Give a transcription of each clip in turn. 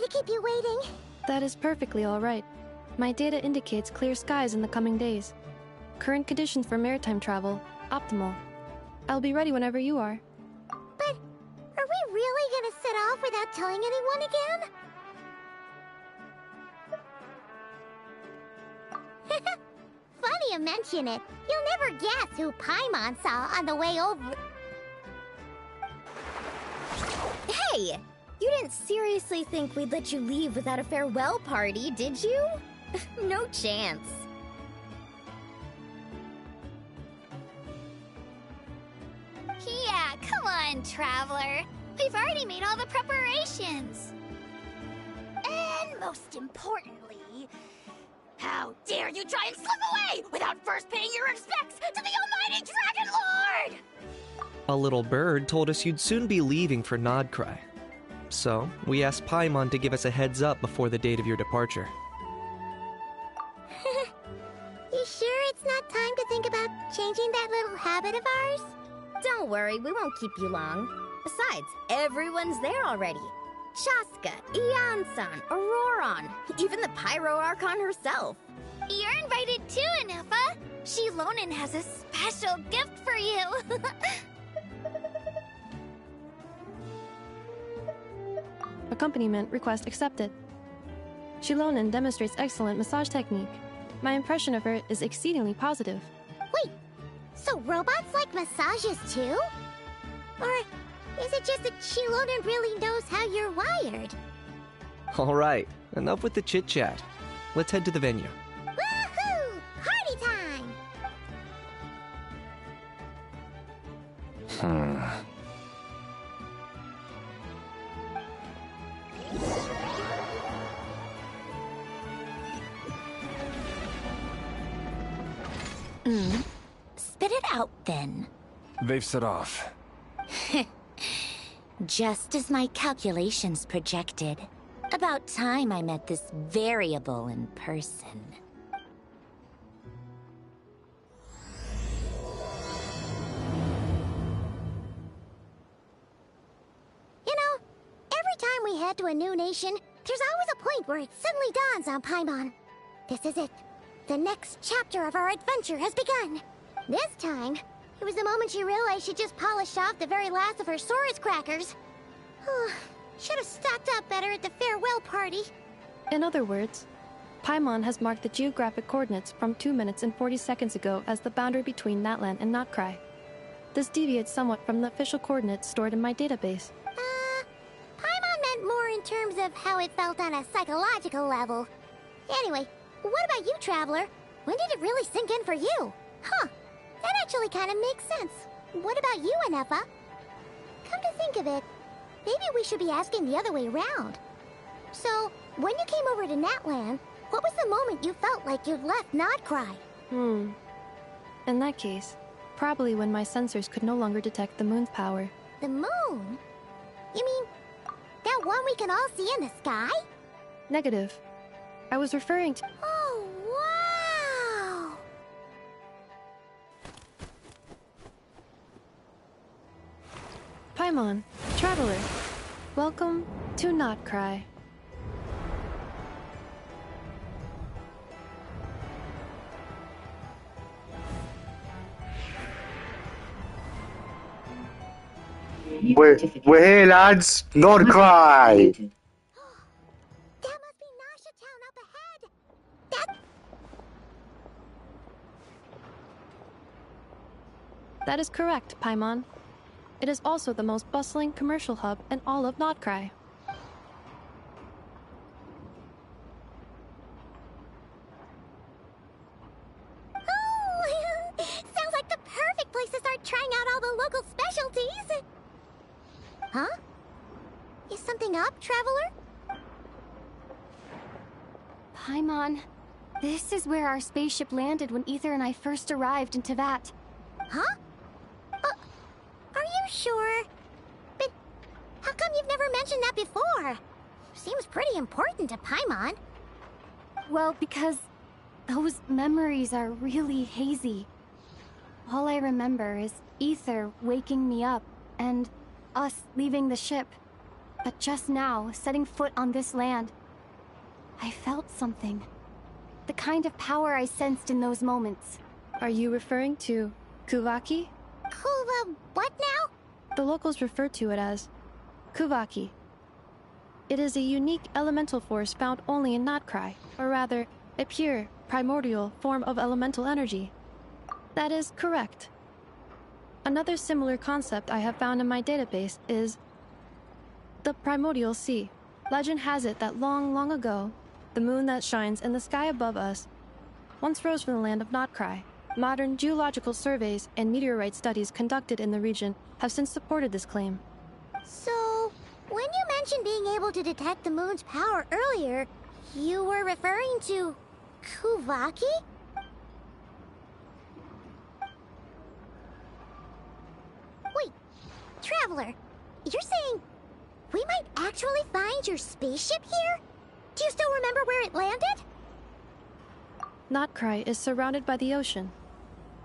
Keep you waiting. That is perfectly all right. My data indicates clear skies in the coming days. Current conditions for maritime travel, optimal. I'll be ready whenever you are. But are we really gonna set off without telling anyone again? Funny you mention it. You'll never guess who Paimon saw on the way over. Hey! You didn't seriously think we'd let you leave without a farewell party, did you? No chance. Yeah, come on, Traveler. We've already made all the preparations. And most importantly, how dare you try and slip away without first paying your respects to the almighty Dragon Lord! A little bird told us you'd soon be leaving for KRAI. So, we asked Paimon to give us a heads up before the date of your departure. You sure it's not time to think about changing that little habit of ours? Don't worry, we won't keep you long. Besides, everyone's there already. Chaska, Ian-san, Auroron, even the Pyro Archon herself. You're invited too, Inefa. Shilonen has a special gift for you. Accompaniment request accepted. Shilonen demonstrates excellent massage technique. My impression of her is exceedingly positive. Wait, so robots like massages too? Or is it just that Shilonen really knows how you're wired? Alright, enough with the chit-chat. Let's head to the venue. Woohoo! Party time! Spit it out, then. They've set off. Just as my calculations projected. About time I met this variable in person. You know, every time we head to a new nation, there's always a point where it suddenly dawns on Paimon. This is it. The next chapter of our adventure has begun. This time, it was the moment she realized she just polished off the very last of her Saurus crackers. Should have stocked up better at the farewell party. In other words, Paimon has marked the geographic coordinates from 2 minutes and 40 seconds ago as the boundary between Natlan and KRAI. This deviates somewhat from the official coordinates stored in my database. Paimon meant more in terms of how it felt on a psychological level. Anyway, what about you, Traveler? When did it really sink in for you? Huh, that actually kind of makes sense. What about you, Inefa? Come to think of it, maybe we should be asking the other way around. So, when you came over to Natlan, what was the moment you felt like you'd left KRAI? In that case, probably when my sensors could no longer detect the moon's power. The moon? You mean, that one we can all see in the sky? Negative. I was referring to... Oh, wow! Paimon, Traveler, welcome to KRAI. We're here, lads. Not KRAI. That must be Nasha Town up ahead. That... That is correct, Paimon. It is also the most bustling commercial hub in all of KRAI. Oh, sounds like the perfect place to start local specialties. Huh? Is something up, Traveler? Paimon, this is where our spaceship landed when Ether and I first arrived in Teyvat. Huh? Are you sure? But how come you've never mentioned that before? Seems pretty important to Paimon. Well, because those memories are really hazy. All I remember is Ether waking me up and us leaving the ship. But just now, setting foot on this land, I felt something. The kind of power I sensed in those moments. Are you referring to Kuvaki? What now? The locals refer to it as Kuvaki. It is a unique elemental force found only in Notcry, or rather, a pure, primordial form of elemental energy. That is correct. Another similar concept I have found in my database is the primordial sea. Legend has it that long, long ago, the moon that shines in the sky above us once rose from the land of Notcry. Modern geological surveys and meteorite studies conducted in the region have since supported this claim. So, when you mentioned being able to detect the moon's power earlier, you were referring to Kuvaki? Wait, Traveler, you're saying we might actually find your spaceship here? Do you still remember where it landed? Notcry is surrounded by the ocean.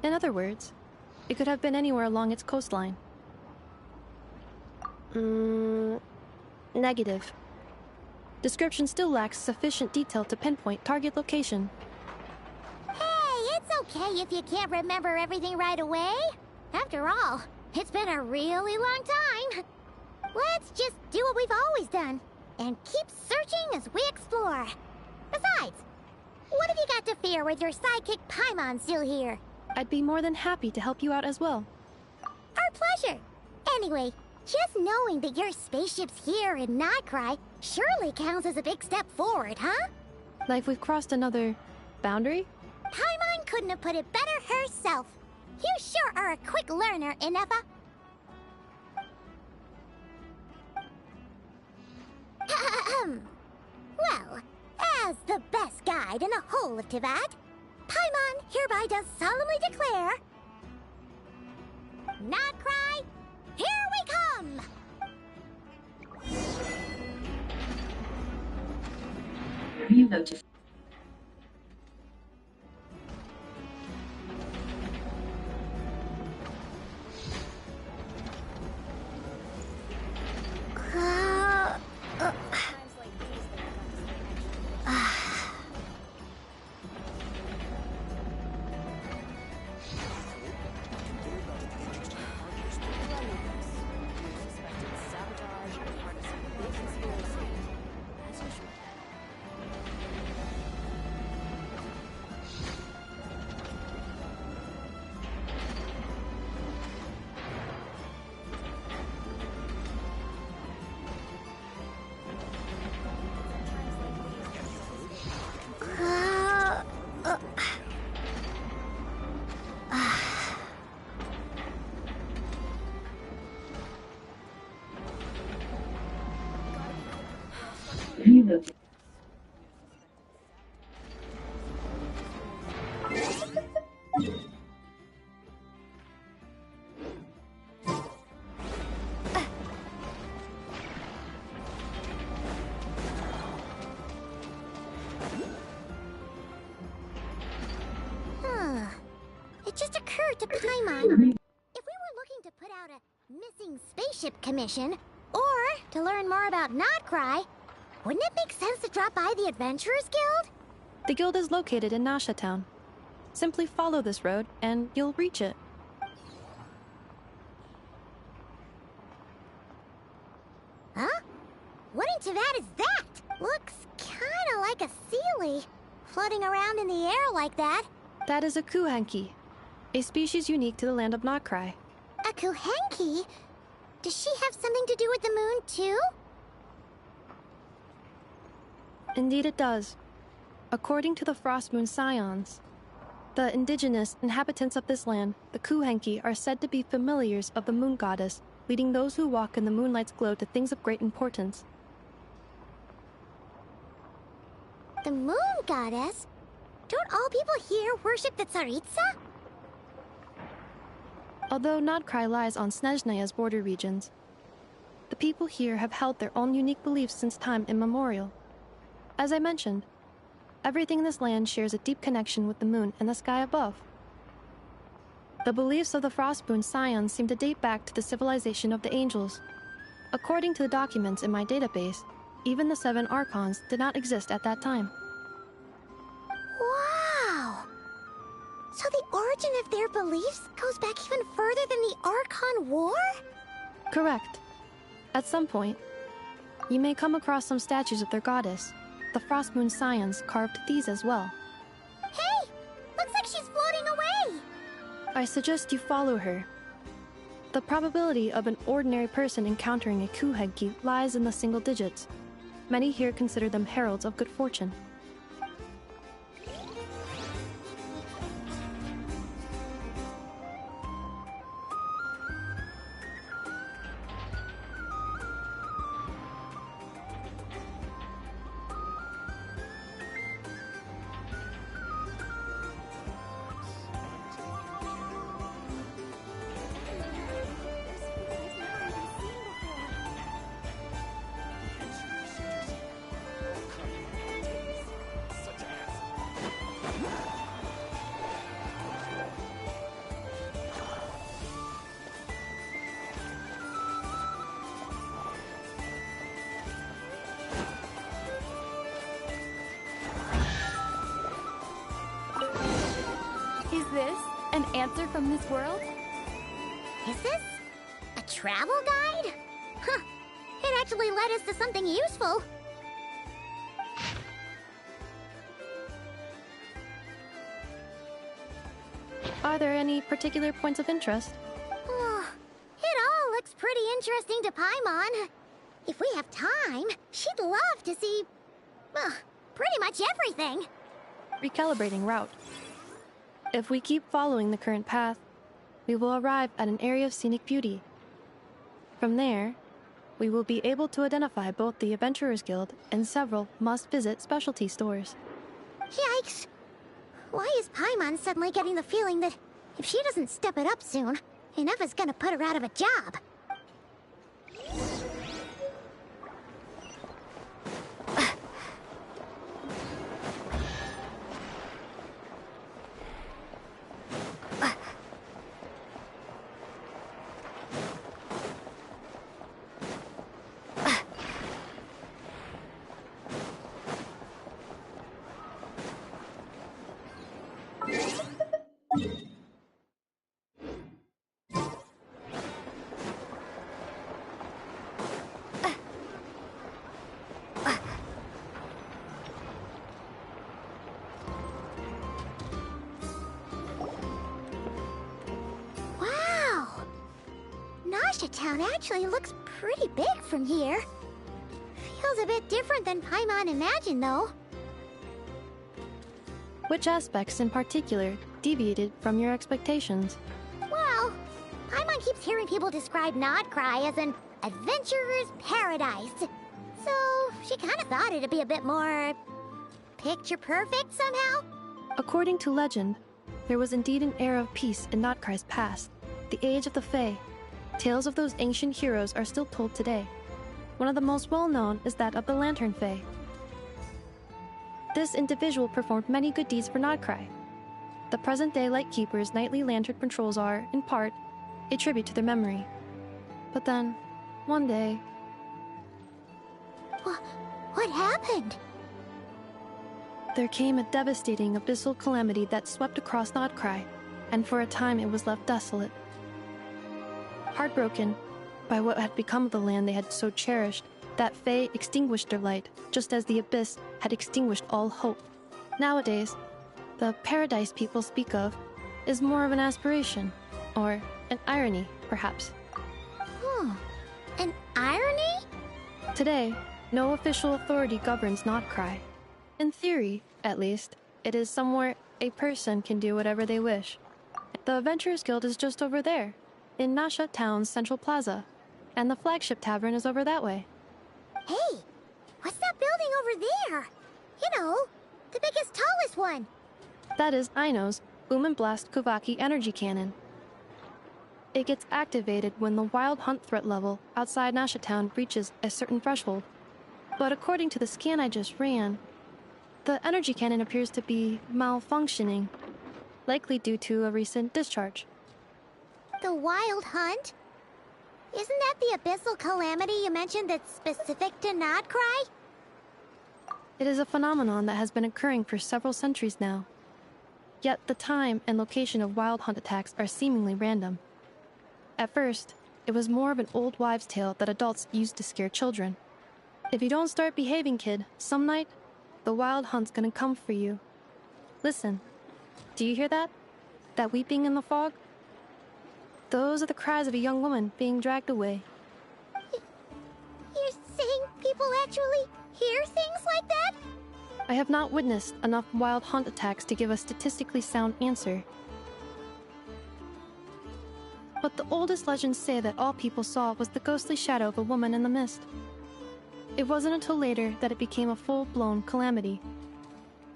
In other words, it could have been anywhere along its coastline. Negative. Description still lacks sufficient detail to pinpoint target location. Hey, it's okay if you can't remember everything right away. After all, it's been a really long time. Let's just do what we've always done, and keep searching as we explore. Besides, what have you got to fear with your sidekick Paimon still here? I'd be more than happy to help you out as well. Our pleasure. Anyway, just knowing that your spaceship's here in Notcry surely counts as a big step forward, huh? Like we've crossed another boundary? Paimon couldn't have put it better herself. You sure are a quick learner, Inefa. Well, as the best guide in the whole of Teyvat, Paimon hereby does solemnly declare... Notcry, here we come! Review notice. Review notice. It just occurred to Paimon. If we were looking to put out a missing spaceship commission, or to learn more about Notcry, wouldn't it make sense to drop by the Adventurers Guild? The guild is located in Nasha Town. Simply follow this road, and you'll reach it. Huh? What in Teyvat is that? Looks kinda like a Sealy, floating around in the air like that. That is a Kuhenki, a species unique to the land of Notcry. A Kuhenki? Does she have something to do with the moon, too? Indeed it does. According to the Frost Moon Scions, The indigenous inhabitants of this land, the Kuhenki, are said to be familiars of the moon goddess, leading those who walk in the moonlight's glow to things of great importance. The moon goddess? Don't all people here worship the Tsaritsa? Although Nodkrai lies on Snezhnaya's border regions, the people here have held their own unique beliefs since time immemorial. As I mentioned, everything in this land shares a deep connection with the moon and the sky above. The beliefs of the Frostmoon Scions seem to date back to the civilization of the angels. According to the documents in my database, even the 7 Archons did not exist at that time. Wow! So the origin of their beliefs goes back even further than the Archon War? Correct. At some point, you may come across some statues of their goddess. The Frostmoon Scions carved these as well. Hey! Looks like she's floating away! I suggest you follow her. The probability of an ordinary person encountering a Kuhenki lies in the single digits. Many here consider them heralds of good fortune. Is this an answer from this world? Is this a travel guide? Huh. It actually led us to something useful. Are there any particular points of interest? Oh, it all looks pretty interesting to Paimon. If we have time, she'd love to see, pretty much everything. Recalibrating route. If we keep following the current path, we will arrive at an area of scenic beauty. From there, we will be able to identify both the Adventurers Guild and several must-visit specialty stores. Yikes! Why is Paimon suddenly getting the feeling that if she doesn't step it up soon, Ineva's gonna put her out of a job? Town actually looks pretty big from here. Feels a bit different than Paimon imagined, though. Which aspects in particular deviated from your expectations? Well, Paimon keeps hearing people describe Nodkrai as an adventurer's paradise. So, she kind of thought it'd be a bit more picture-perfect somehow. According to legend, there was indeed an era of peace in Nodkrai's past, the Age of the Fae. Tales of those ancient heroes are still told today. One of the most well-known is that of the Lantern Fae. This individual performed many good deeds for Nodkrai. The present-day Lightkeeper's nightly lantern patrols are, in part, a tribute to their memory. But then, one day... What happened? There came a devastating abyssal calamity that swept across Nodkrai, and for a time it was left desolate. Heartbroken by what had become of the land they had so cherished, that Fae extinguished their light, just as the Abyss had extinguished all hope. Nowadays, the paradise people speak of is more of an aspiration, or an irony, perhaps. An irony? Today, no official authority governs Nodkrai. In theory, at least, it is somewhere a person can do whatever they wish. The Adventurers Guild is just over there, in Nasha Town's Central Plaza, and the flagship tavern is over that way. Hey, what's that building over there? You know, the biggest, tallest one. That is Aino's Boom and Blast Kuvaki energy cannon. It gets activated when the wild hunt threat level outside Nasha Town reaches a certain threshold. But according to the scan I just ran, the energy cannon appears to be malfunctioning, likely due to a recent discharge. The wild hunt? Isn't that the abyssal calamity you mentioned that's specific to Nodcry? It is a phenomenon that has been occurring for several centuries now. Yet the time and location of wild hunt attacks are seemingly random. At first, it was more of an old wives' tale that adults used to scare children. If you don't start behaving, kid, some night, the wild hunt's gonna come for you. Listen, do you hear that? That weeping in the fog? Those are the cries of a young woman being dragged away. You're saying people actually hear things like that? I have not witnessed enough wild hunt attacks to give a statistically sound answer. But the oldest legends say that all people saw was the ghostly shadow of a woman in the mist. It wasn't until later that it became a full-blown calamity.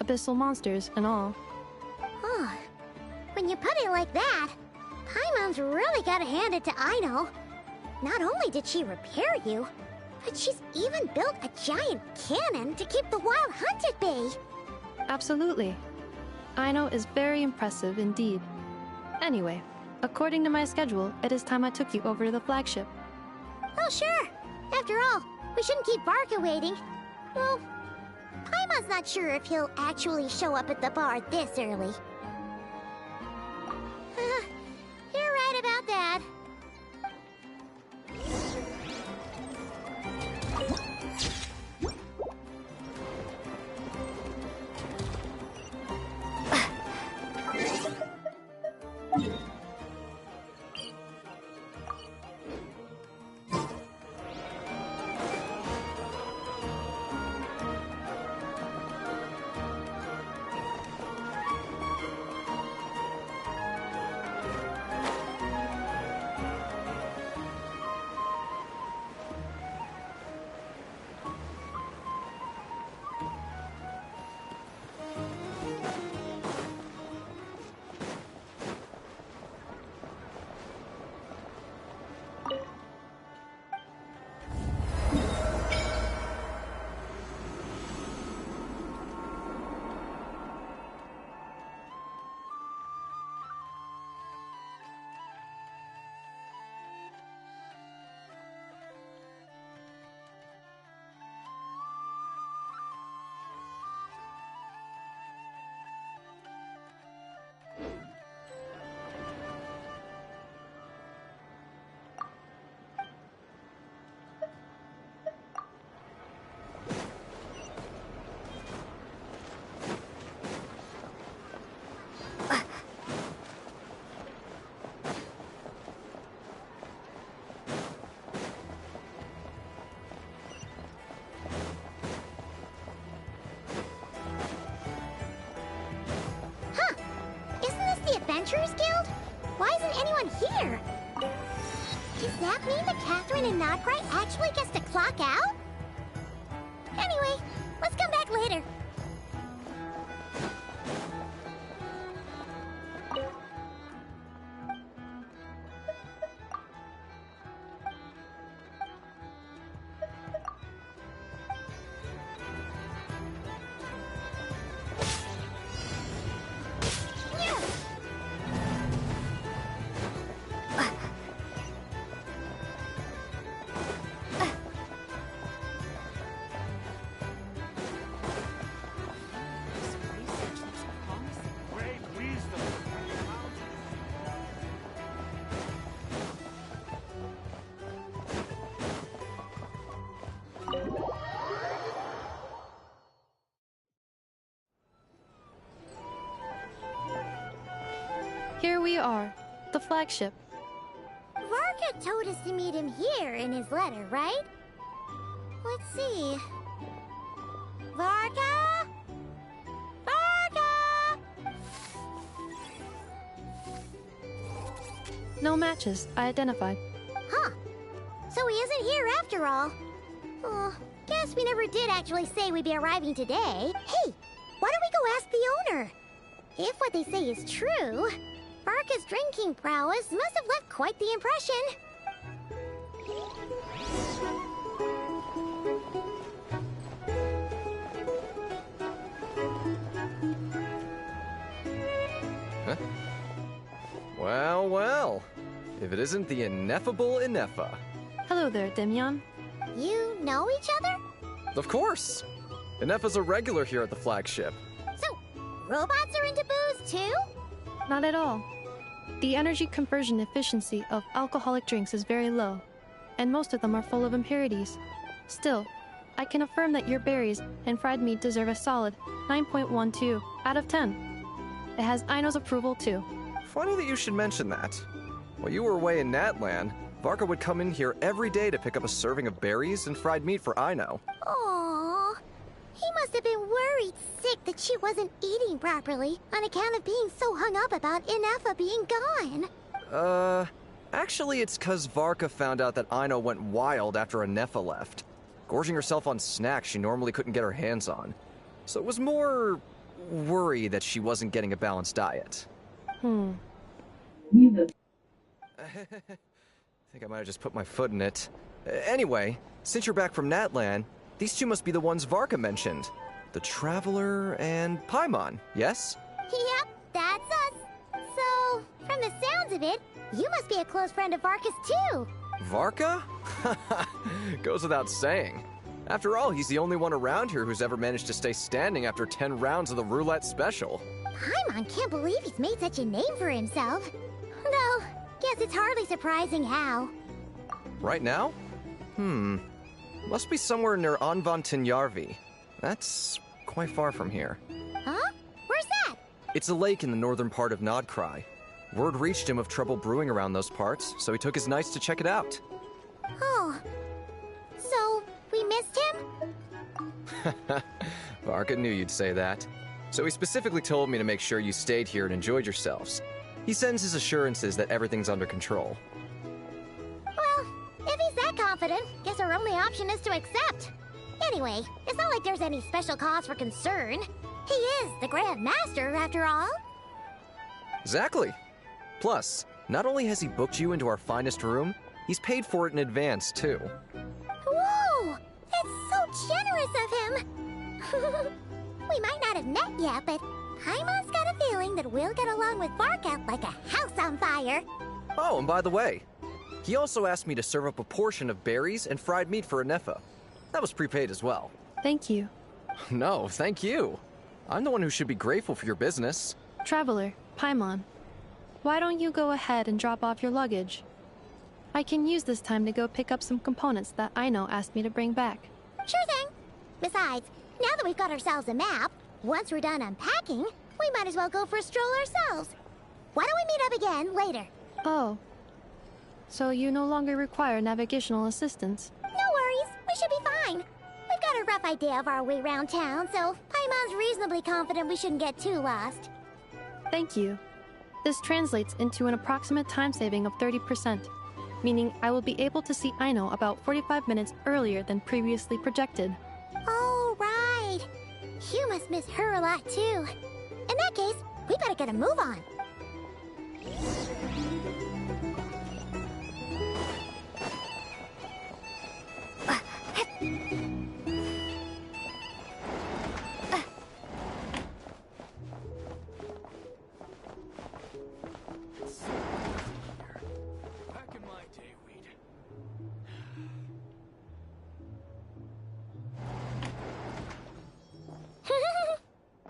Abyssal monsters and all. Oh, when you put it like that, Paimon's really gotta hand it to Aino. Not only did she repair you, but she's even built a giant cannon to keep the wild hunt at bay. Absolutely. Aino is very impressive indeed. Anyway, according to my schedule, it is time I took you over to the flagship. Oh, sure. After all, we shouldn't keep Barca waiting. Well, Paimon's not sure if he'll actually show up at the bar this early. You're right about that. Adventurers Guild? Why isn't anyone here? Does that mean that Catherine and Nodcry actually gets to clock out? Anyway, let's come back later. Here we are, the flagship. Varka told us to meet him here in his letter, right? Let's see. Varka? Varka! No matches, I identified. Huh. So he isn't here after all. Oh, guess we never did actually say we'd be arriving today. Hey, why don't we go ask the owner? If what they say is true, Varka's drinking prowess must have left quite the impression. Huh? Well, well. If it isn't the ineffable Ineffa. Hello there, Demyon. You know each other? Of course! Ineffa's a regular here at the flagship. So, robots are into booze too? Not at all. The energy conversion efficiency of alcoholic drinks is very low, and most of them are full of impurities. Still, I can affirm that your berries and fried meat deserve a solid 9.12 out of 10. It has Aino's approval too. Funny that you should mention that. While you were away in Natlan, Varka would come in here every day to pick up a serving of berries and fried meat for Aino. Aww. He must have been worried sick that she wasn't eating properly on account of being so hung up about Ineffa being gone. Actually it's 'cause Varka found out that Aino went wild after Ineffa left, gorging herself on snacks she normally couldn't get her hands on. So it was more worry that she wasn't getting a balanced diet. I think I might have just put my foot in it. Anyway, since you're back from Natlan, these two must be the ones Varka mentioned. The Traveler and Paimon, yes? Yep, that's us. So, from the sounds of it, you must be a close friend of Varka's too. Varka? Goes without saying. After all, he's the only one around here who's ever managed to stay standing after 10 rounds of the roulette special. Paimon can't believe he's made such a name for himself. Though, guess it's hardly surprising how. Right now? Must be somewhere near Anvantinjarvi. That's quite far from here. Huh? Where's that? It's a lake in the northern part of KRAI. Word reached him of trouble brewing around those parts, so he took his knights to check it out. Oh. So, we missed him? Varka knew you'd say that. So he specifically told me to make sure you stayed here and enjoyed yourselves. He sends his assurances that everything's under control. Well, if he's that confident, guess our only option is to accept. Anyway, it's not like there's any special cause for concern. He is the Grand Master, after all. Exactly. Plus, not only has he booked you into our finest room, he's paid for it in advance, too. Whoa! That's so generous of him! We might not have met yet, but Paimon's got a feeling that we'll get along with Varka like a house on fire. Oh, and by the way, he also asked me to serve up a portion of berries and fried meat for Ineffa. That was prepaid as well. Thank you. No, thank you. I'm the one who should be grateful for your business. Traveler, Paimon, why don't you go ahead and drop off your luggage? I can use this time to go pick up some components that Aino asked me to bring back. Sure thing. Besides, now that we've got ourselves a map, once we're done unpacking, we might as well go for a stroll ourselves. Why don't we meet up again later? Oh. So you no longer require navigational assistance? No worries, we should be fine. We've got a rough idea of our way around town, so Paimon's reasonably confident we shouldn't get too lost. Thank you. This translates into an approximate time saving of 30%, meaning I will be able to see Aino about 45 minutes earlier than previously projected. Oh, right. You must miss her a lot, too. In that case, we better get a move on.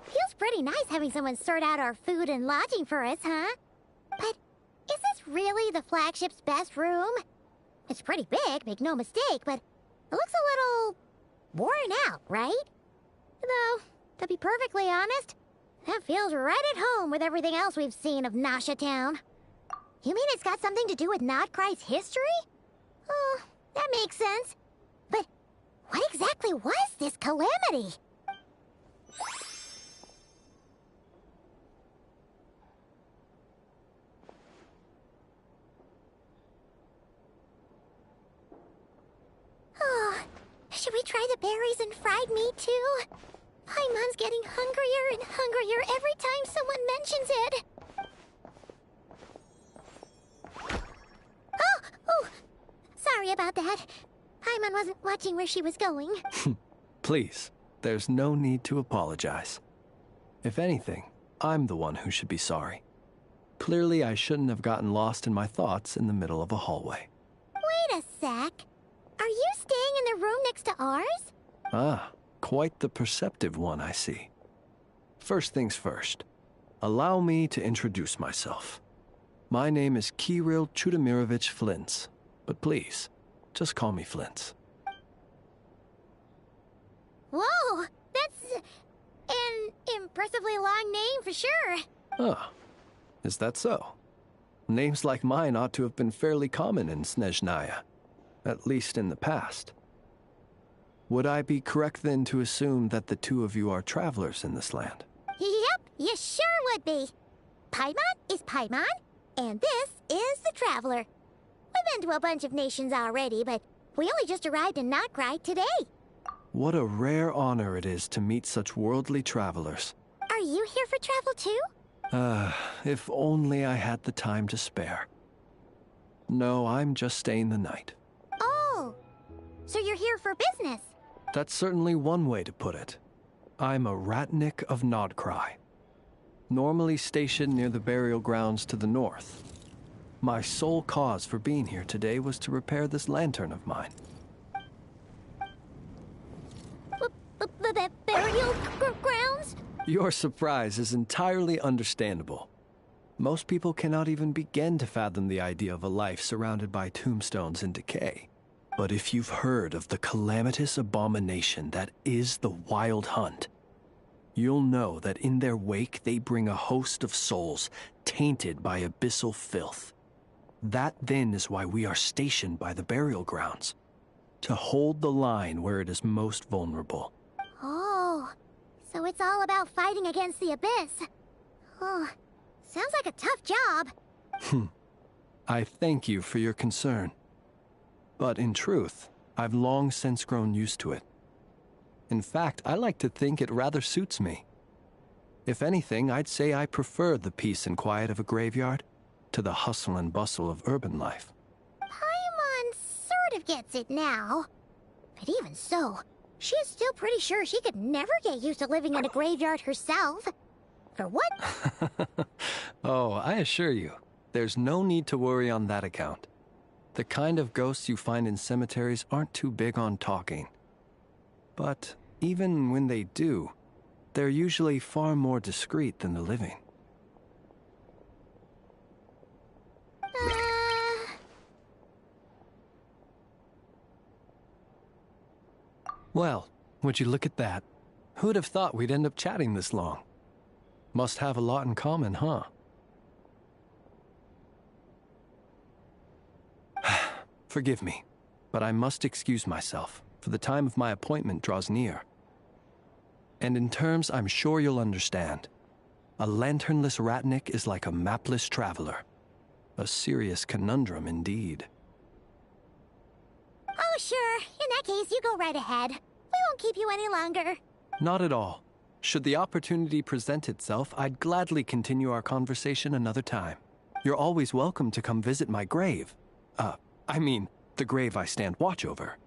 Feels pretty nice having someone sort out our food and lodging for us, huh? But is this really the flagship's best room? It's pretty big, make no mistake, but it looks a little worn out, right? Though, to be perfectly honest, that feels right at home with everything else we've seen of Nasha Town. You mean it's got something to do with KRAI's history? Oh, that makes sense. But what exactly was this calamity? we try the berries and fried meat too? Paimon's getting hungrier and hungrier every time someone mentions it. Oh! Sorry about that. Paimon wasn't watching where she was going. Please, there's no need to apologize. If anything, I'm the one who should be sorry. Clearly, I shouldn't have gotten lost in my thoughts in the middle of a hallway. Wait a sec. Are you staying in the room next to ours? Ah, quite the perceptive one, I see. First things first, allow me to introduce myself. My name is Kirill Chudamirovich Flintz, but please, just call me Flintz. Whoa! That's an impressively long name for sure. Ah, is that so? Names like mine ought to have been fairly common in Snezhnaya, at least in the past. Would I be correct then to assume that the two of you are travelers in this land? Yep, you sure would be. Paimon is Paimon, and this is the Traveler. We've been to a bunch of nations already, but we only just arrived in KRAI today. What a rare honor it is to meet such worldly travelers. Are you here for travel too? If only I had the time to spare. No, I'm just staying the night. Oh, so you're here for business? That's certainly one way to put it. I'm a Ratnik of KRAI, normally stationed near the burial grounds to the north. My sole cause for being here today was to repair this lantern of mine. Burial grounds? Your surprise is entirely understandable. Most people cannot even begin to fathom the idea of a life surrounded by tombstones in decay. But if you've heard of the calamitous abomination that is the Wild Hunt, you'll know that in their wake they bring a host of souls tainted by abyssal filth. That then is why we are stationed by the burial grounds, to hold the line where it is most vulnerable. Oh, so it's all about fighting against the abyss. Oh, sounds like a tough job. I thank you for your concern. But in truth, I've long since grown used to it. In fact, I like to think it rather suits me. If anything, I'd say I prefer the peace and quiet of a graveyard to the hustle and bustle of urban life. Paimon sort of gets it now. But even so, she is still pretty sure she could never get used to living in a graveyard herself. For what? Oh, I assure you, there's no need to worry on that account. The kind of ghosts you find in cemeteries aren't too big on talking. But even when they do, they're usually far more discreet than the living. Well, would you look at that? Who'd have thought we'd end up chatting this long? Must have a lot in common, huh? Forgive me, but I must excuse myself, for the time of my appointment draws near. And in terms I'm sure you'll understand, a lanternless Ratnik is like a mapless traveler. A serious conundrum indeed. Oh, sure. In that case, you go right ahead. We won't keep you any longer. Not at all. Should the opportunity present itself, I'd gladly continue our conversation another time. You're always welcome to come visit my grave. I mean, the grave I stand watch over.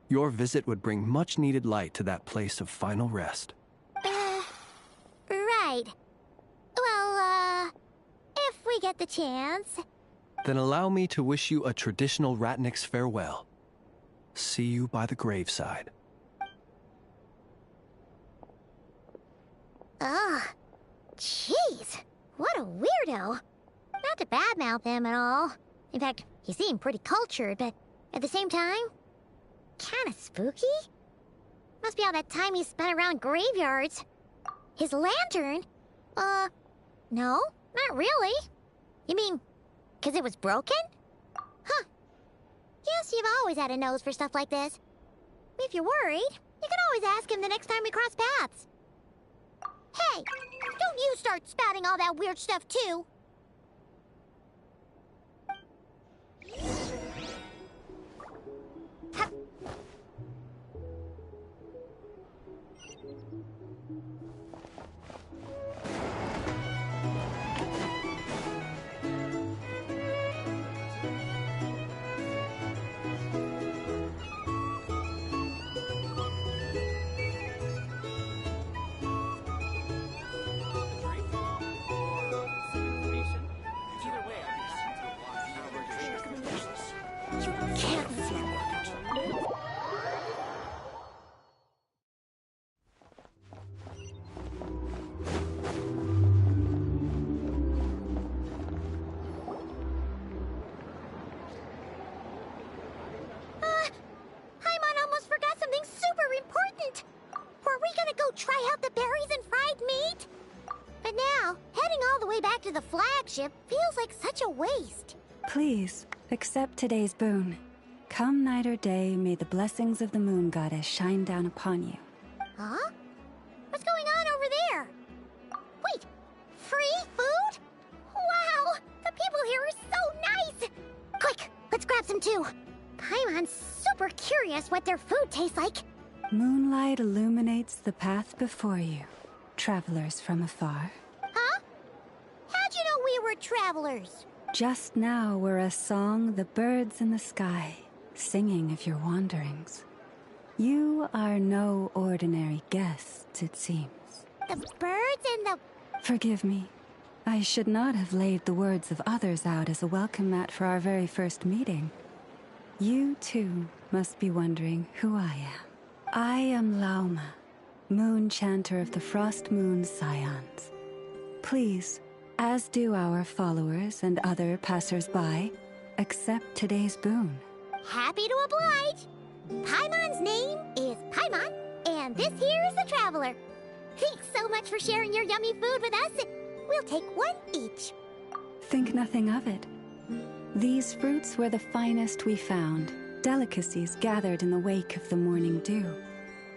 Your visit would bring much-needed light to that place of final rest. Right. Well, if we get the chance. Then allow me to wish you a traditional Ratnik's farewell. See you by the graveside. Ugh. Jeez. What a weirdo. Not to badmouth him at all. In fact, he seemed pretty cultured, but at the same time, kinda spooky? Must be all that time he spent around graveyards. His lantern? No, not really. You mean, 'cause it was broken? Huh. Guess you've always had a nose for stuff like this. If you're worried, you can always ask him the next time we cross paths. Hey, don't you start spouting all that weird stuff too. flagship feels like such a waste. Please, accept today's boon. Come night or day, may the blessings of the moon goddess shine down upon you. Huh? What's going on over there? Wait, free food? Wow, the people here are so nice! Quick, let's grab some too. Paimon's super curious what their food tastes like. Moonlight illuminates the path before you, travelers from afar. Huh? How'd you know we were travelers? Just now were a song the birds in the sky, singing of your wanderings. You are no ordinary guests, it seems. The birds and the... Forgive me. I should not have laid the words of others out as a welcome mat for our very first meeting. You, too, must be wondering who I am. I am Lauma, moon chanter of the Frost Moon Scions. Please, as do our followers and other passers-by, accept today's boon. Happy to oblige. Paimon's name is Paimon, and this here is the Traveler. Thanks so much for sharing your yummy food with us. We'll take one each. Think nothing of it. These fruits were the finest we found, delicacies gathered in the wake of the morning dew.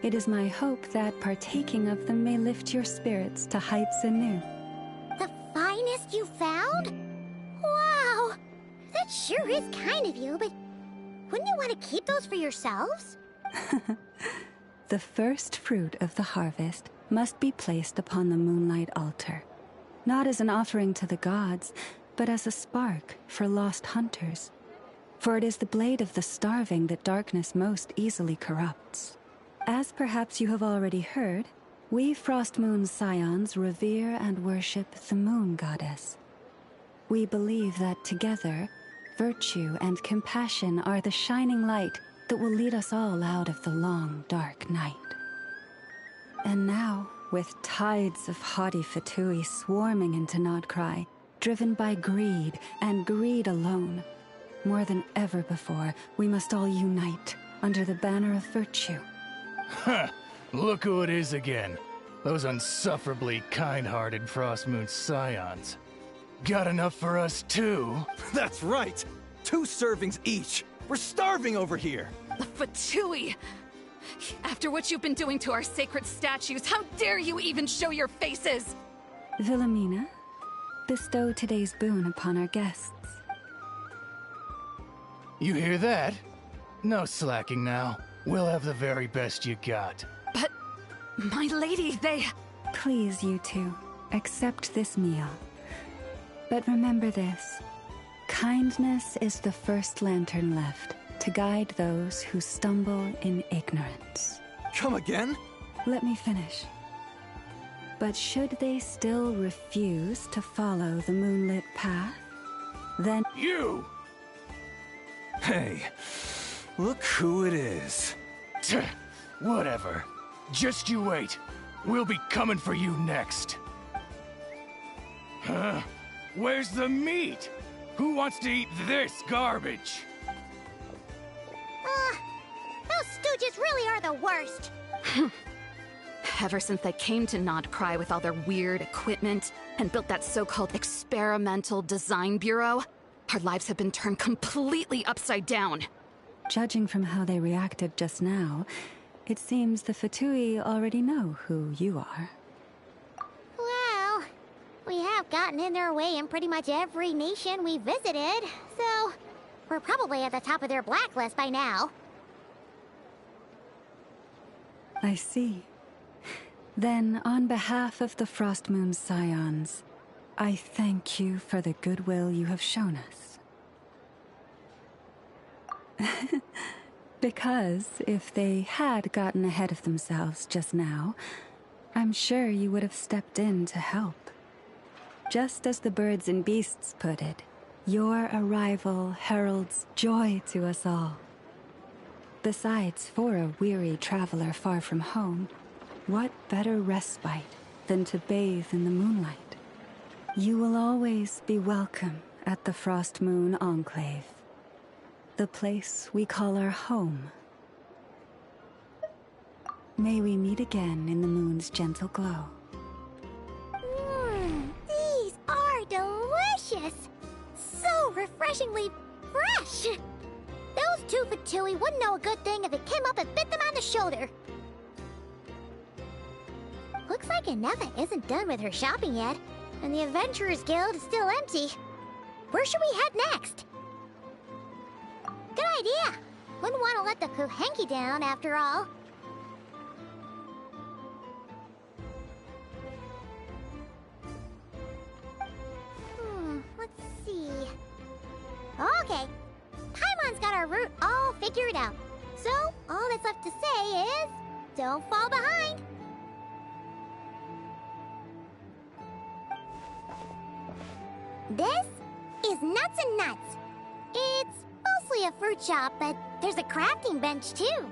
It is my hope that partaking of them may lift your spirits to heights anew. The finest you found? Wow! That sure is kind of you, but wouldn't you want to keep those for yourselves? The first fruit of the harvest must be placed upon the moonlight altar, not as an offering to the gods, but as a spark for lost hunters. For it is the blade of the starving that darkness most easily corrupts. As perhaps you have already heard, we Frost Moon Scions revere and worship the moon goddess. We believe that together, virtue and compassion are the shining light that will lead us all out of the long, dark night. And now, with tides of haughty Fatui swarming into Nodcry, driven by greed, and greed alone, more than ever before, we must all unite under the banner of virtue. Ha! Look who it is again. Those unsufferably kind-hearted Frost Moon Scions. Got enough for us too? That's right! 2 servings each! We're starving over here! The Fatui! After what you've been doing to our sacred statues, how dare you even show your faces? Wilhelmina, bestow today's boon upon our guests. You hear that? No slacking now. We'll have the very best you got. But, my lady, they... Please, you two, accept this meal. But remember this. Kindness is the first lantern left to guide those who stumble in ignorance. Come again? Let me finish. But should they still refuse to follow the moonlit path, then... You! Hey, look who it is. Whatever. Just you wait. We'll be coming for you next. Huh? Where's the meat? Who wants to eat this garbage? Those stooges really are the worst. Ever since they came to Nodcry with all their weird equipment and built that so-called experimental design bureau, our lives have been turned completely upside down. Judging from how they reacted just now, it seems the Fatui already know who you are. Well, we have gotten in their way in pretty much every nation we visited, so we're probably at the top of their blacklist by now. I see. Then, on behalf of the Frost Moon Scions, I thank you for the goodwill you have shown us. Because if they had gotten ahead of themselves just now, I'm sure you would have stepped in to help. Just as the birds and beasts put it, your arrival heralds joy to us all. Besides, for a weary traveler far from home, what better respite than to bathe in the moonlight? You will always be welcome at the Frost Moon Enclave, the place we call our home. May we meet again in the moon's gentle glow. These are delicious! refreshingly fresh. Those two Fatui wouldn't know a good thing if it came up and bit them on the shoulder. Looks like Anefa isn't done with her shopping yet, and the Adventurers Guild is still empty. Where should we head next? Good idea. Wouldn't want to let the Kuhenki down, after all. Let's see. Okay. Paimon's got our route all figured out. So, all that's left to say is, don't fall behind. This is Nuts and Nuts. It's mostly a fruit shop, but there's a crafting bench too.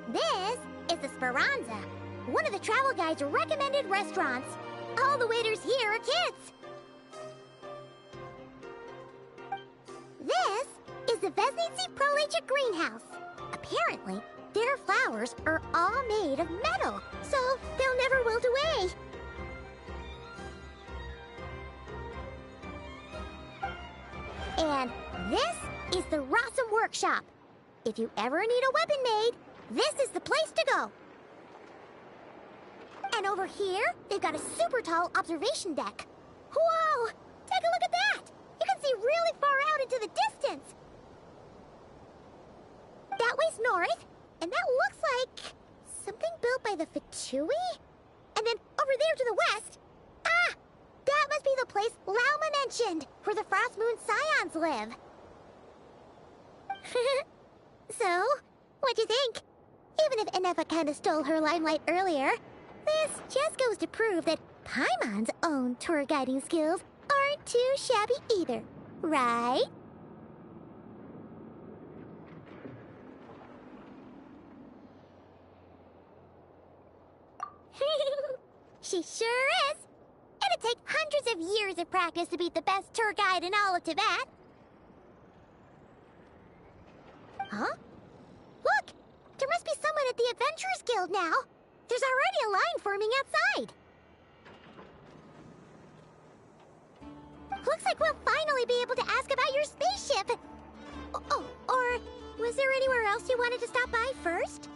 This is the Speranza, one of the travel guide's recommended restaurants. All the waiters here are kids. This is the Vesnici Prolecha greenhouse. Apparently, their flowers are all made of metal, so they'll never wilt away. And this is the Rossum Workshop. If you ever need a weapon made, this is the place to go. And over here, they've got a super tall observation deck. Whoa! Take a look at that! You can see really far out into the distance. That way's north, and that looks like something built by the Fatui? And then over there to the west, that must be the place Lauma mentioned, where the Frost Moon Scions live. So, what'd you think? Even if Anefa kinda stole her limelight earlier, this just goes to prove that Paimon's own tour guiding skills aren't too shabby either, right? She sure is! It'd take hundreds of years of practice to beat the best tour guide in all of Tibet. Huh? Look! There must be someone at the Adventurers Guild now. There's already a line forming outside. Looks like we'll finally be able to ask about your spaceship. Oh, or was there anywhere else you wanted to stop by first?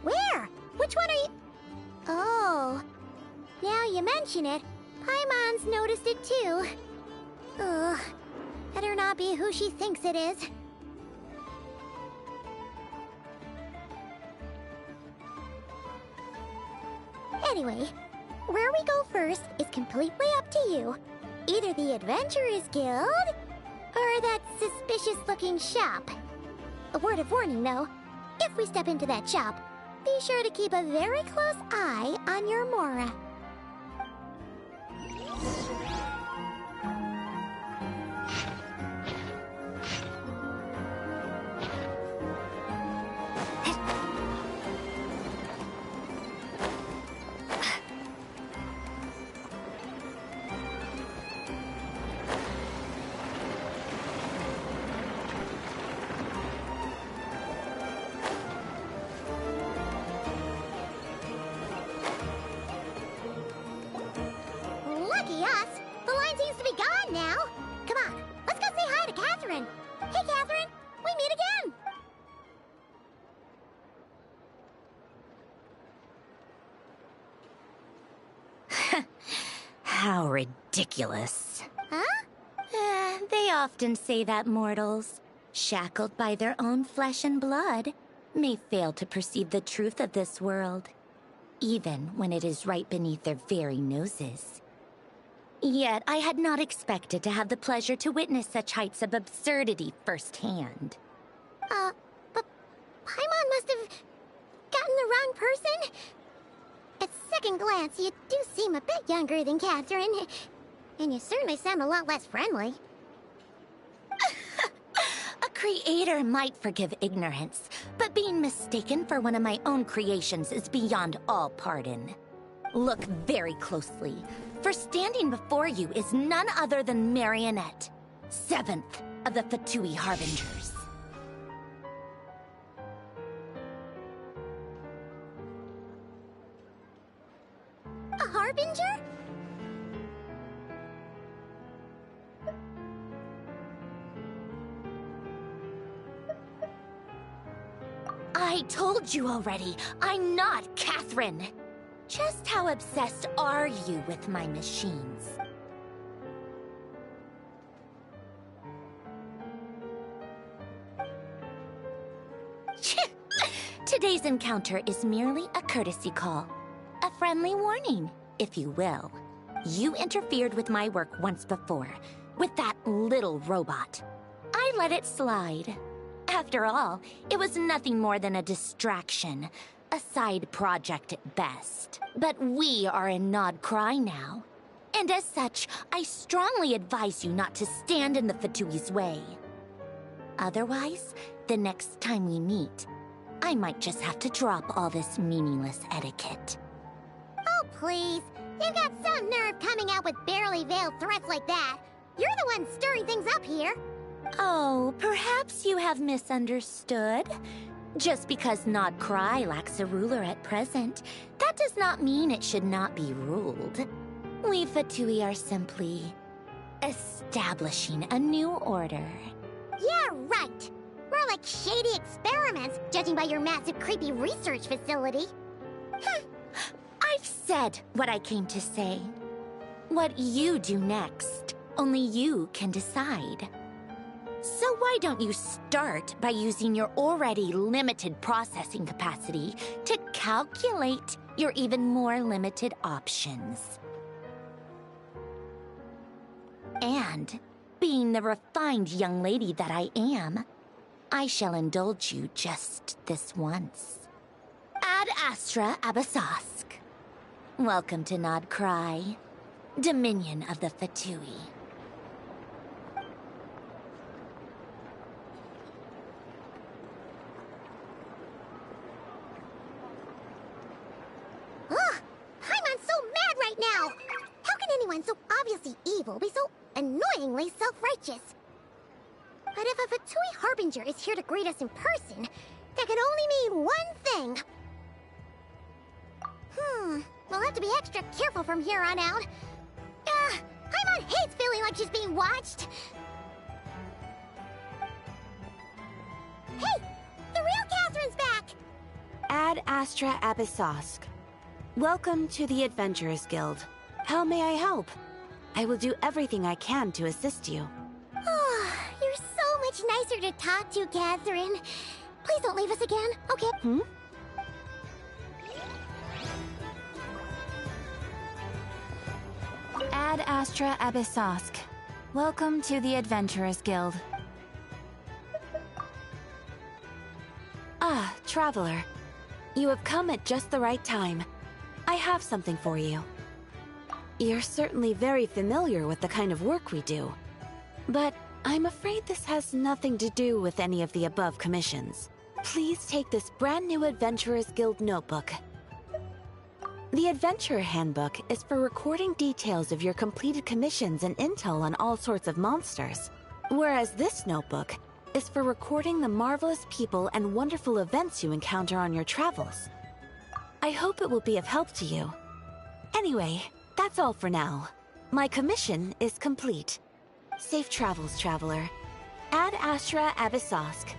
Where? Which one are you... Oh... Now you mention it, Paimon's noticed it too. Ugh, better not be who she thinks it is. Anyway, where we go first is completely up to you. Either the Adventurers Guild, or that suspicious-looking shop. A word of warning, though. If we step into that shop, be sure to keep a very close eye on your Mora. Lucky us! The line seems to be gone now. Come on, let's go say hi to Catherine. Hey, Catherine, we meet again. How ridiculous. Huh? They often say that mortals, shackled by their own flesh and blood, may fail to perceive the truth of this world, even when it is right beneath their very noses. Yet I had not expected to have the pleasure to witness such heights of absurdity firsthand. But Paimon must have gotten the wrong person? At second glance, you do seem a bit younger than Catherine. And you certainly sound a lot less friendly. A creator might forgive ignorance, but being mistaken for one of my own creations is beyond all pardon. Look very closely, for standing before you is none other than Marionette, 7th of the Fatui Harbingers. A Harbinger? I told you already, I'm not Catherine. Just how obsessed are you with my machines? Today's encounter is merely a courtesy call. A friendly warning, if you will. You interfered with my work once before, with that little robot. I let it slide. After all, it was nothing more than a distraction, a side project at best. But we are in Nod KRAI now. And as such, I strongly advise you not to stand in the Fatui's way. Otherwise, the next time we meet, I might just have to drop all this meaningless etiquette. Oh, please. You've got some nerve coming out with barely veiled threats like that. You're the one stirring things up here. Oh, perhaps you have misunderstood. Just because Nod KRAI lacks a ruler at present, that does not mean it should not be ruled. We Fatui are simply establishing a new order. Yeah, right. We're like shady experiments, judging by your massive creepy research facility. I've said what I came to say. What you do next, only you can decide. So why don't you start by using your already limited processing capacity to calculate your even more limited options? And, being the refined young lady that I am, I shall indulge you just this once. Ad Astra Abasask. Welcome to Nod KRAI, Dominion of the Fatui. Ugh! Paimon's so mad right now! How can anyone so obviously evil be so annoyingly self-righteous? But if a Fatui Harbinger is here to greet us in person, that can only mean one thing. We'll have to be extra careful from here on out. Paimon hates feeling like she's being watched. Hey! The real Catherine's back! Ad Astra Abyssosque. Welcome to the Adventurers Guild. How may I help? I will do everything I can to assist you. You're so much nicer to talk to, Catherine. Please don't leave us again, okay? Ad Astra Abyssosque. Welcome to the Adventurers Guild. Ah, Traveler. You have come at just the right time. I have something for you. You're certainly very familiar with the kind of work we do. But I'm afraid this has nothing to do with any of the above commissions. Please take this brand new Adventurers Guild notebook. The Adventurer Handbook is for recording details of your completed commissions and intel on all sorts of monsters. Whereas this notebook is for recording the marvelous people and wonderful events you encounter on your travels. I hope it will be of help to you. Anyway, that's all for now. My commission is complete. Safe travels, Traveler. Ad Astra Abyssosque.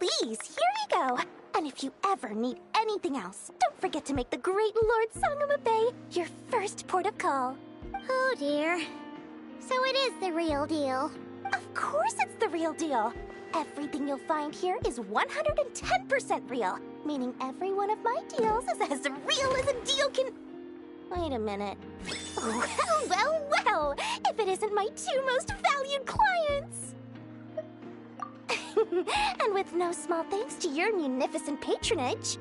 Please, here you go. And if you ever need anything else, don't forget to make the great Lord Sangama Bay your first port of call. Oh dear. So it is the real deal. Of course it's the real deal. Everything you'll find here is 110% real, meaning every one of my deals is as real as a deal can... Wait a minute. Well, if it isn't my two most valued clients. And with no small thanks to your munificent patronage.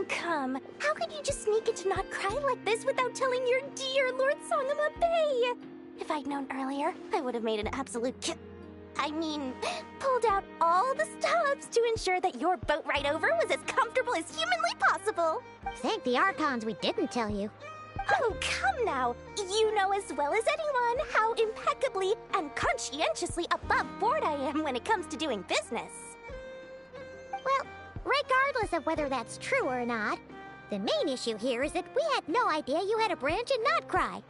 Come. How could you just sneak into Not Cry like this without telling your dear Lord Sangama Bay? If I'd known earlier, I would have made an absolute pulled out all the stops to ensure that your boat ride over was as comfortable as humanly possible. Thank the Archons we didn't tell you. Oh, come now. You know as well as anyone how impeccably and conscientiously above board I am when it comes to doing business. Well, regardless of whether that's true or not, the main issue here is that we had no idea you had a branch in Not Cry.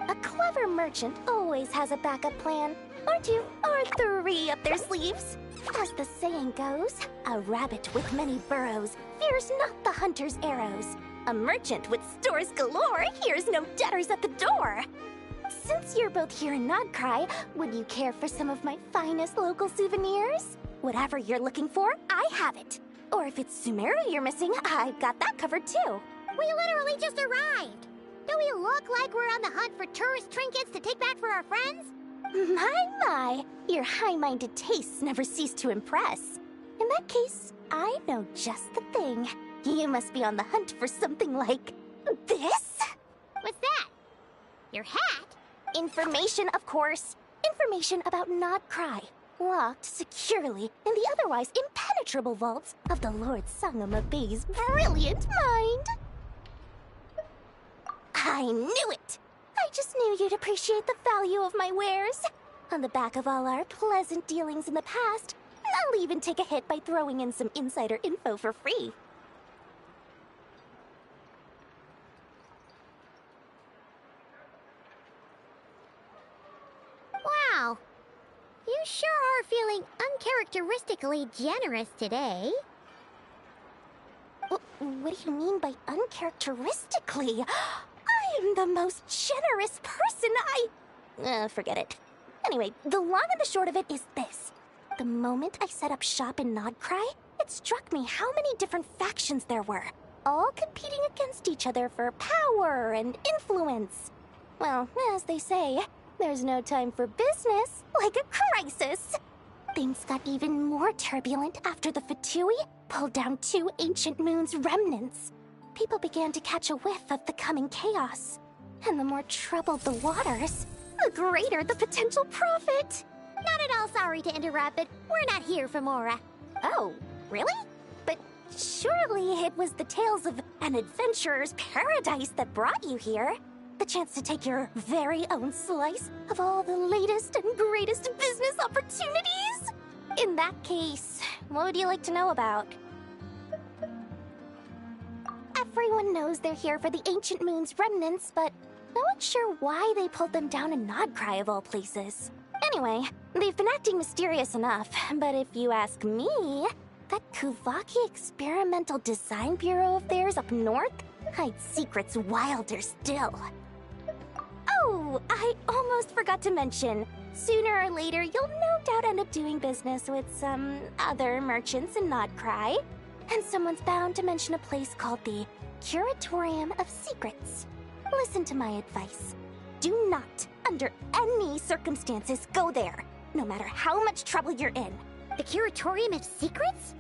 A clever merchant always has a backup plan, or two, or three up their sleeves. As the saying goes, a rabbit with many burrows fears not the hunter's arrows. A merchant with stores galore hears no debtors at the door. Since you're both here in Not Cry, would you care for some of my finest local souvenirs? Whatever you're looking for, I have it. Or if it's Sumeru you're missing, I've got that covered too. We literally just arrived. Do we look like we're on the hunt for tourist trinkets to take back for our friends? My, your high-minded tastes never cease to impress. In that case, I know just the thing. You must be on the hunt for something like this? What's that? Your hat? Information, of course. Information about Not Cry, locked securely in the otherwise impenetrable vaults of the Lord Sangama Bay's brilliant mind. I knew it! I just knew you'd appreciate the value of my wares. On the back of all our pleasant dealings in the past, I'll even take a hit by throwing in some insider info for free. Wow. You sure are feeling uncharacteristically generous today. What do you mean by uncharacteristically? I am the most generous person forget it. Anyway, the long and the short of it is this. The moment I set up shop in Not Cry, it struck me how many different factions there were, all competing against each other for power and influence. Well, as they say, there's no time for business like a crisis. Things got even more turbulent after the Fatui pulled down 2 ancient moon's remnants. People began to catch a whiff of the coming chaos. And the more troubled the waters, the greater the potential profit. Not at all sorry to interrupt, but we're not here for Mora. Oh, really? But surely it was the tales of an adventurer's paradise that brought you here. The chance to take your very own slice of all the latest and greatest business opportunities? In that case, what would you like to know about? Everyone knows they're here for the Ancient Moon's remnants, but no one's sure why they pulled them down in Not Cry of all places. Anyway, they've been acting mysterious enough, but if you ask me, that Kuvaki Experimental Design Bureau of theirs up north hides secrets wilder still. Oh, I almost forgot to mention. Sooner or later, you'll no doubt end up doing business with some other merchants in Not Cry. And someone's bound to mention a place called the Curatorium of Secrets. Listen to my advice. Do not, under any circumstances, go there, no matter how much trouble you're in. The Curatorium of Secrets?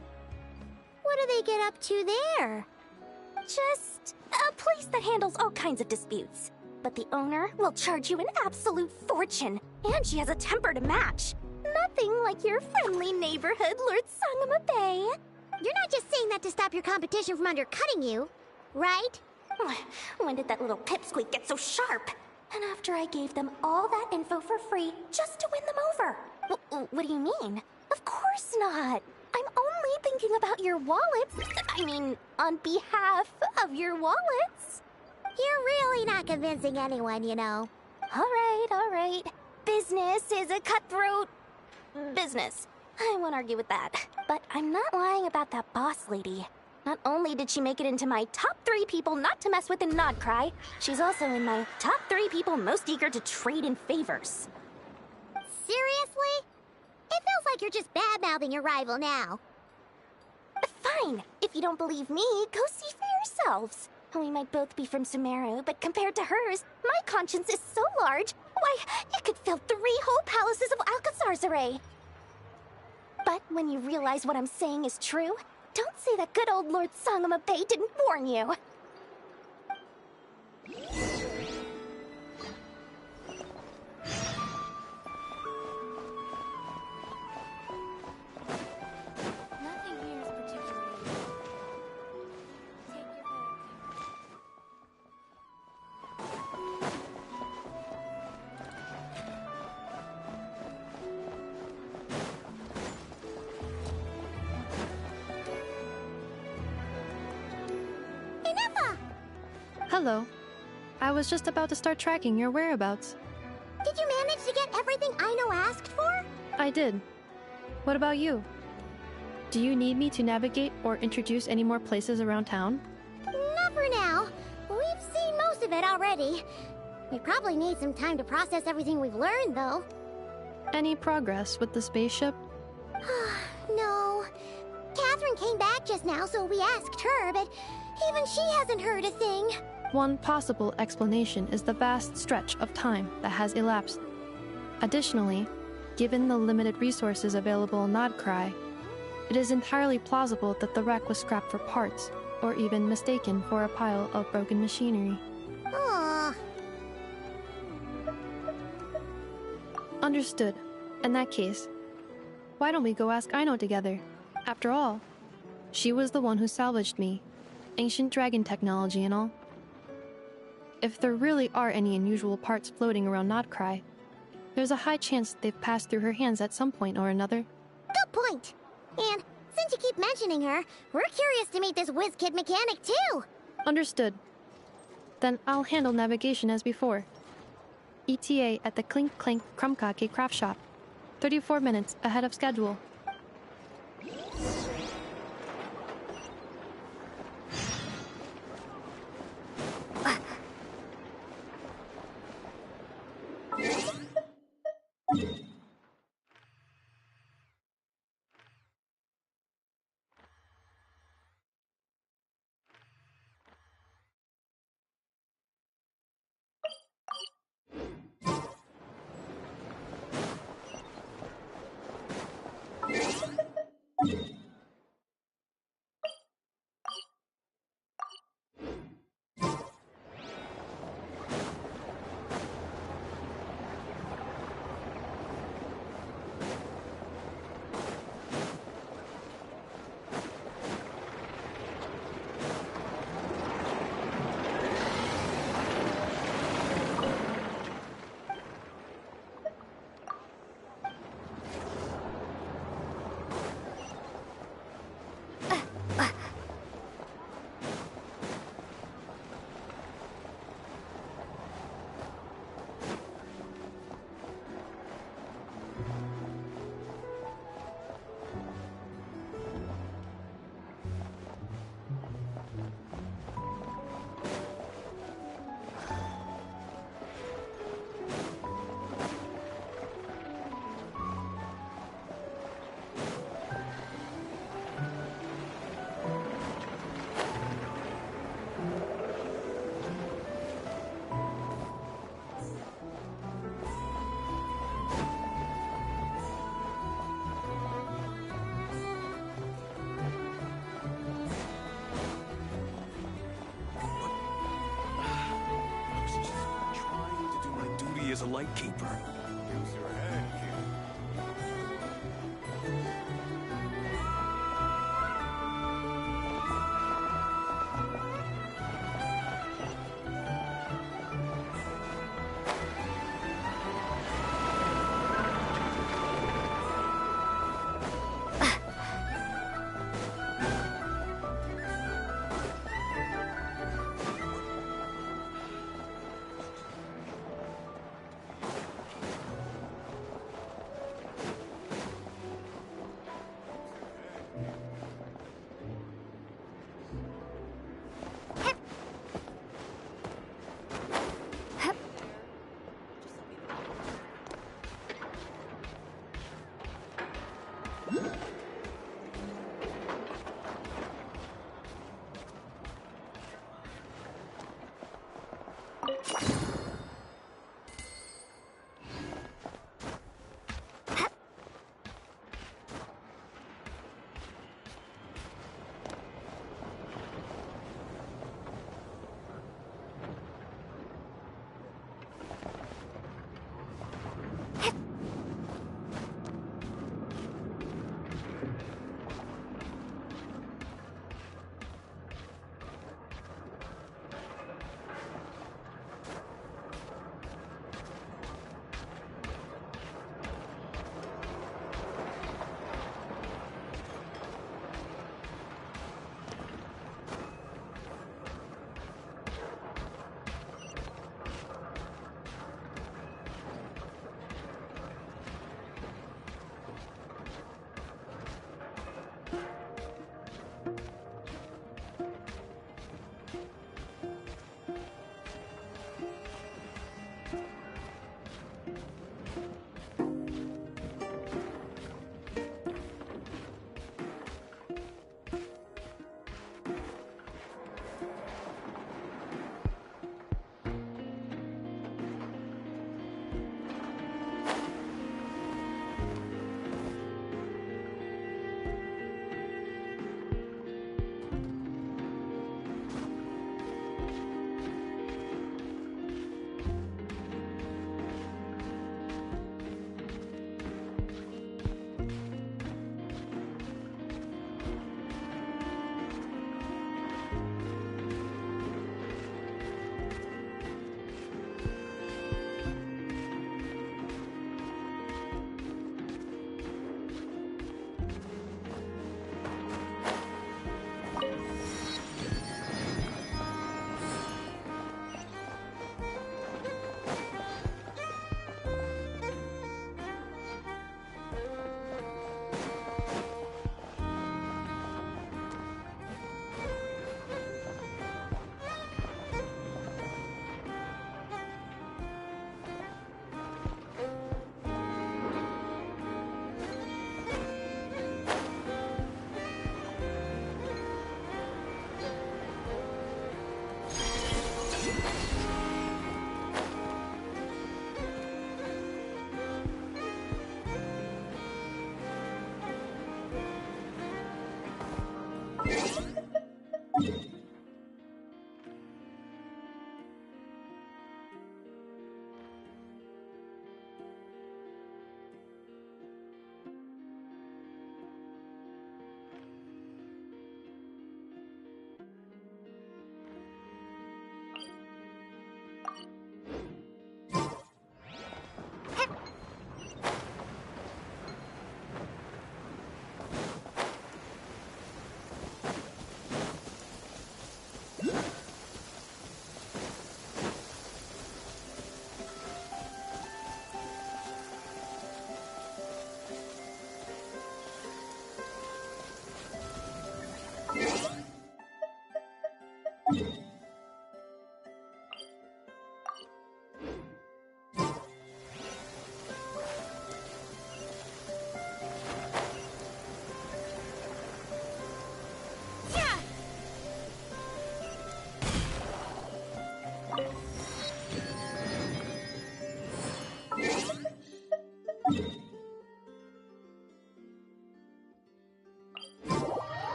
What do they get up to there? Just a place that handles all kinds of disputes. But the owner will charge you an absolute fortune, and she has a temper to match. Nothing like your friendly neighborhood, Lord Sangama Bay. You're not just saying that to stop your competition from undercutting you, right? When did that little pipsqueak get so sharp? And after I gave them all that info for free just to win them over. What do you mean? Of course not. I'm only thinking about your wallets. I mean, on behalf of your wallets. You're really not convincing anyone, you know. All right. Business is a cutthroat business. I won't argue with that. But I'm not lying about that boss lady. Not only did she make it into my top 3 people not to mess with in Nodcry, she's also in my top 3 people most eager to trade in favors. Seriously? It feels like you're just bad-mouthing your rival now. Fine. If you don't believe me, go see for yourselves. We might both be from Sumeru, but compared to hers, my conscience is so large, why, it could fill 3 whole palaces of Alcazar's array. But when you realize what I'm saying is true, don't say that good old Lord Sangama Bay didn't warn you. Hello. I was just about to start tracking your whereabouts. Did you manage to get everything Aino asked for? I did. What about you? Do you need me to navigate or introduce any more places around town? Not for now. We've seen most of it already. We probably need some time to process everything we've learned, though. Any progress with the spaceship? No. Catherine came back just now, so we asked her, but even she hasn't heard a thing. One possible explanation is the vast stretch of time that has elapsed. Additionally, given the limited resources available in Nodcry, it is entirely plausible that the wreck was scrapped for parts, or even mistaken for a pile of broken machinery. Aww. Understood. In that case, why don't we go ask Aino together? After all, she was the one who salvaged me. Ancient dragon technology and all. If there really are any unusual parts floating around Nodcry, there's a high chance they've passed through her hands at some point or another. Good point. And since you keep mentioning her, we're curious to meet this whiz-kid mechanic too. Understood. Then I'll handle navigation as before. ETA at the Clink Clank Krumkake craft shop. 34 minutes ahead of schedule. As a lightkeeper. Use your head, kid.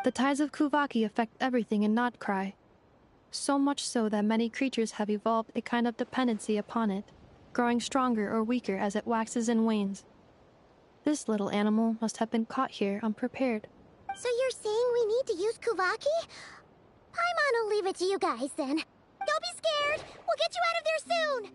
The tides of Kuvaki affect everything in Nodcry. So much so that many creatures have evolved a kind of dependency upon it, growing stronger or weaker as it waxes and wanes. This little animal must have been caught here unprepared. So you're saying we need to use Kuvaki? Paimon will leave it to you guys then. Don't be scared! We'll get you out of there soon!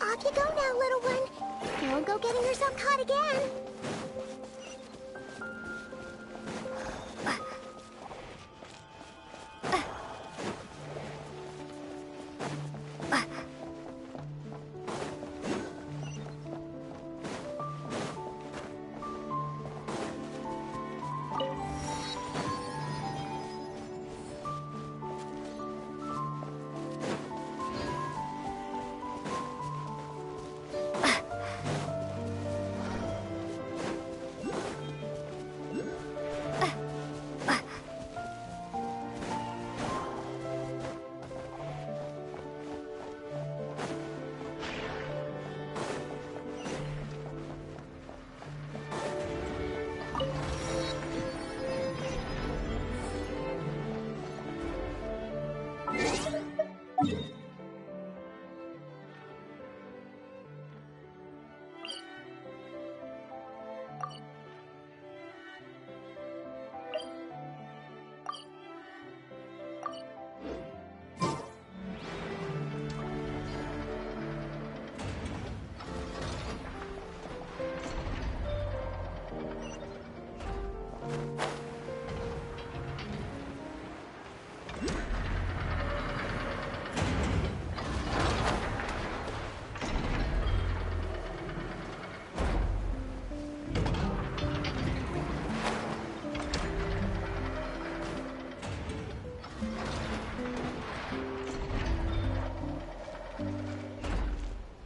Off you go now, little one. Don't go getting yourself caught again.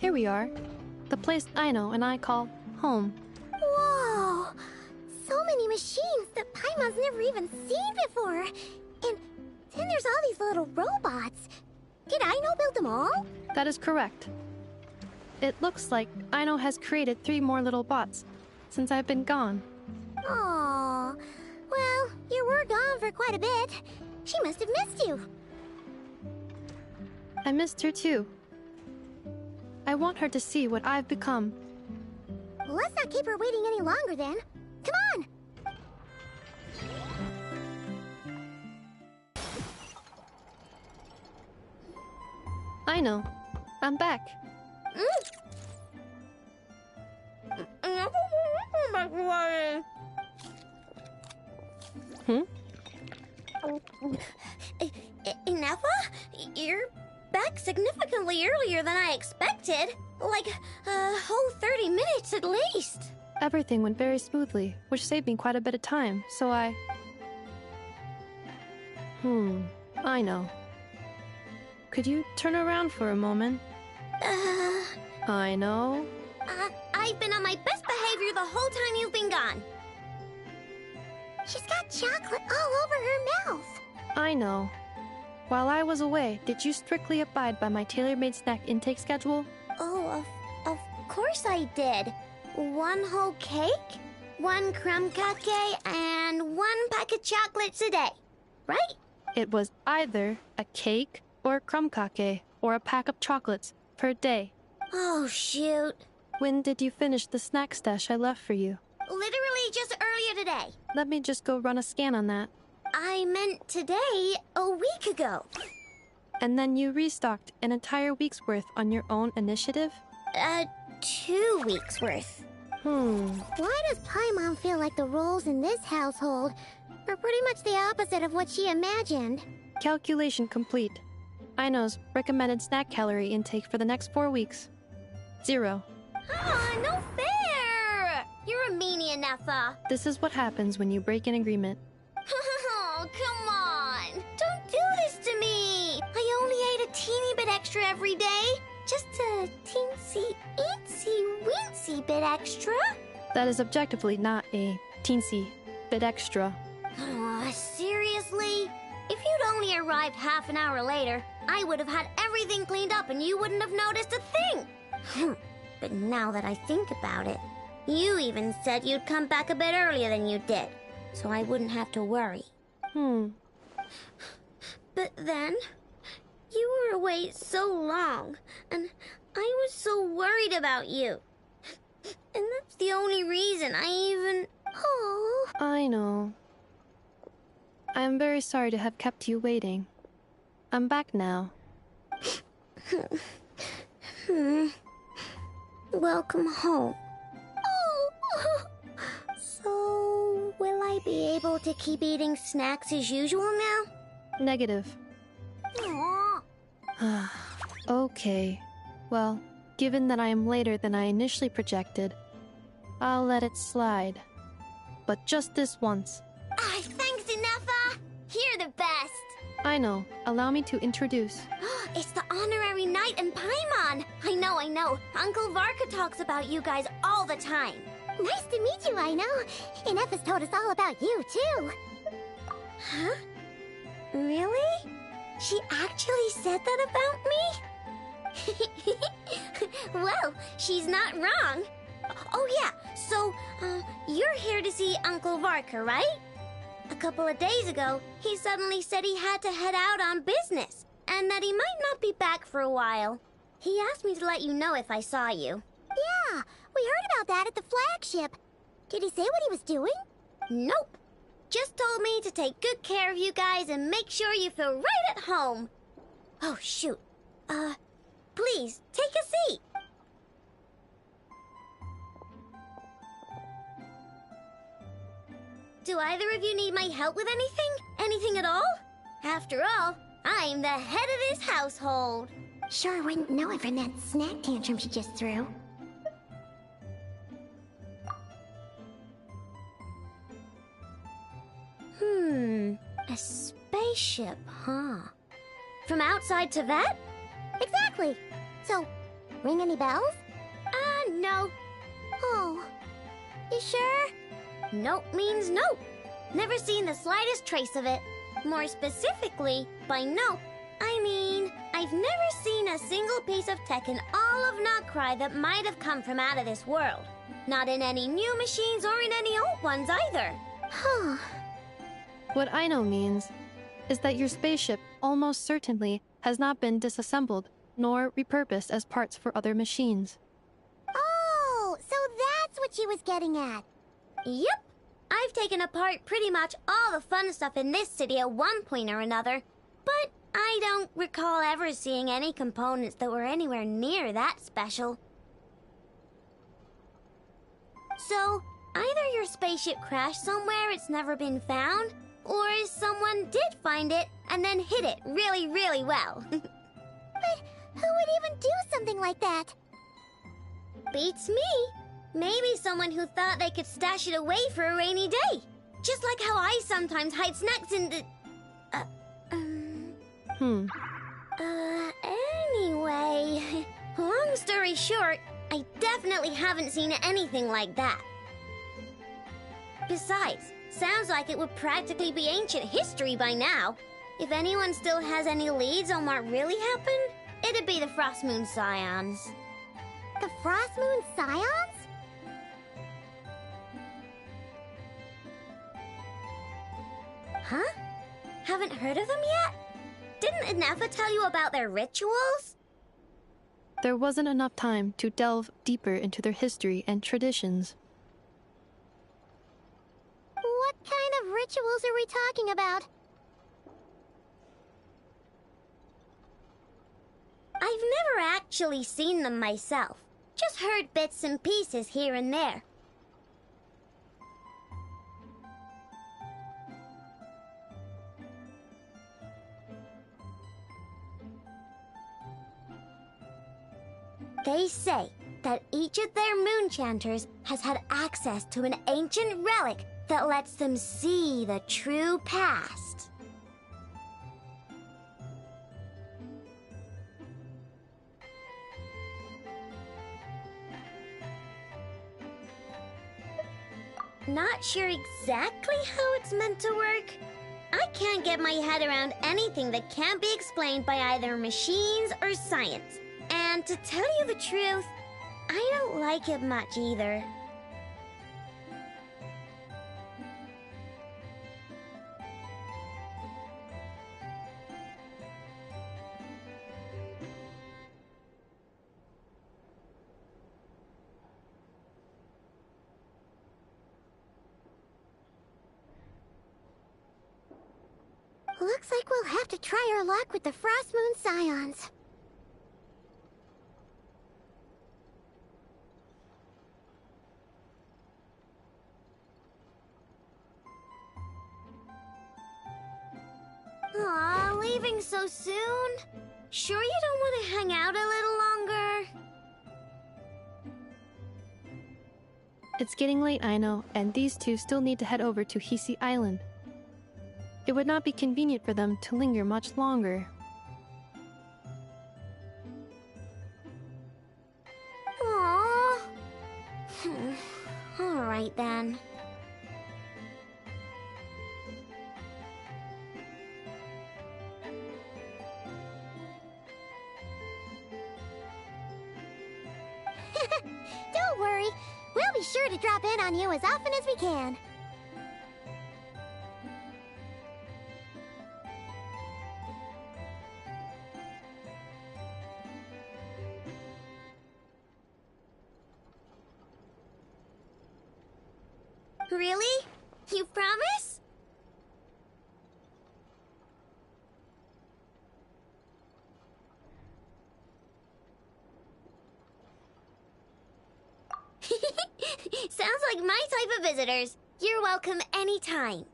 Here we are. The place Aino and I call home. Whoa! So many machines that Paimon's never even seen before. And then there's all these little robots. Did Aino build them all? That is correct. It looks like Aino has created 3 more little bots since I've been gone. Aww. Well, you were gone for quite a bit. She must have missed you. I missed her too. I want her to see what I've become. Well, let's not keep her waiting any longer then. Come on! I know. I'm back. Ineffa? You're back significantly earlier than I expected. Like, a whole 30 minutes at least. Everything went very smoothly, which saved me quite a bit of time, so I know. Could you turn around for a moment? I know. I've been on my best behavior the whole time you've been gone. She's got chocolate all over her mouth. I know. While I was away, did you strictly abide by my tailor-made snack intake schedule? Oh, of course I did. 1 whole cake, 1 crumb cake, and 1 pack of chocolates a day, right? It was either a cake or a crumb cake or a pack of chocolates per day. Oh, shoot. When did you finish the snack stash I left for you? Literally just earlier today. Let me just go run a scan on that. I meant today, a week ago. And then you restocked an entire week's worth on your own initiative? 2 weeks worth. Why does Paimon feel like the roles in this household are pretty much the opposite of what she imagined? Calculation complete. Aino's recommended snack calorie intake for the next 4 weeks. 0. No fair! You're a meanie, Ineffa. This is what happens when you break an agreement. Oh, come on! Don't do this to me! I only ate a teeny bit extra every day. Just a teensy, weensy bit extra. That is objectively not a teensy bit extra. Seriously? If you'd only arrived half an hour later, I would have had everything cleaned up and you wouldn't have noticed a thing. But now that I think about it, you even said you'd come back a bit earlier than you did, so I wouldn't have to worry. But then, you were away so long, and I was so worried about you. And that's the only reason I even... Oh. I know. I am very sorry to have kept you waiting. I'm back now. Welcome home. Oh. So, will I be able to keep eating snacks as usual now? Negative. Aww. Okay. Well, given that I am later than I initially projected, I'll let it slide. But just this once. Thanks, Ineffa! You're the best! I know. Allow me to introduce. It's the honorary knight and Paimon! I know. Uncle Varka talks about you guys all the time. Nice to meet you, Aino. Ineffa's told us all about you, too. Huh? Really? She actually said that about me? Well, she's not wrong. Oh yeah, so, you're here to see Uncle Varka, right? A couple of days ago, he suddenly said he had to head out on business, and that he might not be back for a while. He asked me to let you know if I saw you. Yeah, we heard about that at the flagship. Did he say what he was doing? Nope. Just told me to take good care of you guys and make sure you feel right at home. Oh, shoot. Please, take a seat. Do either of you need my help with anything? Anything at all? After all, I'm the head of this household. Sure wouldn't know it from that snack tantrum she just threw. A spaceship, huh? From outside to that? Exactly. So, ring any bells? No. Oh, you sure? Nope means nope. Never seen the slightest trace of it. More specifically, by nope, I mean, I've never seen a single piece of tech in all of KRAI that might have come from out of this world. Not in any new machines or in any old ones either. Huh. What Aino means is that your spaceship almost certainly has not been disassembled nor repurposed as parts for other machines. Oh, so that's what she was getting at. Yep. I've taken apart pretty much all the fun stuff in this city at one point or another, but I don't recall ever seeing any components that were anywhere near that special. So, either your spaceship crashed somewhere it's never been found, or someone did find it and then hid it really, really well. But who would even do something like that? Beats me. Maybe someone who thought they could stash it away for a rainy day. Just like how I sometimes hide snacks in the... Anyway... Long story short, I definitely haven't seen anything like that. Besides, sounds like it would practically be ancient history by now. If anyone still has any leads on what really happened, it'd be the Frost Moon Scions. The Frost Moon Scions? Huh? Haven't heard of them yet? Didn't Inefa tell you about their rituals? There wasn't enough time to delve deeper into their history and traditions. What kind of rituals are we talking about? I've never actually seen them myself. Just heard bits and pieces here and there. They say that each of their moon chanters has had access to an ancient relic that lets them see the true past. Not sure exactly how it's meant to work. I can't get my head around anything that can't be explained by either machines or science. And to tell you the truth, I don't like it much either. Looks like we'll have to try our luck with the Frost Moon Scions. Aw, leaving so soon? Sure you don't want to hang out a little longer? It's getting late, I know, and these two still need to head over to Hisi Island. It would not be convenient for them to linger much longer. Aww. Alright then. Don't worry, we'll be sure to drop in on you as often as we can. Really? You promise? Sounds like my type of visitors. You're welcome anytime.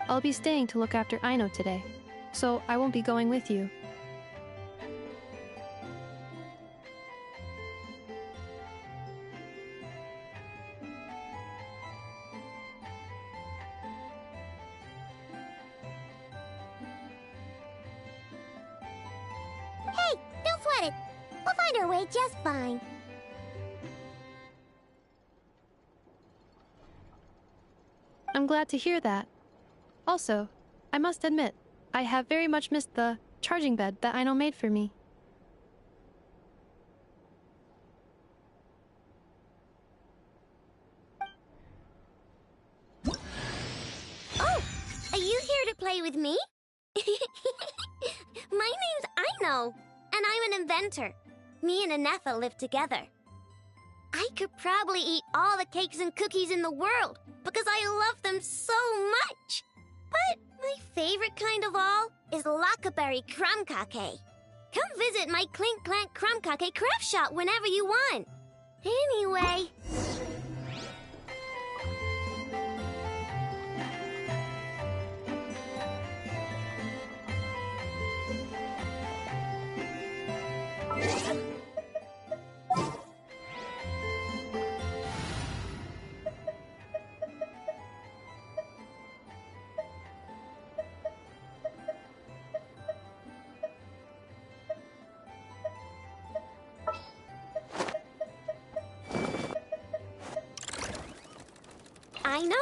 I'll be staying to look after Aino today, so I won't be going with you. Hey, don't sweat it. find our way just fine. I'm glad to hear that. Also, I must admit, I have very much missed the charging bed that Aino made for me. Oh, are you here to play with me? My name's Aino, and I'm an inventor. Me and Anefa live together. I could probably eat all the cakes and cookies in the world because I love them so much. But my favorite kind of all is Lackaberry Crumb Cake. Come visit my Clink Clank Crumb Cake craft shop whenever you want. Anyway... Aino?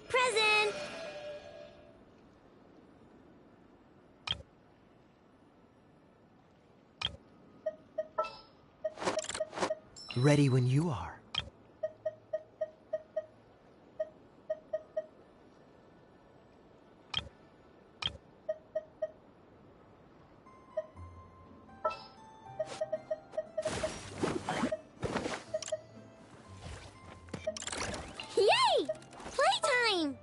Present! Ready when you are. Yay! Playtime!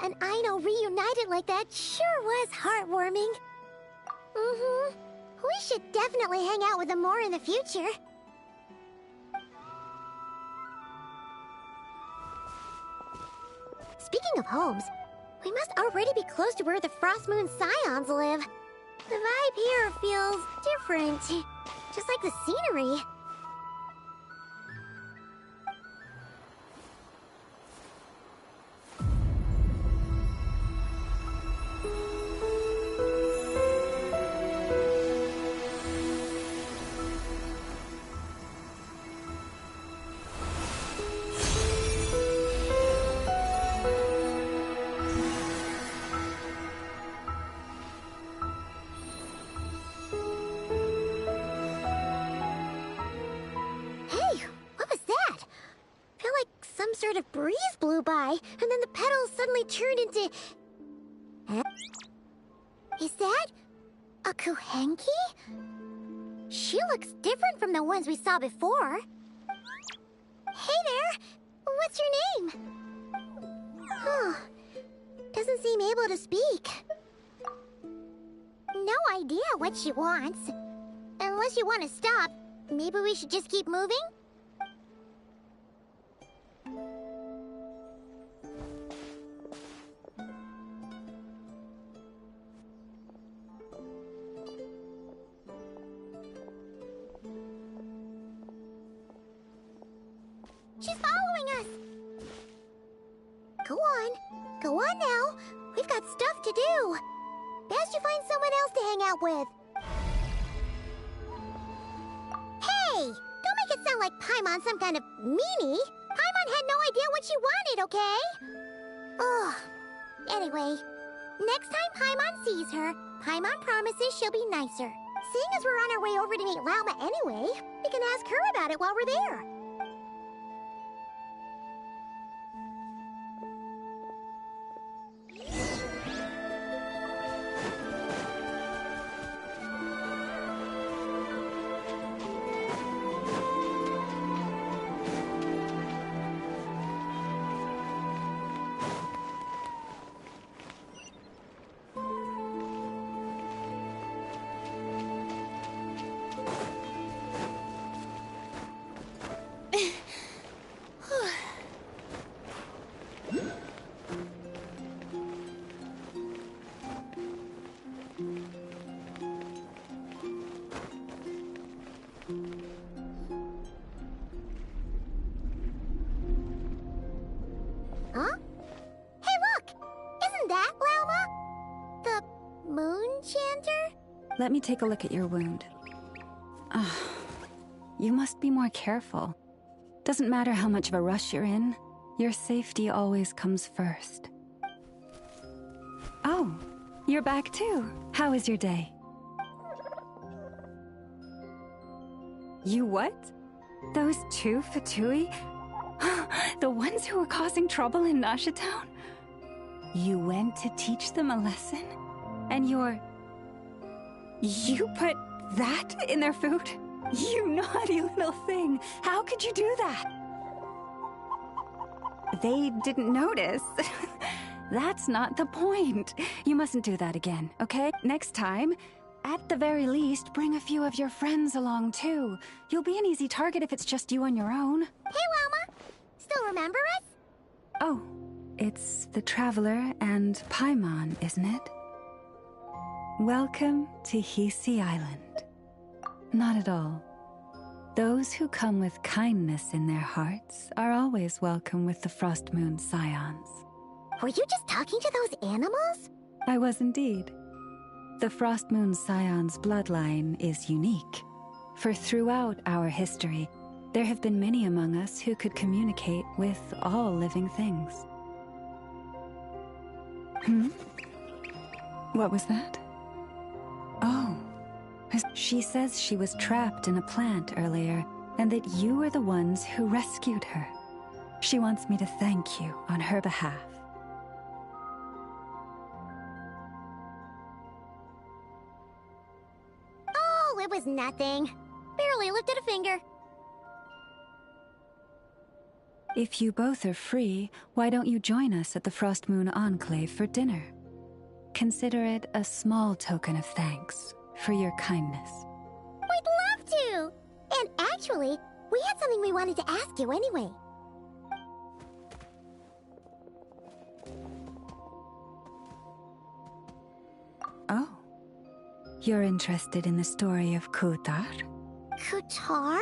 and Aino reunited like that sure was heartwarming. Mm-hmm. We should definitely hang out with them more in the future. Speaking of homes, we must already be close to where the Frost Moon Scions live. The vibe here feels different, just like the scenery. Sort of breeze blew by, and then the petals suddenly turned into... Huh? Is that a Kuhenki? She looks different from the ones we saw before. Hey there! What's your name? Huh. Doesn't seem able to speak. No idea what she wants. Unless you want to stop, maybe we should just keep moving? She's following us! Go on. Go on now. We've got stuff to do. Best you find someone else to hang out with. Hey! Don't make it sound like Paimon's some kind of meanie. Paimon had no idea what she wanted, okay? Ugh. Anyway, next time Paimon sees her, Paimon promises she'll be nicer. Seeing as we're on our way over to meet Lauma anyway, we can ask her about it while we're there. Huh? Hey, look! Isn't that Lauma? The moon chanter? Let me take a look at your wound. You must be more careful. Doesn't matter how much of a rush you're in, your safety always comes first. Oh, you're back too. How was your day? You what? Those two Fatui? The ones who were causing trouble in Nasha Town? You went to teach them a lesson? And you put that in their food? You naughty little thing! How could you do that? They didn't notice. That's not the point. You mustn't do that again, okay? Next time, at the very least, bring a few of your friends along too. You'll be an easy target if it's just you on your own. Hey, Lauma! Still remember us? Oh, it's the Traveler and Paimon, isn't it? Welcome to Hisi Island. Not at all. Those who come with kindness in their hearts are always welcome with the Frost Moon Scions. Were you just talking to those animals? I was indeed. The Frost Moon Scions bloodline is unique, for throughout our history, there have been many among us who could communicate with all living things. What was that? Oh. She says she was trapped in a plant earlier, and that you were the ones who rescued her. She wants me to thank you on her behalf. Oh, it was nothing. Barely lifted a finger. If you both are free, why don't you join us at the Frost Moon Enclave for dinner? Consider it a small token of thanks for your kindness. We'd love to! And actually, we had something we wanted to ask you anyway. Oh. You're interested in the story of Kutar? Kutar?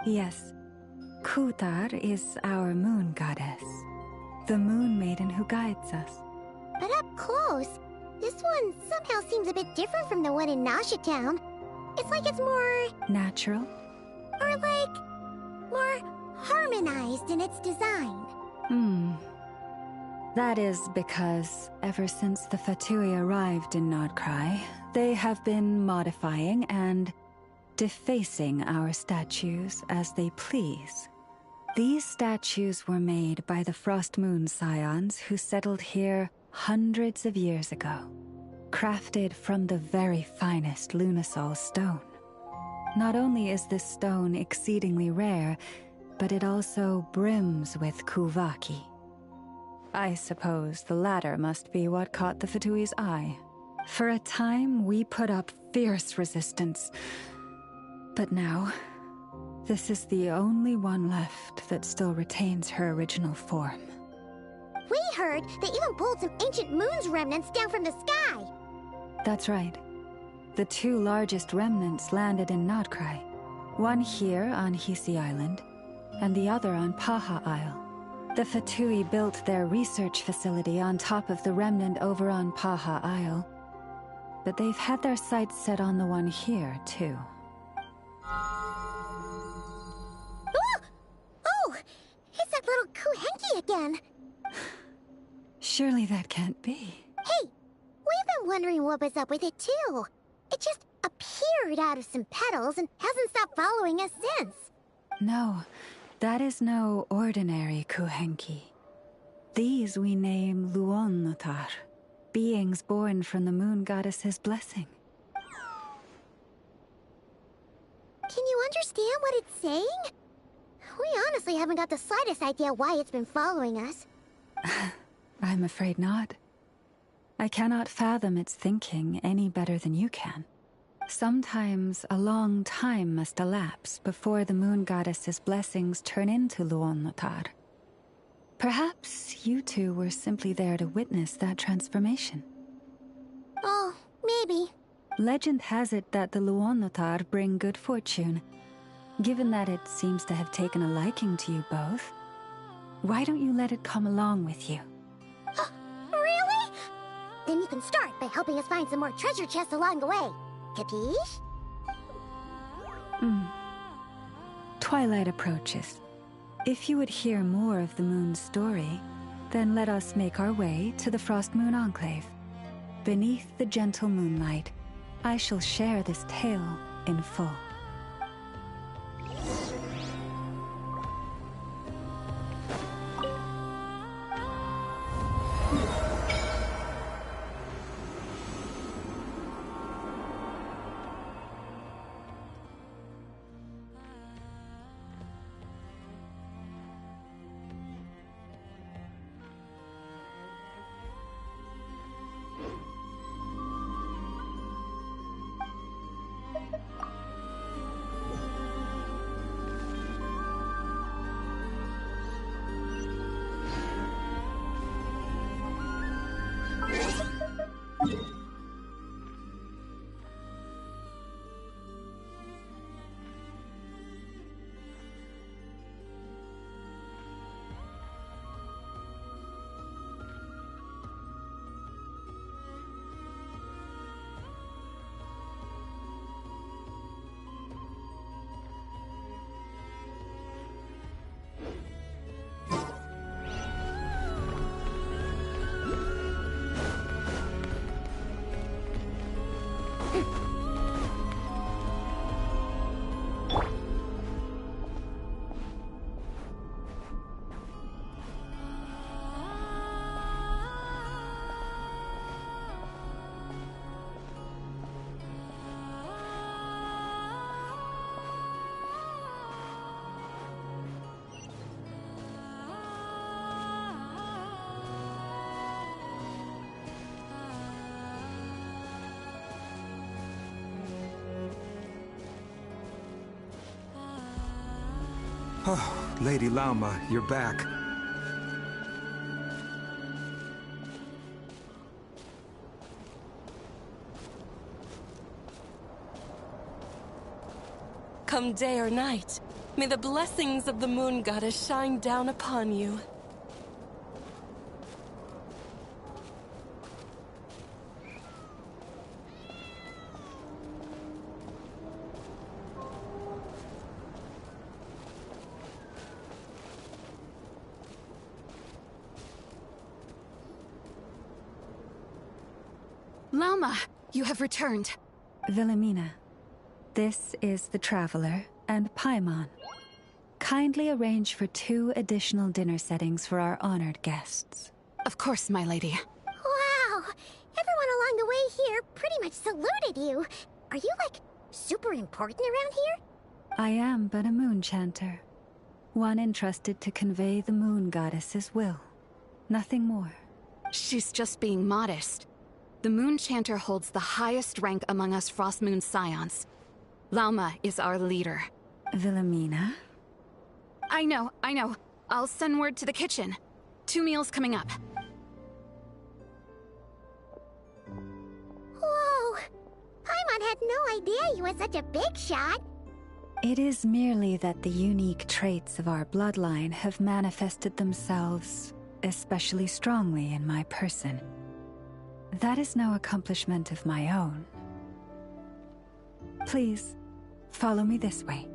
Yes. Kutar is our moon goddess. The moon maiden who guides us. But up close, this one somehow seems a bit different from the one in Nasha Town. It's like it's more... natural? Or like... more harmonized in its design. That is because ever since the Fatui arrived in Nodcry, they have been modifying and defacing our statues as they please. These statues were made by the Frost Moon Scions who settled here hundreds of years ago, crafted from the very finest Lunasol stone. Not only is this stone exceedingly rare, but it also brims with Kuvaki. I suppose the latter must be what caught the Fatui's eye. For a time, we put up fierce resistance. But now, this is the only one left that still retains her original form. We heard they even pulled some ancient moon's remnants down from the sky. That's right. The two largest remnants landed in Nodcry. One here on Hisi Island, and the other on Paha Isle. The Fatui built their research facility on top of the remnant over on Paha Isle. But they've had their sights set on the one here, too. Oh! It's that little Kuhenki again! Surely that can't be. Hey! We've been wondering what was up with it, too. It just appeared out of some petals and hasn't stopped following us since. No, that is no ordinary Kuhenki. These we name Luonnotar, beings born from the moon goddess's blessing. Can you understand what it's saying? We honestly haven't got the slightest idea why it's been following us. I'm afraid not. I cannot fathom its thinking any better than you can. Sometimes a long time must elapse before the moon goddess's blessings turn into Luonnotar. Perhaps you two were simply there to witness that transformation. Oh, maybe. Legend has it that the Luonnotar bring good fortune. Given that it seems to have taken a liking to you both, why don't you let it come along with you? Really? Then you can start by helping us find some more treasure chests along the way. Capiche? Twilight approaches. If you would hear more of the moon's story, then let us make our way to the Frost Moon Enclave. Beneath the gentle moonlight, I shall share this tale in full. Oh, Lady Lauma, you're back. Come day or night, may the blessings of the Moon Goddess shine down upon you. Lauma, you have returned. Wilhelmina, this is the Traveler and Paimon. Kindly arrange for 2 additional dinner settings for our honored guests. Of course, my lady. Wow! Everyone along the way here pretty much saluted you. Are you, like, super important around here? I am but a moon chanter. One entrusted to convey the Moon Goddess's will. Nothing more. She's just being modest. The Moon Chanter holds the highest rank among us Frost Moon Scions. Lauma is our leader. Wilhelmina? I know. I'll send word to the kitchen. 2 meals coming up. Whoa! Paimon had no idea you were such a big shot. It is merely that the unique traits of our bloodline have manifested themselves especially strongly in my person. That is no accomplishment of my own. Please, follow me this way.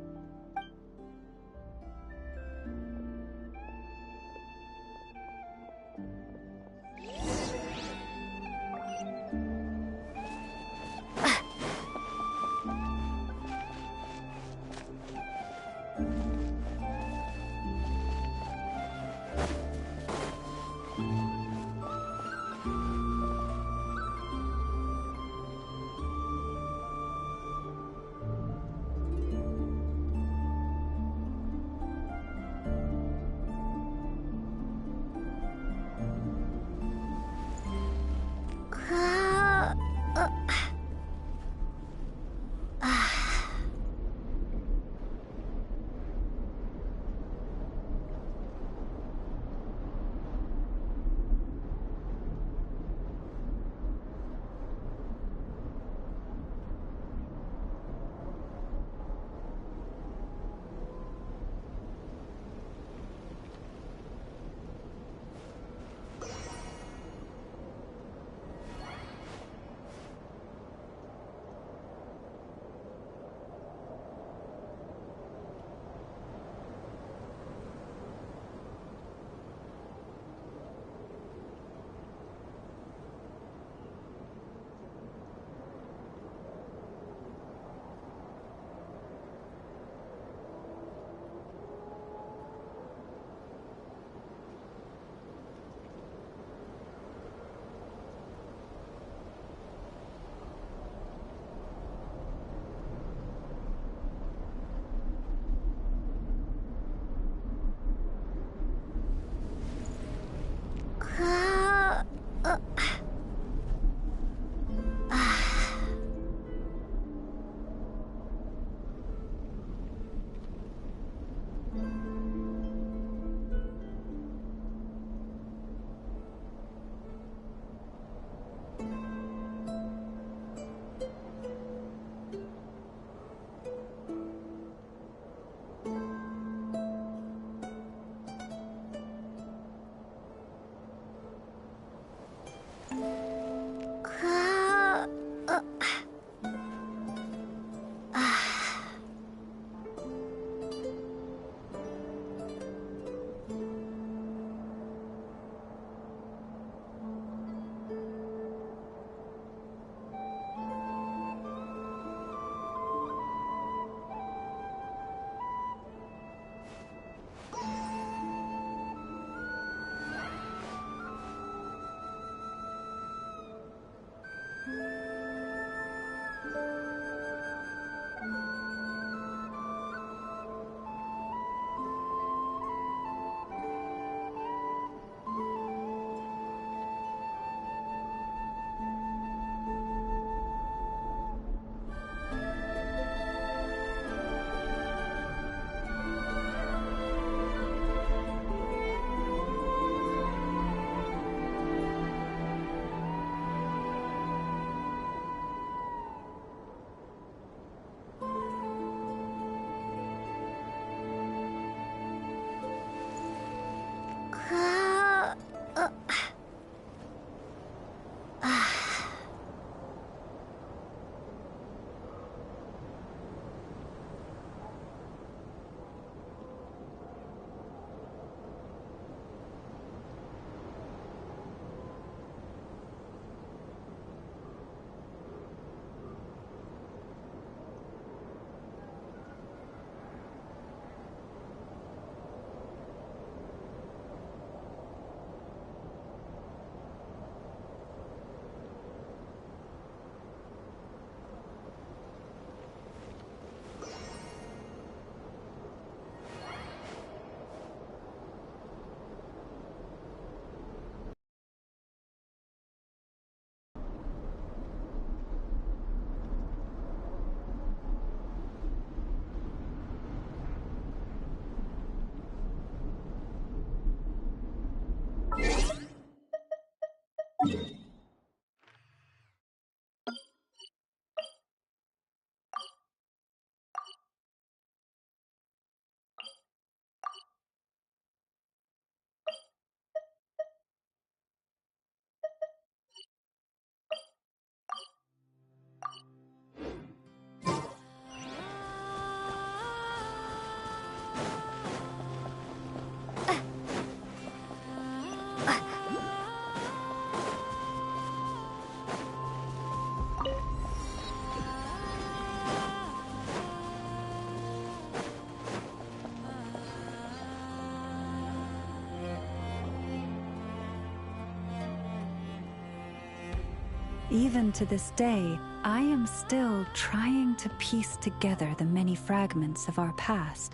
Even to this day, I am still trying to piece together the many fragments of our past.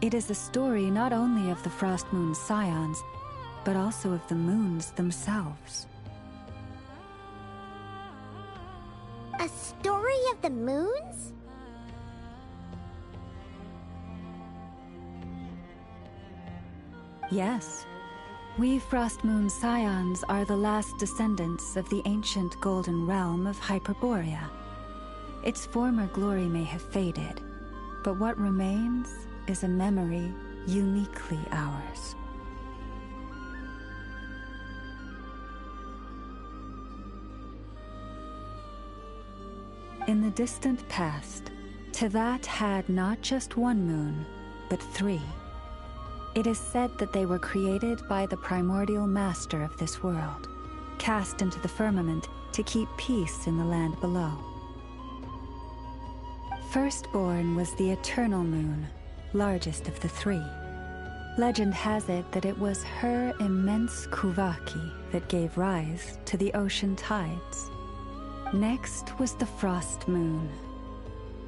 It is a story not only of the Frost Moon Scions, but also of the moons themselves. A story of the moons? Yes. We Frost Moon Scions are the last descendants of the ancient golden realm of Hyperborea. Its former glory may have faded, but what remains is a memory uniquely ours. In the distant past, Teyvat had not just one moon, but 3. It is said that they were created by the primordial master of this world, cast into the firmament to keep peace in the land below. Firstborn was the eternal moon, largest of the 3. Legend has it that it was her immense Kuvaki that gave rise to the ocean tides. Next was the frost moon,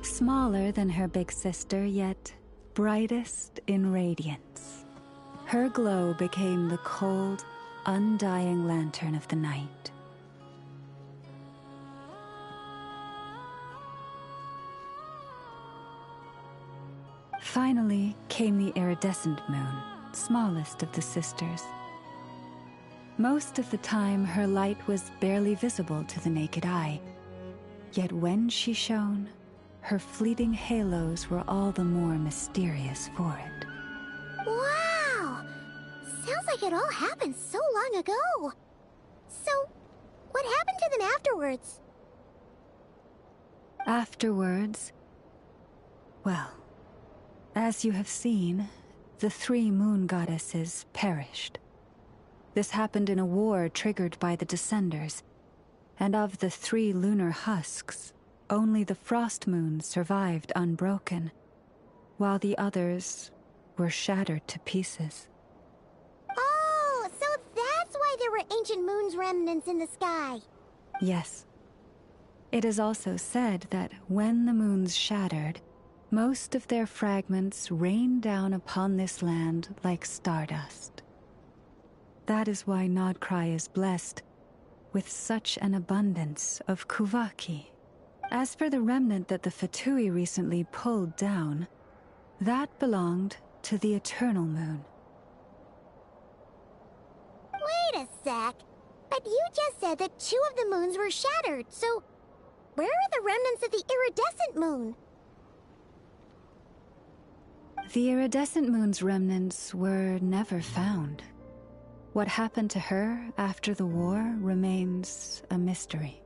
smaller than her big sister, yet brightest in radiance. Her glow became the cold, undying lantern of the night. Finally came the iridescent moon, smallest of the sisters. Most of the time, her light was barely visible to the naked eye. Yet when she shone, her fleeting halos were all the more mysterious for it. Wow! Sounds like it all happened so long ago. So, what happened to them afterwards? Afterwards, well, as you have seen, the 3 moon goddesses perished. This happened in a war triggered by the Descenders, and of the 3 lunar husks, only the frost moon survived unbroken, while the others were shattered to pieces. Oh, so that's why there were ancient moon's remnants in the sky. Yes. It is also said that when the moons shattered, most of their fragments rained down upon this land like stardust. That is why KRAI is blessed with such an abundance of Kuvaki. As for the remnant that the Fatui recently pulled down, that belonged to the Eternal Moon. Wait a sec. But you just said that 2 of the moons were shattered, so where are the remnants of the iridescent moon? The iridescent moon's remnants were never found. What happened to her after the war remains a mystery.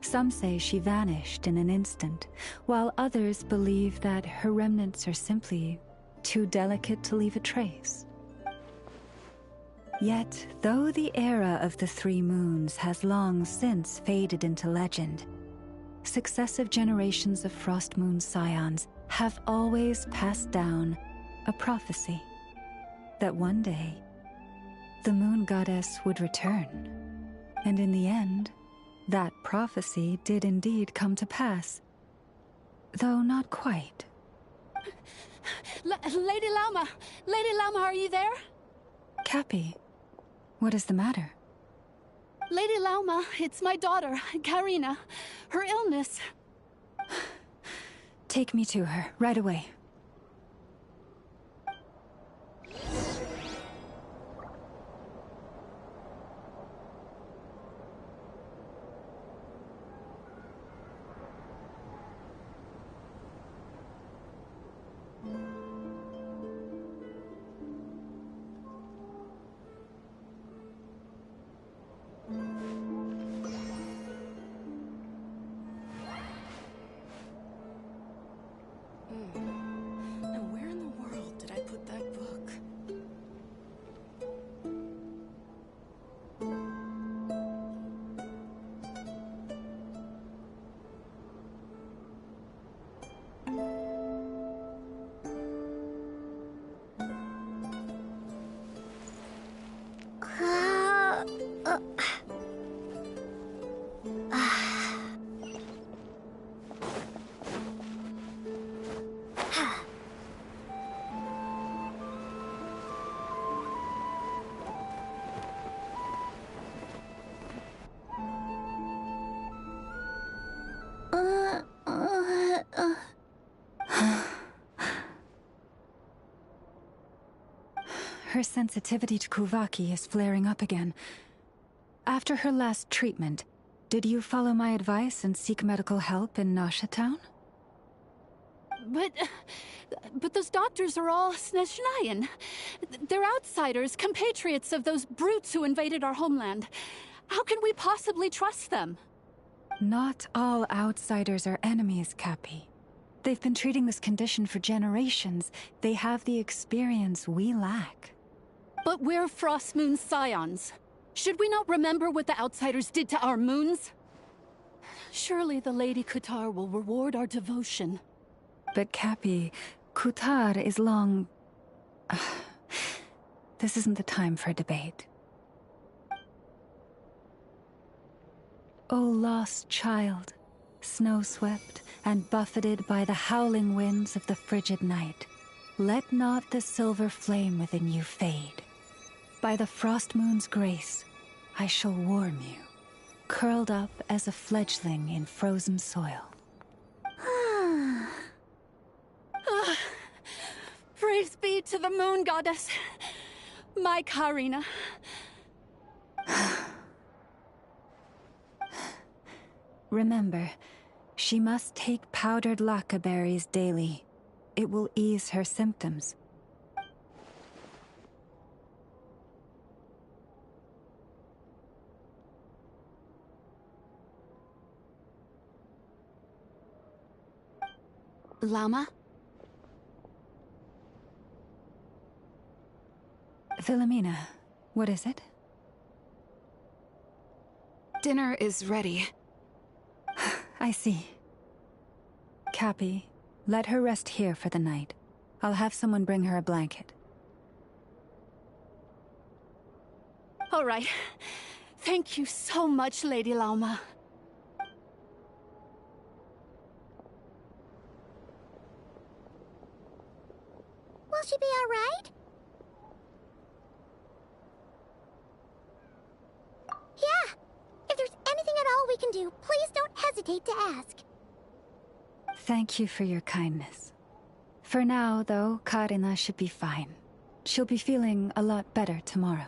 Some say she vanished in an instant, while others believe that her remnants are simply too delicate to leave a trace. Yet, though the era of the Three Moons has long since faded into legend, successive generations of Frost Moon Scions have always passed down a prophecy that one day the Moon Goddess would return. And in the end, that prophecy did indeed come to pass, though not quite. Lady Lauma! Lady Lauma, are you there? Cappy, what is the matter? Lady Lauma, it's my daughter, Karina. Her illness. Take me to her, right away. Now where in the world did I put that book? Her sensitivity to Kuvaki is flaring up again. After her last treatment, did you follow my advice and seek medical help in Nasha Town? But those doctors are all Snezhnayan. They're outsiders, compatriots of those brutes who invaded our homeland. How can we possibly trust them? Not all outsiders are enemies, Cappy. They've been treating this condition for generations. They have the experience we lack. But we're Frost Moon Scions. Should we not remember what the outsiders did to our moons? Surely the Lady Kutar will reward our devotion. But Cappy, Kutar is long... This isn't the time for a debate. O lost child, snow-swept and buffeted by the howling winds of the frigid night, let not the silver flame within you fade. By the frost moon's grace, I shall warm you, curled up as a fledgling in frozen soil. Praise be to the Moon Goddess, my Karina. Remember, she must take powdered laka berries daily. It will ease her symptoms. Llama? Philomena, what is it? Dinner is ready. I see. Cappy, let her rest here for the night. I'll have someone bring her a blanket. All right. Thank you so much, Lady Lauma. Will she be all right? Yeah. If there's anything at all we can do, please don't hesitate to ask. Thank you for your kindness. For now, though, Karina should be fine. She'll be feeling a lot better tomorrow.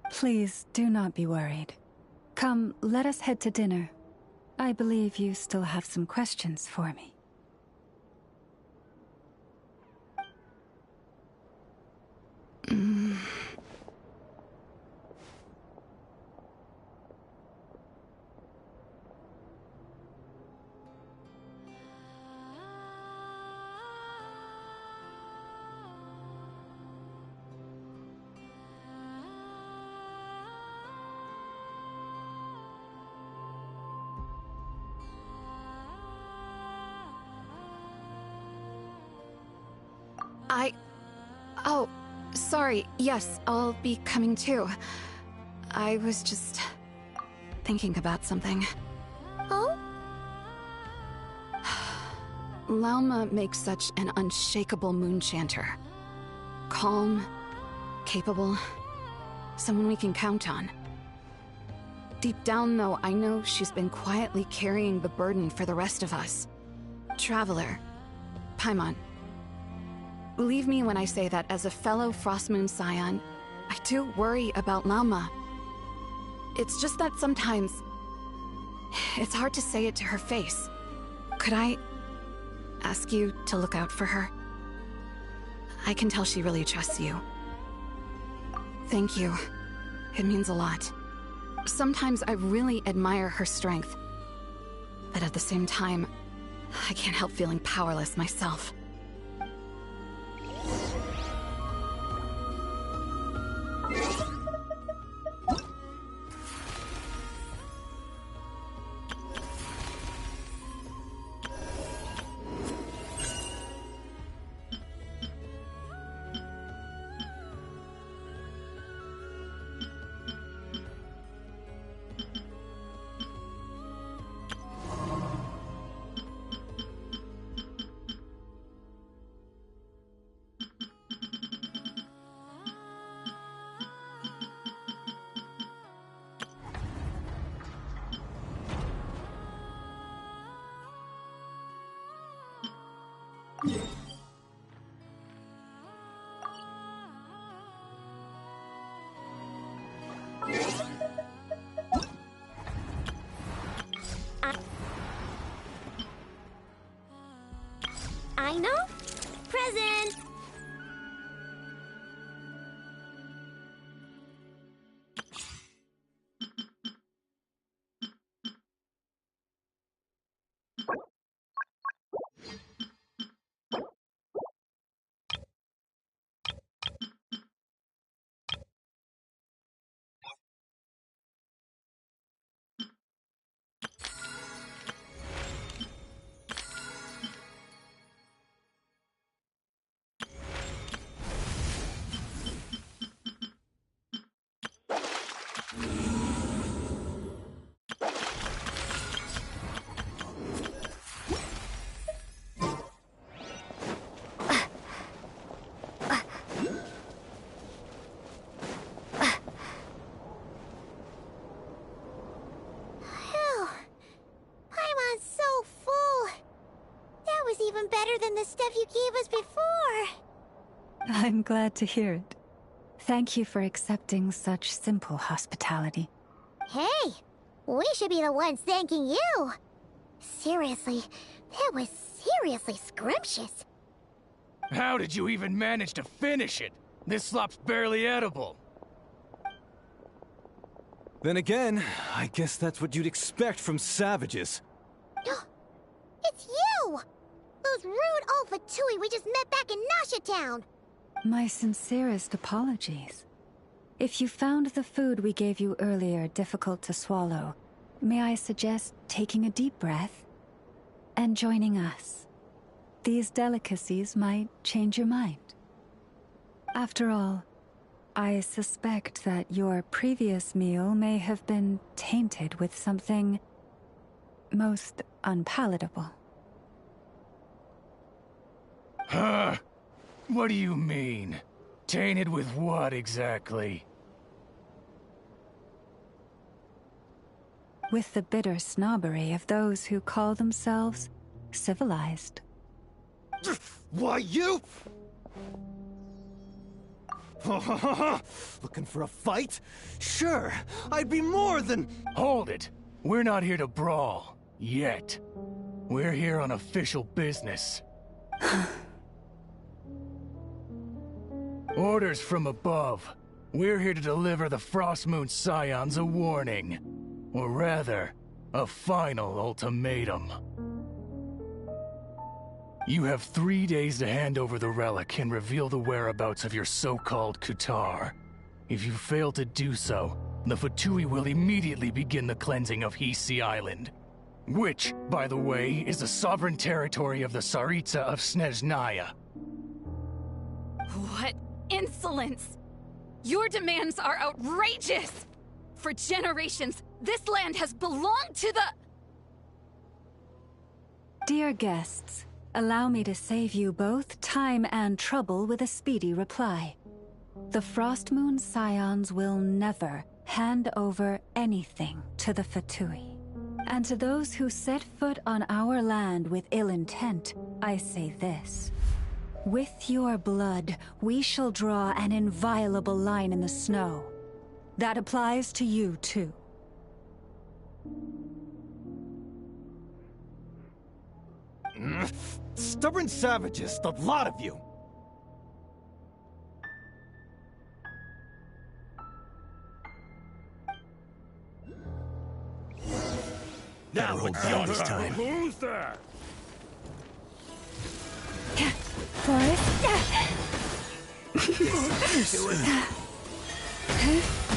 Please do not be worried. Come, let us head to dinner. I believe you still have some questions for me. Oh, sorry. Yes, I'll be coming too. I was just thinking about something. Oh? Lauma makes such an unshakable moon chanter. Calm, capable, someone we can count on. Deep down, though, I know she's been quietly carrying the burden for the rest of us. Traveler, Paimon, believe me when I say that as a fellow Frost Moon Scion, I do worry about Lauma. It's just that sometimes it's hard to say it to her face. Could I ask you to look out for her? I can tell she really trusts you. Thank you. It means a lot. Sometimes I really admire her strength, but at the same time, I can't help feeling powerless myself. I know. Present. Even better than the stuff you gave us before. I'm glad to hear it. Thank you for accepting such simple hospitality. Hey, we should be the ones thanking you. Seriously, that was seriously scrumptious. How did you even manage to finish it? This slop's barely edible. Then again, I guess that's what you'd expect from savages. It's you! Those rude Alpha Tui we just met back in Nasha Town! My sincerest apologies. If you found the food we gave you earlier difficult to swallow, may I suggest taking a deep breath and joining us? These delicacies might change your mind. After all, I suspect that your previous meal may have been tainted with something most unpalatable. Huh? What do you mean? Tainted with what exactly? With the bitter snobbery of those who call themselves civilized. Why, you... Looking for a fight? Sure, I'd be more than... Hold it! We're not here to brawl. Yet. We're here on official business. Orders from above. We're here to deliver the Frostmoon Scions a warning. Or rather, a final ultimatum. You have 3 days to hand over the relic and reveal the whereabouts of your so-called Kutar. If you fail to do so, the Fatui will immediately begin the cleansing of Hisi Island. Which, by the way, is the sovereign territory of the Tsaritsa of Snezhnaya. What insolence! Your demands are outrageous! For generations, this land has belonged to the... Dear guests, allow me to save you both time and trouble with a speedy reply. The Frostmoon Scions will never hand over anything to the Fatui. And to those who set foot on our land with ill intent, I say this. With your blood, we shall draw an inviolable line in the snow. That applies to you, too. Stubborn savages, the lot of you! Better hold down this time. Who's there?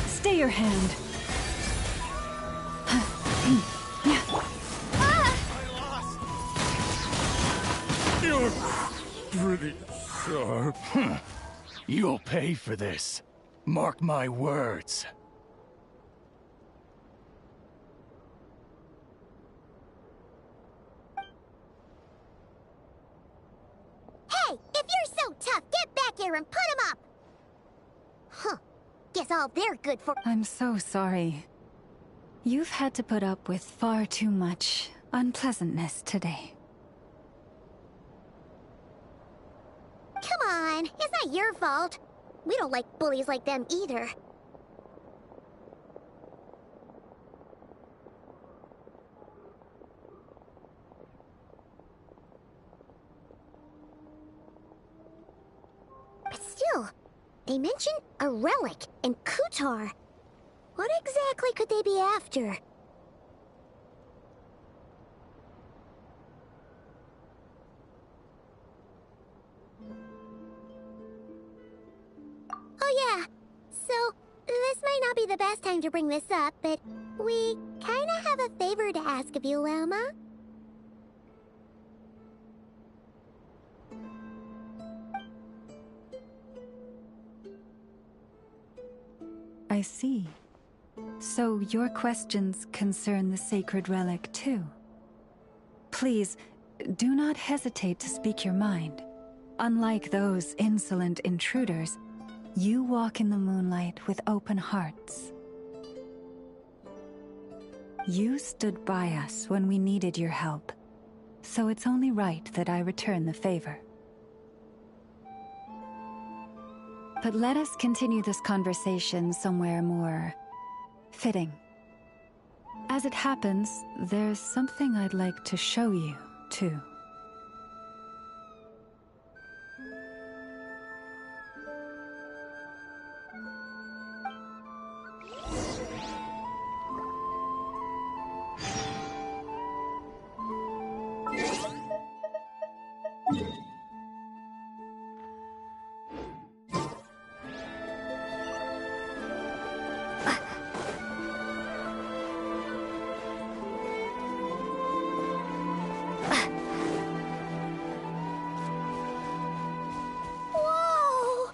Stay your hand. You're pretty sharp. You'll pay for this. Mark my words. Hey, if you're so tough, get back here and put him up! Huh. Guess all they're good for— I'm so sorry. You've had to put up with far too much unpleasantness today. Come on, it's not your fault. We don't like bullies like them either. But still, they mentioned a relic and Kutar. What exactly could they be after? Oh yeah, so this might not be the best time to bring this up, but we kinda have a favor to ask of you, Lama. I see. So your questions concern the sacred relic too. Please, do not hesitate to speak your mind. Unlike those insolent intruders, you walk in the moonlight with open hearts. You stood by us when we needed your help, so it's only right that I return the favor. But let us continue this conversation somewhere more fitting. As it happens, there's something I'd like to show you, too. Whoa!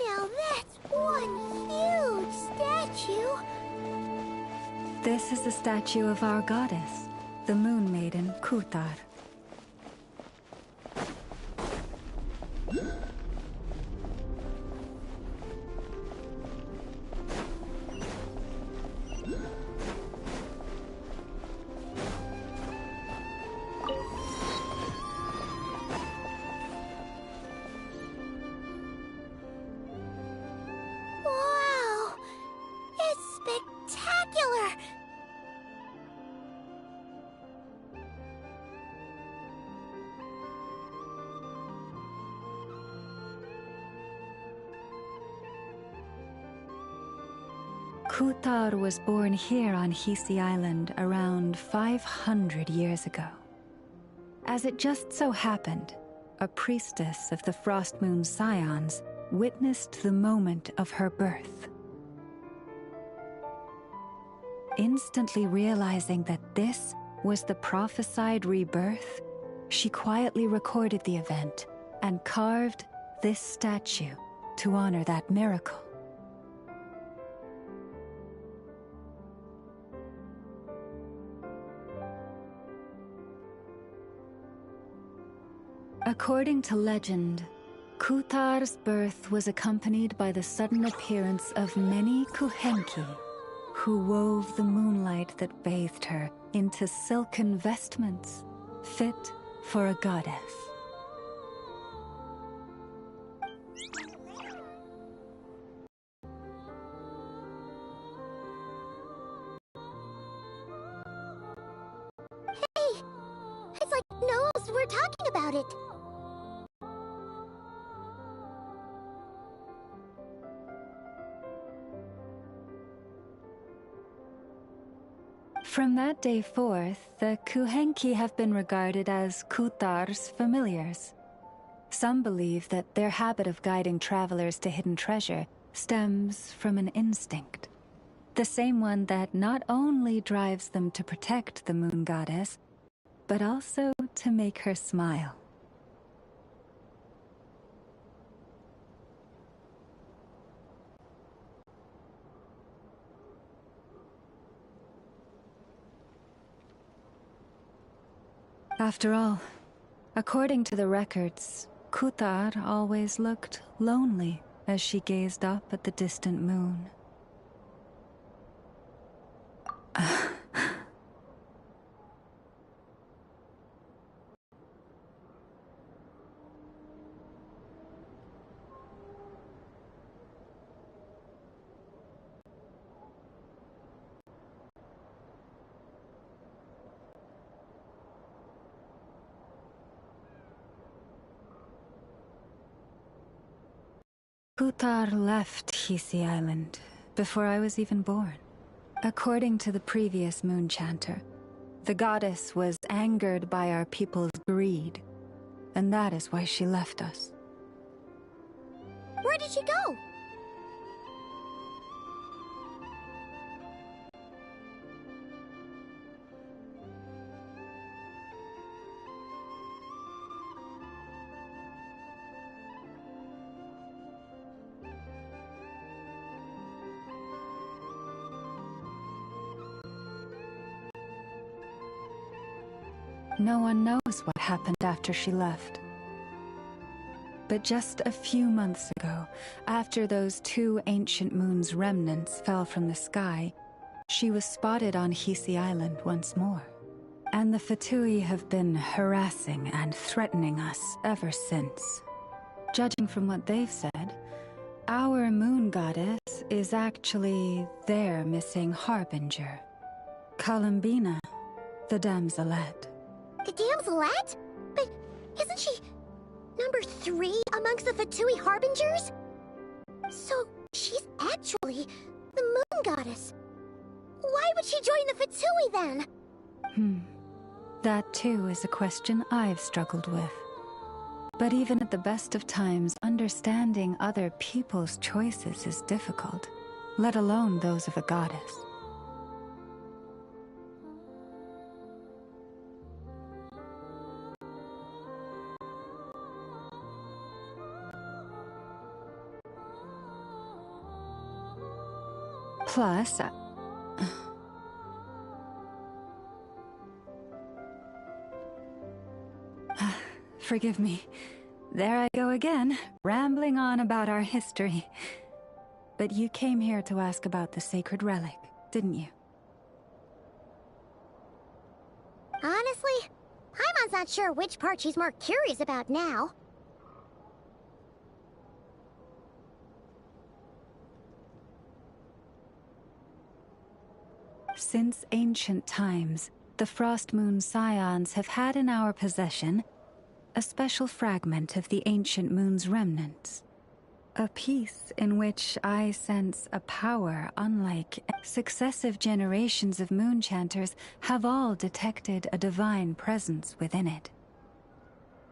Now that's one huge statue! This is the statue of our goddess, the Moon Maiden Kutar. Kutar was born here on Hisi Island around 500 years ago. As it just so happened, a priestess of the Frost Moon Scions witnessed the moment of her birth. Instantly realizing that this was the prophesied rebirth, she quietly recorded the event and carved this statue to honor that miracle. According to legend, Kutar's birth was accompanied by the sudden appearance of many Kuhenki, who wove the moonlight that bathed her into silken vestments fit for a goddess. Hey! It's like knows we're talking about it. From that day forth, the Kuhenki have been regarded as Kutar's familiars. Some believe that their habit of guiding travelers to hidden treasure stems from an instinct. The same one that not only drives them to protect the moon goddess, but also to make her smile. After all, according to the records, Kutar always looked lonely as she gazed up at the distant moon. Kutar left Hisi Island before I was even born. According to the previous moon chanter, the goddess was angered by our people's greed, and that is why she left us. Where did she go? No one knows what happened after she left. But just a few months ago, after those 2 ancient moon's remnants fell from the sky, she was spotted on Hisi Island once more. And the Fatui have been harassing and threatening us ever since. Judging from what they've said, our moon goddess is actually their missing harbinger, Columbina, the damselette. The damselette? But isn't she number 3 amongst the Fatui harbingers? So she's actually the moon goddess. Why would she join the Fatui then? That too is a question I've struggled with. But even at the best of times, understanding other people's choices is difficult, let alone those of a goddess. Plus, forgive me. There I go again, rambling on about our history. But you came here to ask about the sacred relic, didn't you? Honestly, Paimon's not sure which part she's more curious about now. Since ancient times, the Frost Moon Scions have had in our possession a special fragment of the ancient moon's remnants. A peace in which I sense a power unlike successive generations of moon chanters have all detected a divine presence within it.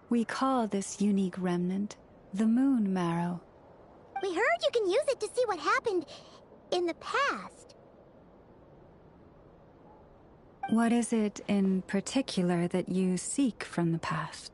We call this unique remnant the Moon Marrow. We heard you can use it to see what happened in the past. What is it in particular that you seek from the past?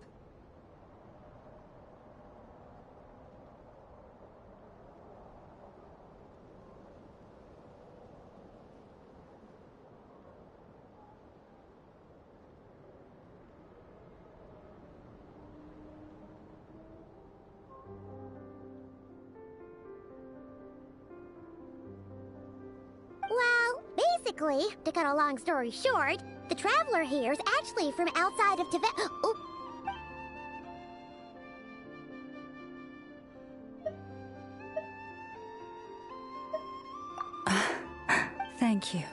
Well, basically, to cut a long story short, the traveler here is actually from outside of Tibet. Oh. Thank you.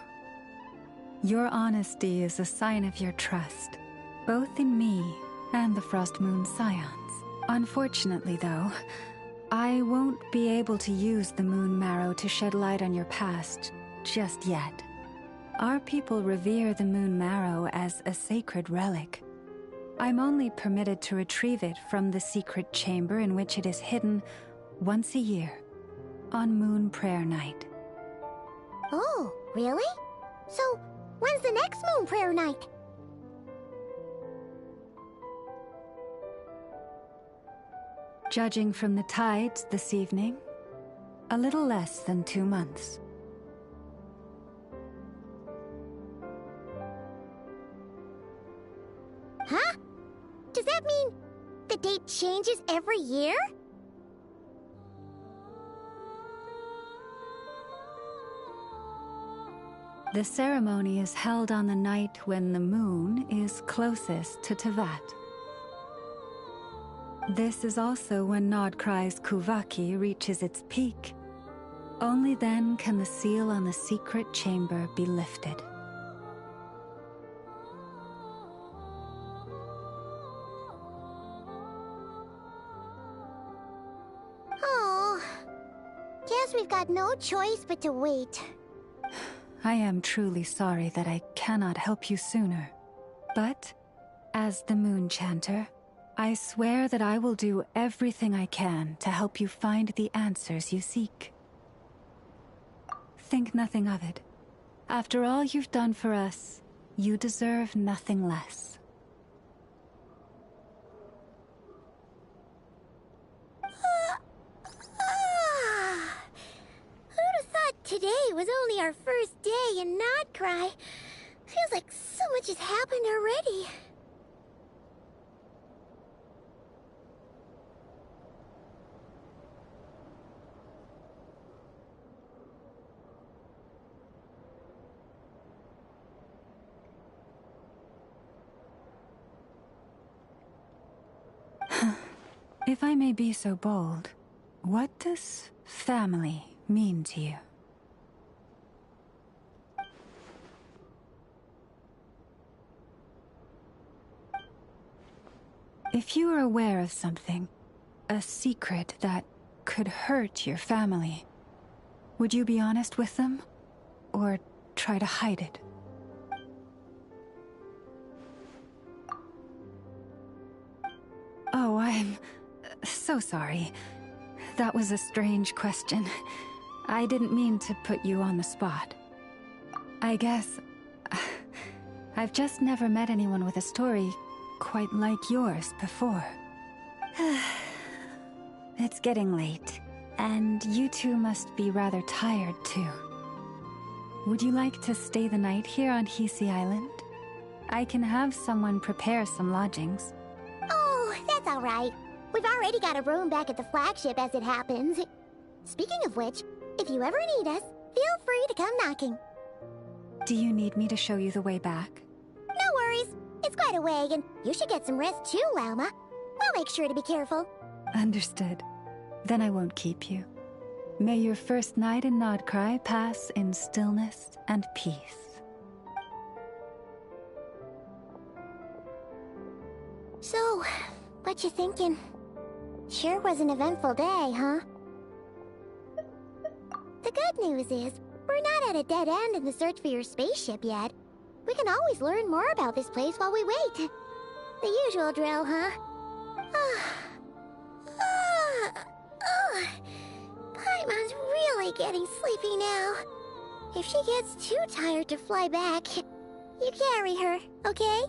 Your honesty is a sign of your trust, both in me and the Frost Moon Scions. Unfortunately, though, I won't be able to use the Moon Marrow to shed light on your past just yet. Our people revere the Moon Marrow as a sacred relic. I'm only permitted to retrieve it from the secret chamber in which it is hidden once a year, on Moon Prayer Night. Oh, really? So, when's the next Moon Prayer Night? Judging from the tides this evening, a little less than 2 months. Huh? Does that mean the date changes every year? The ceremony is held on the night when the moon is closest to Tevat. This is also when Nodkrai's Kuvaki reaches its peak. Only then can the seal on the secret chamber be lifted. Oh, guess we've got no choice but to wait. I am truly sorry that I cannot help you sooner. But, as the Moon Chanter, I swear that I will do everything I can to help you find the answers you seek. Think nothing of it. After all you've done for us, you deserve nothing less. Who'd have thought today was only our first day in Nodcry? Feels like so much has happened already. If I may be so bold, what does family mean to you? If you are aware of something, a secret that could hurt your family, would you be honest with them? Or try to hide it? Oh, I'm so sorry. That was a strange question. I didn't mean to put you on the spot. I guess I've just never met anyone with a story quite like yours before. It's getting late, and you two must be rather tired too. Would you like to stay the night here on Hisi Island? I can have someone prepare some lodgings. Oh, that's all right. We've already got a room back at the flagship as it happens. Speaking of which, if you ever need us, feel free to come knocking. Do you need me to show you the way back? No worries. It's quite a way, and you should get some rest too, Lauma. We'll make sure to be careful. Understood. Then I won't keep you. May your first night in Nodcry pass in stillness and peace. So, what you thinking? Sure was an eventful day, huh? The good news is, we're not at a dead end in the search for your spaceship yet. We can always learn more about this place while we wait. The usual drill, huh? Paimon's really getting sleepy now. If she gets too tired to fly back, you carry her, okay?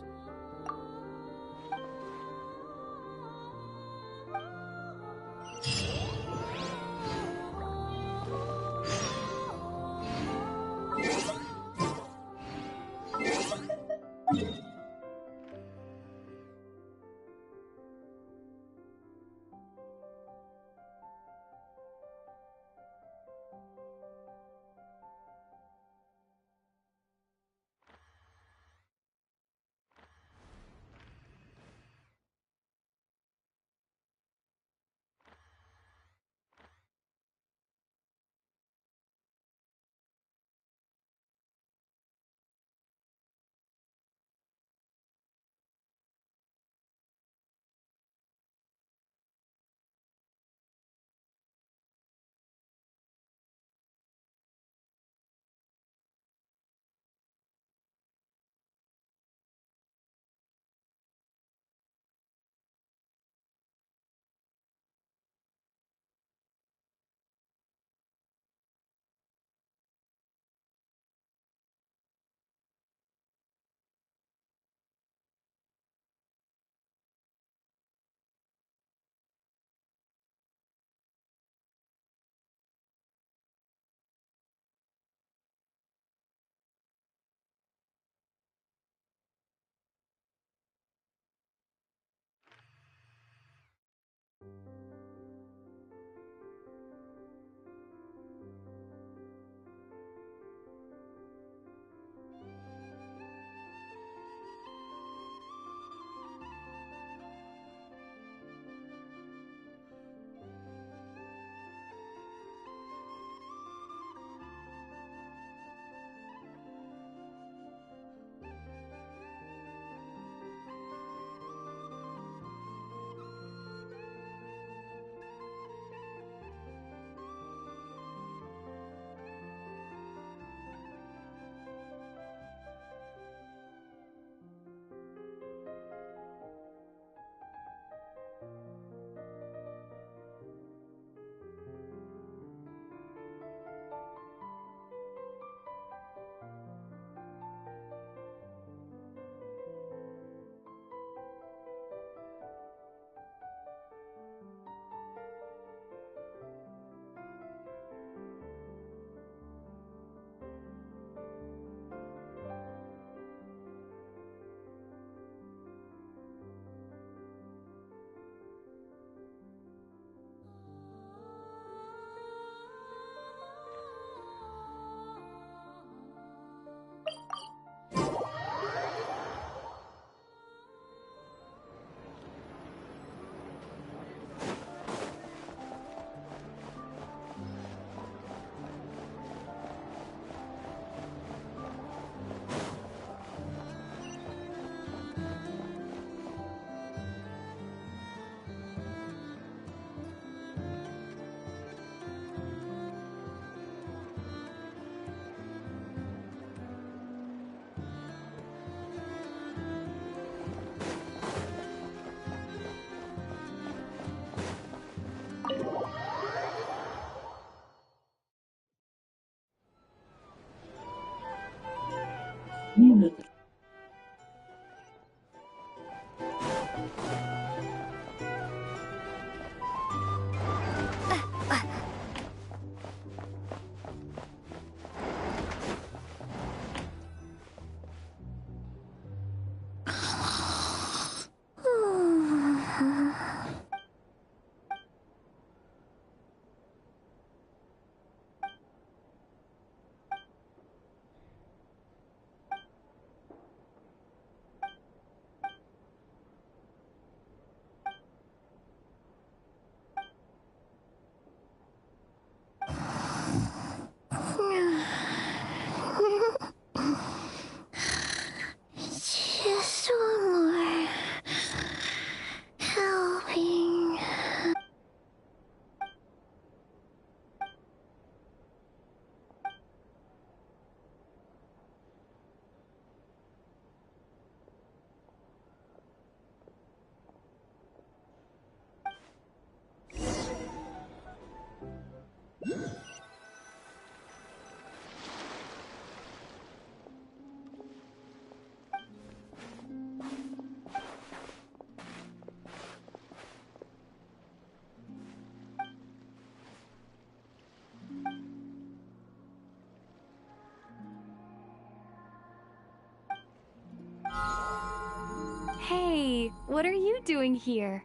what are you doing here?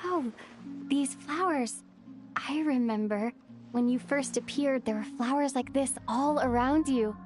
Oh, these flowers. I remember. When you first appeared, there were flowers like this all around you.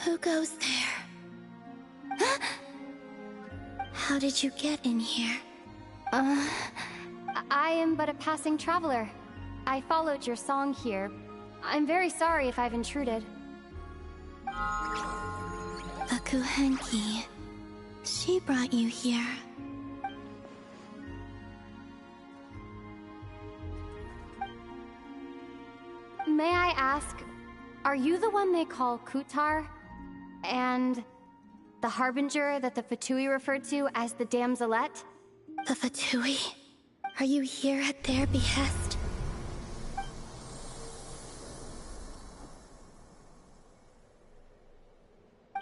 Who goes there? How did you get in here? I am but a passing traveler. I followed your song here. I'm very sorry if I've intruded. Akuhenki. She brought you here. May I ask, are you the one they call Kutar? And the Harbinger that the Fatui referred to as the Damselette? The Fatui? Are you here at their behest?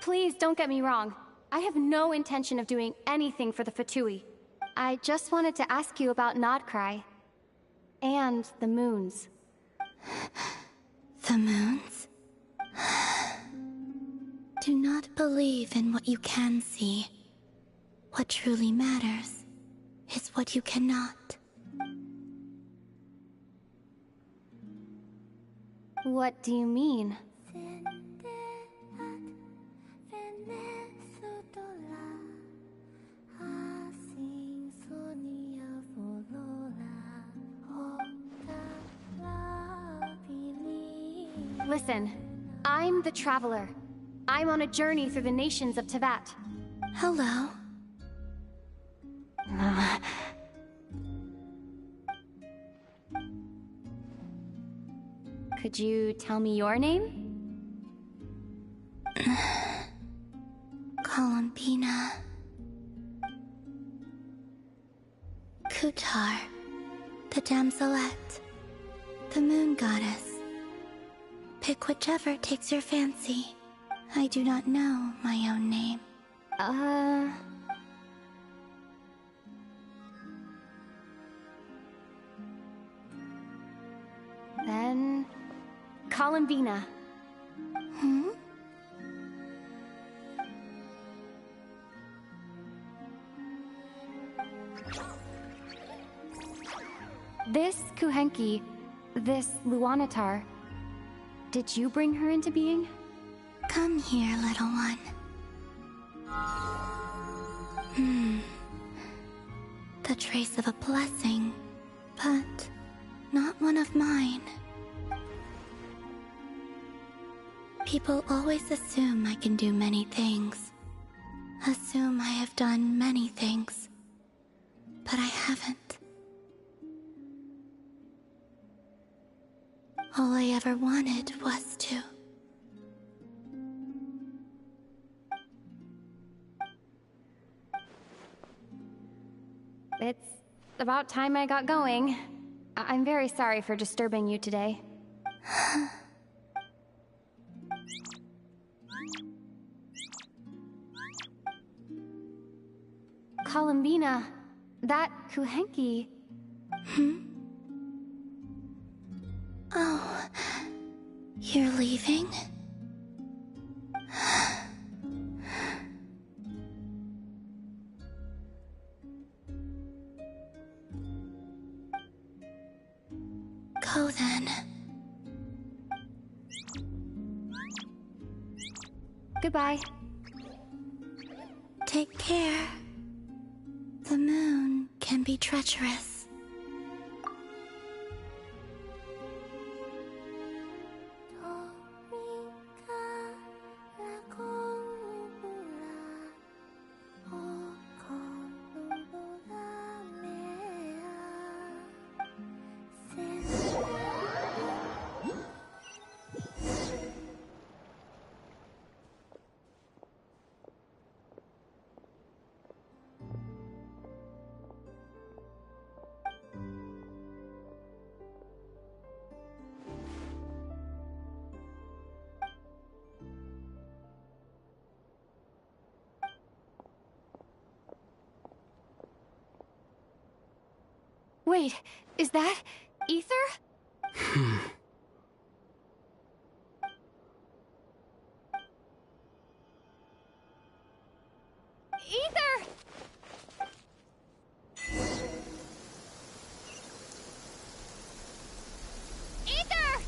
Please don't get me wrong. I have no intention of doing anything for the Fatui. I just wanted to ask you about Nodcry. And the moons. The moons? Do not believe in what you can see. What truly matters is what you cannot. What do you mean? Listen, I'm the Traveler. I'm on a journey through the nations of Teyvat. Hello. Could you tell me your name? Columbina. Kutar, the Damselette, the moon goddess. Pick whichever takes your fancy. I do not know my own name. Then... Columbina. Hmm? This Kuhenki, this Luanatar, did you bring her into being? Come here, little one. The trace of a blessing, but not one of mine. People always assume I can do many things. Assume I have done many things. But I haven't. All I ever wanted was to. It's about time I got going. I'm very sorry for disturbing you today. Columbina, that Kuhenki... Oh, you're leaving? Go then. Goodbye. Take care. The moon can be treacherous. Wait, is that Ether? Ether! Ether!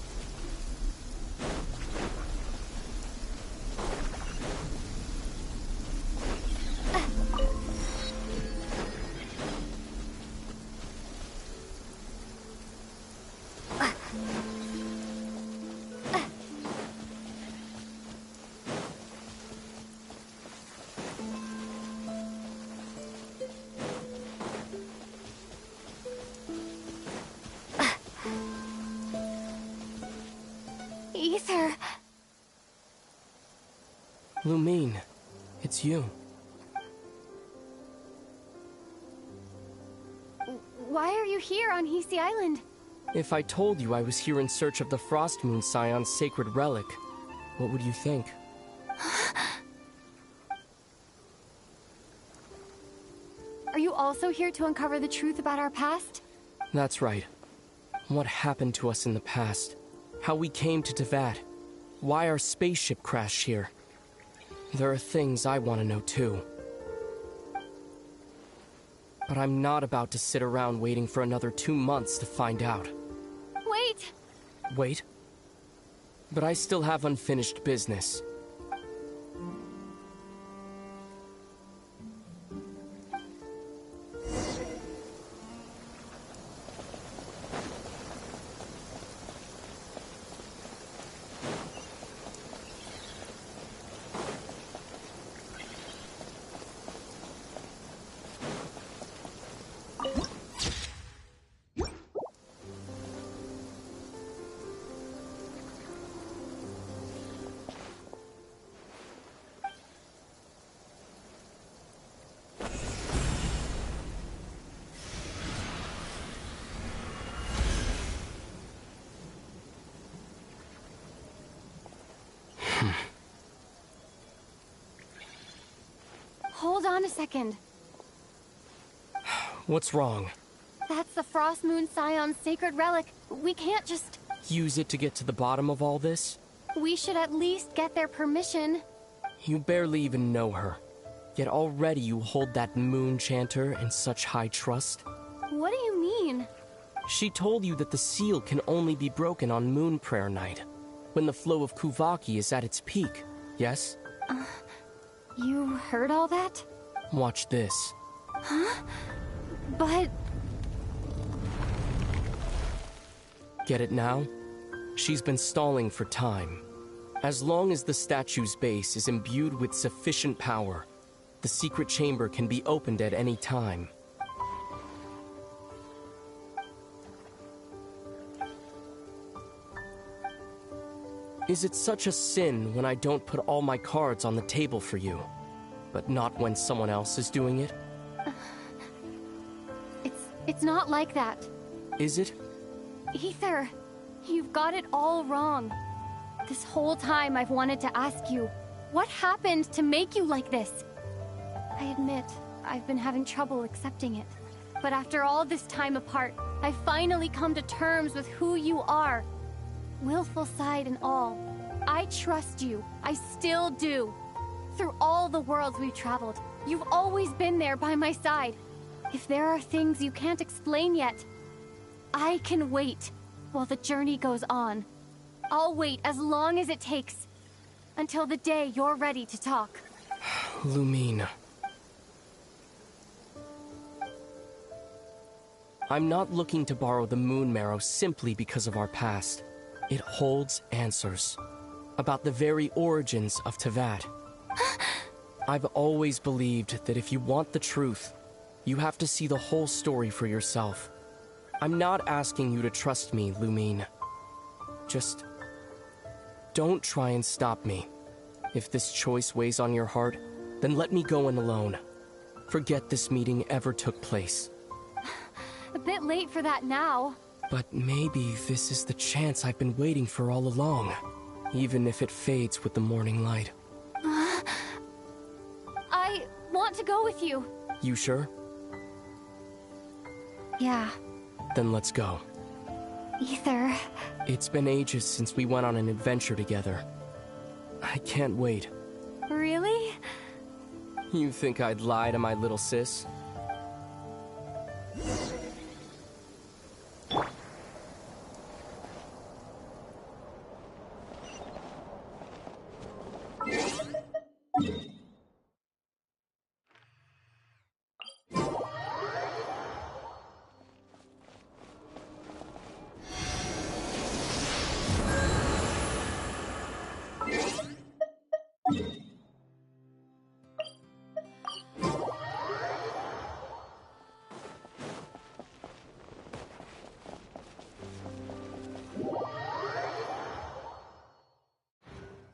Ether. Lumine, it's you. Why are you here on Hisi Island? If I told you I was here in search of the Frost Moon Scion's sacred relic, what would you think? Are you also here to uncover the truth about our past? That's right. What happened to us in the past? How we came to Tevat? Why our spaceship crashed here? There are things I want to know too. But I'm not about to sit around waiting for another 2 months to find out. Wait! Wait? But I still have unfinished business. Hold on a second. What's wrong? That's the Frost Moon Scion's sacred relic. We can't just... Use it to get to the bottom of all this? We should at least get their permission. You barely even know her. Yet already you hold that moon chanter in such high trust. What do you mean? She told you that the seal can only be broken on Moon Prayer Night, when the flow of Kuvaki is at its peak, yes? You heard all that? Watch this. Huh? But... Get it now? She's been stalling for time. As long as the statue's base is imbued with sufficient power, the secret chamber can be opened at any time. Is it such a sin when I don't put all my cards on the table for you, but not when someone else is doing it? It's not like that. Is it? Ether, you've got it all wrong. This whole time I've wanted to ask you, what happened to make you like this? I admit, I've been having trouble accepting it. But after all this time apart, I've finally come to terms with who you are. Willful side and all. I trust you. I still do. Through all the worlds we've traveled, you've always been there by my side. If there are things you can't explain yet, I can wait while the journey goes on. I'll wait as long as it takes, until the day you're ready to talk. Lumine. I'm not looking to borrow the Moon Marrow simply because of our past. It holds answers about the very origins of Teyvat. I've always believed that if you want the truth, you have to see the whole story for yourself. I'm not asking you to trust me, Lumine. Just don't try and stop me. If this choice weighs on your heart, then let me go in alone. Forget this meeting ever took place. A bit late for that now. But maybe this is the chance I've been waiting for all along, even if it fades with the morning light. I want to go with you. You sure? Yeah. Then let's go. Ether. It's been ages since we went on an adventure together. I can't wait. Really? You think I'd lie to my little sis?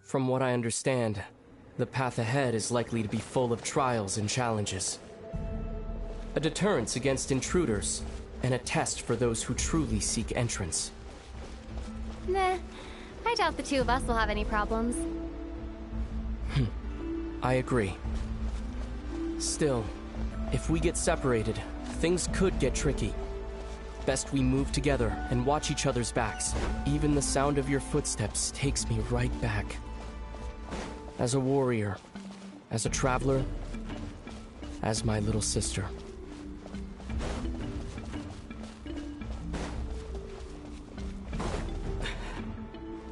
From what I understand, the path ahead is likely to be full of trials and challenges. A deterrence against intruders, and a test for those who truly seek entrance. Nah, I doubt the two of us will have any problems. I agree. Still, if we get separated, things could get tricky. Best we move together and watch each other's backs. Even the sound of your footsteps takes me right back. As a warrior, as a traveler, as my little sister.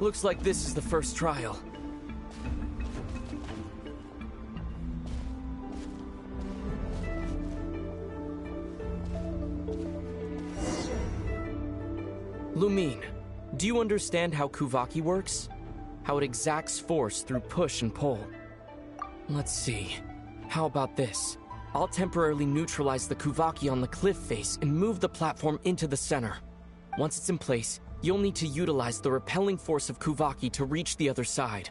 Looks like this is the first trial. Lumine, do you understand how Kuvaki works? How it exacts force through push and pull? Let's see. How about this? I'll temporarily neutralize the Kuvaki on the cliff face and move the platform into the center. Once it's in place, you'll need to utilize the repelling force of Kuvaki to reach the other side.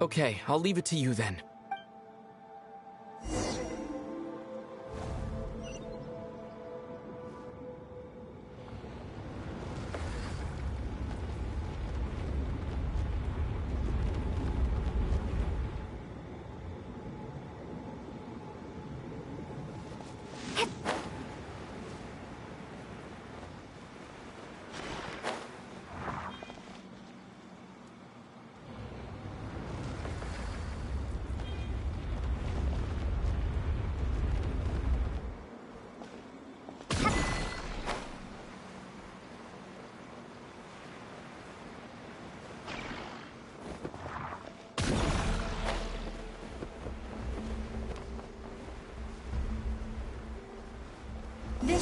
Okay, I'll leave it to you then.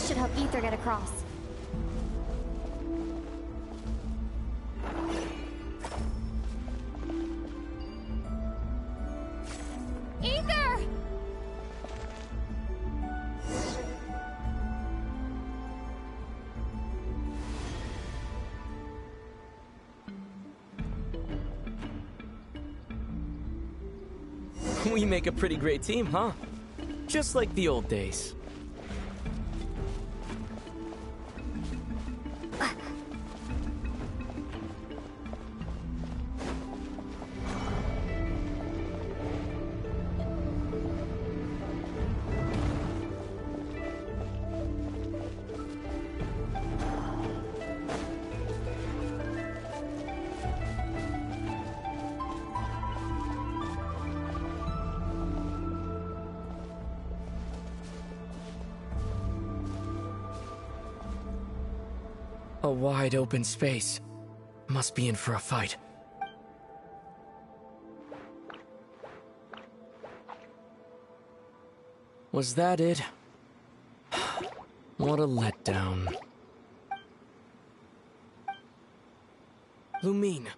This should help Ether get across. Ether! We make a pretty great team, huh? Just like the old days. A wide open space. Must be in for a fight. Was that it? What a letdown. Lumine.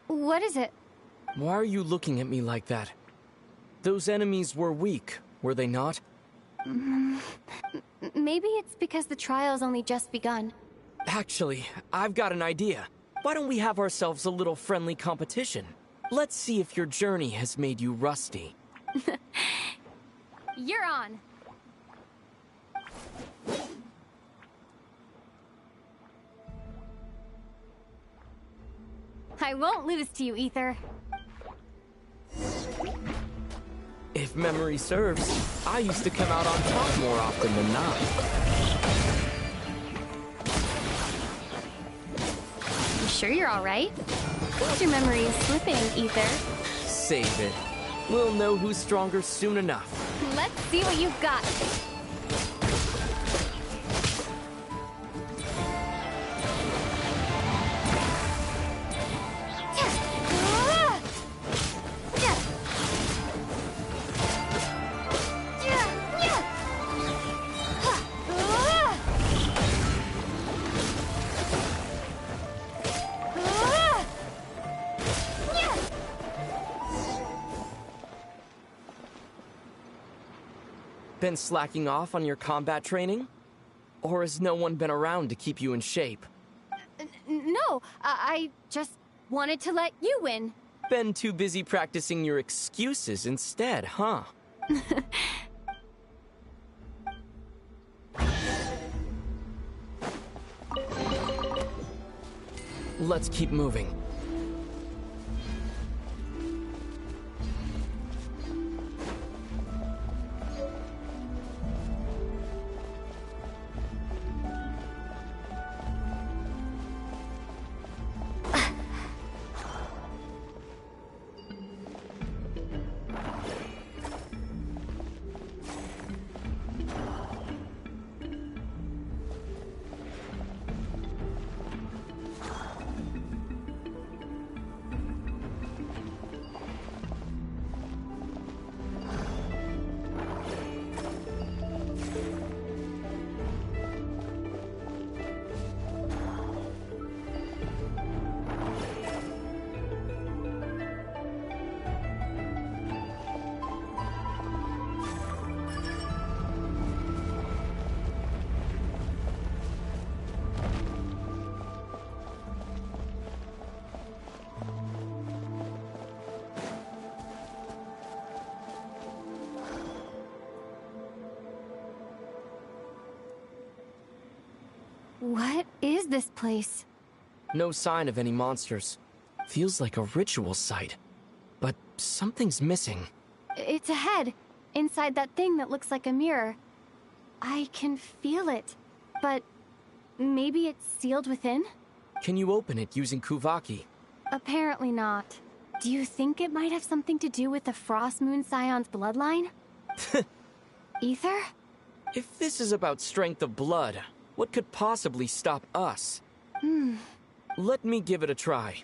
What is it? Why are you looking at me like that? Those enemies were weak, were they not? Maybe it's because the trial's only just begun. Actually, I've got an idea. Why don't we have ourselves a little friendly competition? Let's see if your journey has made you rusty. You're on. I won't lose to you, Ether. If memory serves, I used to come out on top more often than not. You sure you're alright? Your memory is slipping, Ether. Save it. We'll know who's stronger soon enough. Let's see what you've got. Been slacking off on your combat training? Or has no one been around to keep you in shape? No, I just wanted to let you win. Been too busy practicing your excuses instead, huh? Let's keep moving. What is this place? No sign of any monsters. Feels like a ritual site. But something's missing. It's a head, inside that thing that looks like a mirror. I can feel it, but maybe it's sealed within? Can you open it using Kuvaki? Apparently not. Do you think it might have something to do with the Frost Moon Scion's bloodline? Ether? If this is about strength of blood, what could possibly stop us? Let me give it a try.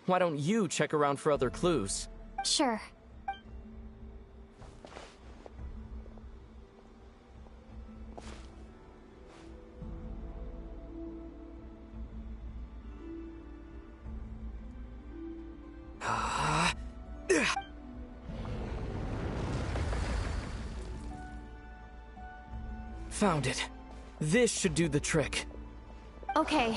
Why don't you check around for other clues? Sure. Found it. This should do the trick. Okay.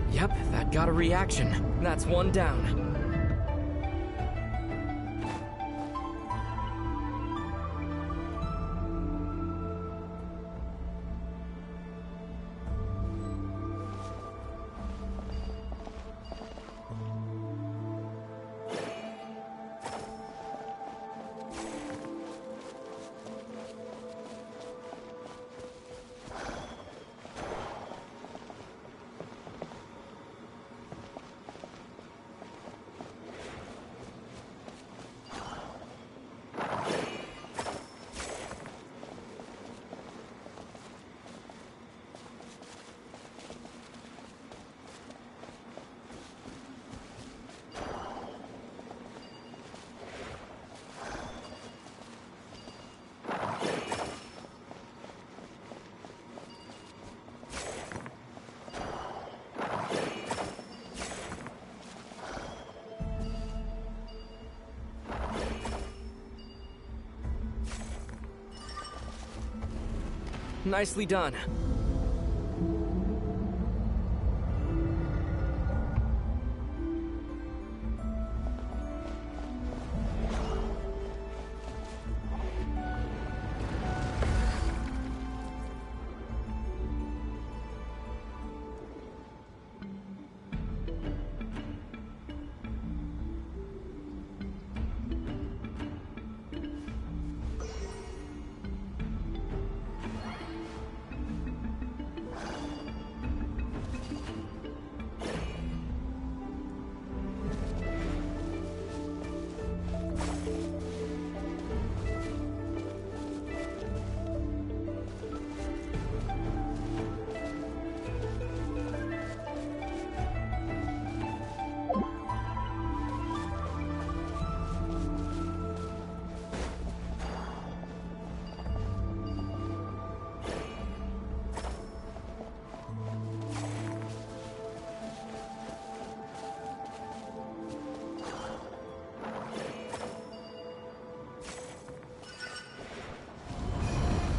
Yep, that got a reaction. That's one down. Nicely done.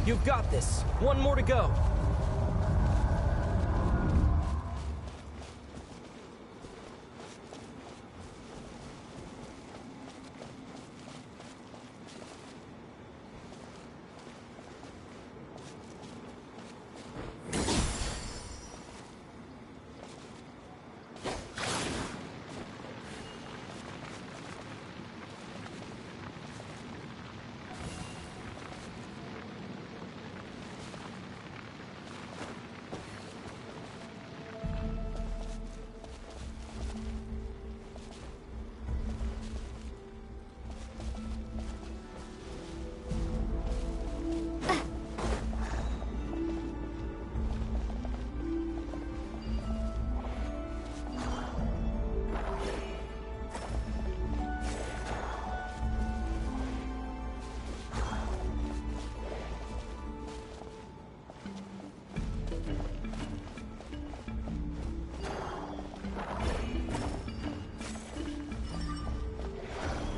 You've got this. One more to go.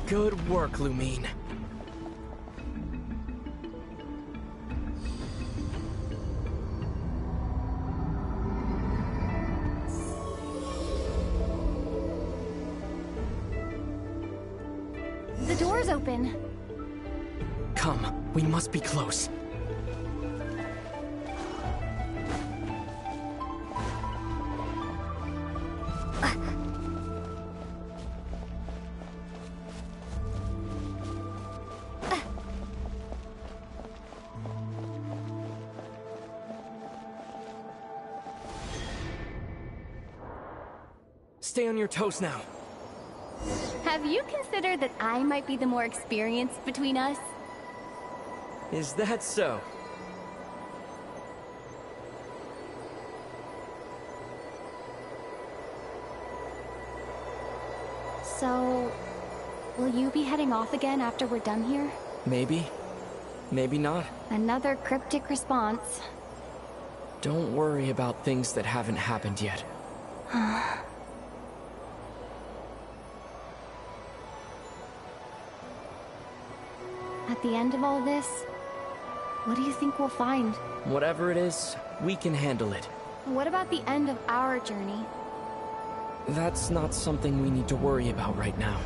Good work, Lumine. The door's open. Come, we must be close. Stay on your toes now. Have you considered that I might be the more experienced between us? Is that so? So, will you be heading off again after we're done here? Maybe. Maybe not. Another cryptic response. Don't worry about things that haven't happened yet. At the end of all this, what do you think we'll find? Whatever it is, we can handle it. What about the end of our journey? That's not something we need to worry about right now.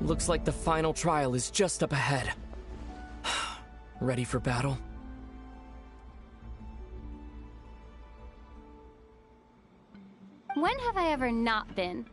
Looks like the final trial is just up ahead. Ready for battle? When have I ever not been?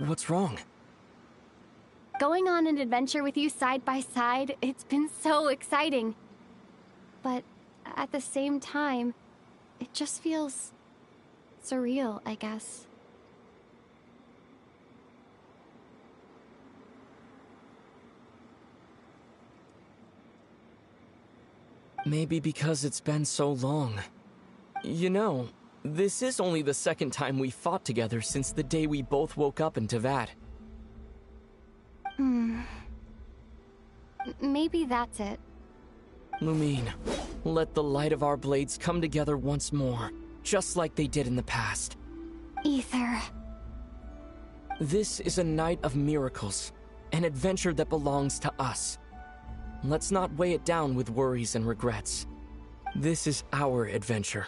What's wrong? Going on an adventure with you side by side, it's been so exciting. But at the same time, it just feels surreal, I guess. Maybe because it's been so long. You know, this is only the second time we fought together since the day we both woke up in Teyvat. Maybe that's it. Lumine, let the light of our blades come together once more, just like they did in the past. Ether. This is a night of miracles, an adventure that belongs to us. Let's not weigh it down with worries and regrets. This is our adventure.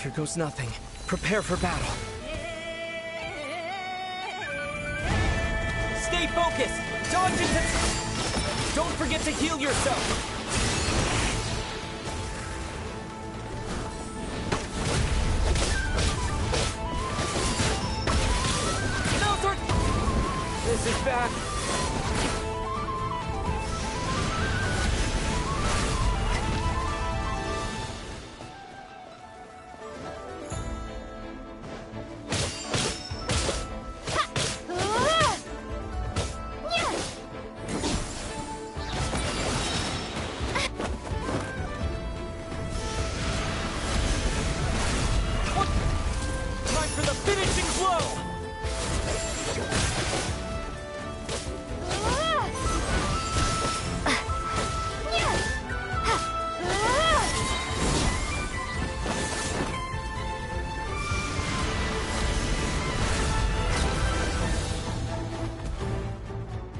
Here goes nothing. Prepare for battle. Stay focused! Dodge into... Don't forget to heal yourself! No, this is bad.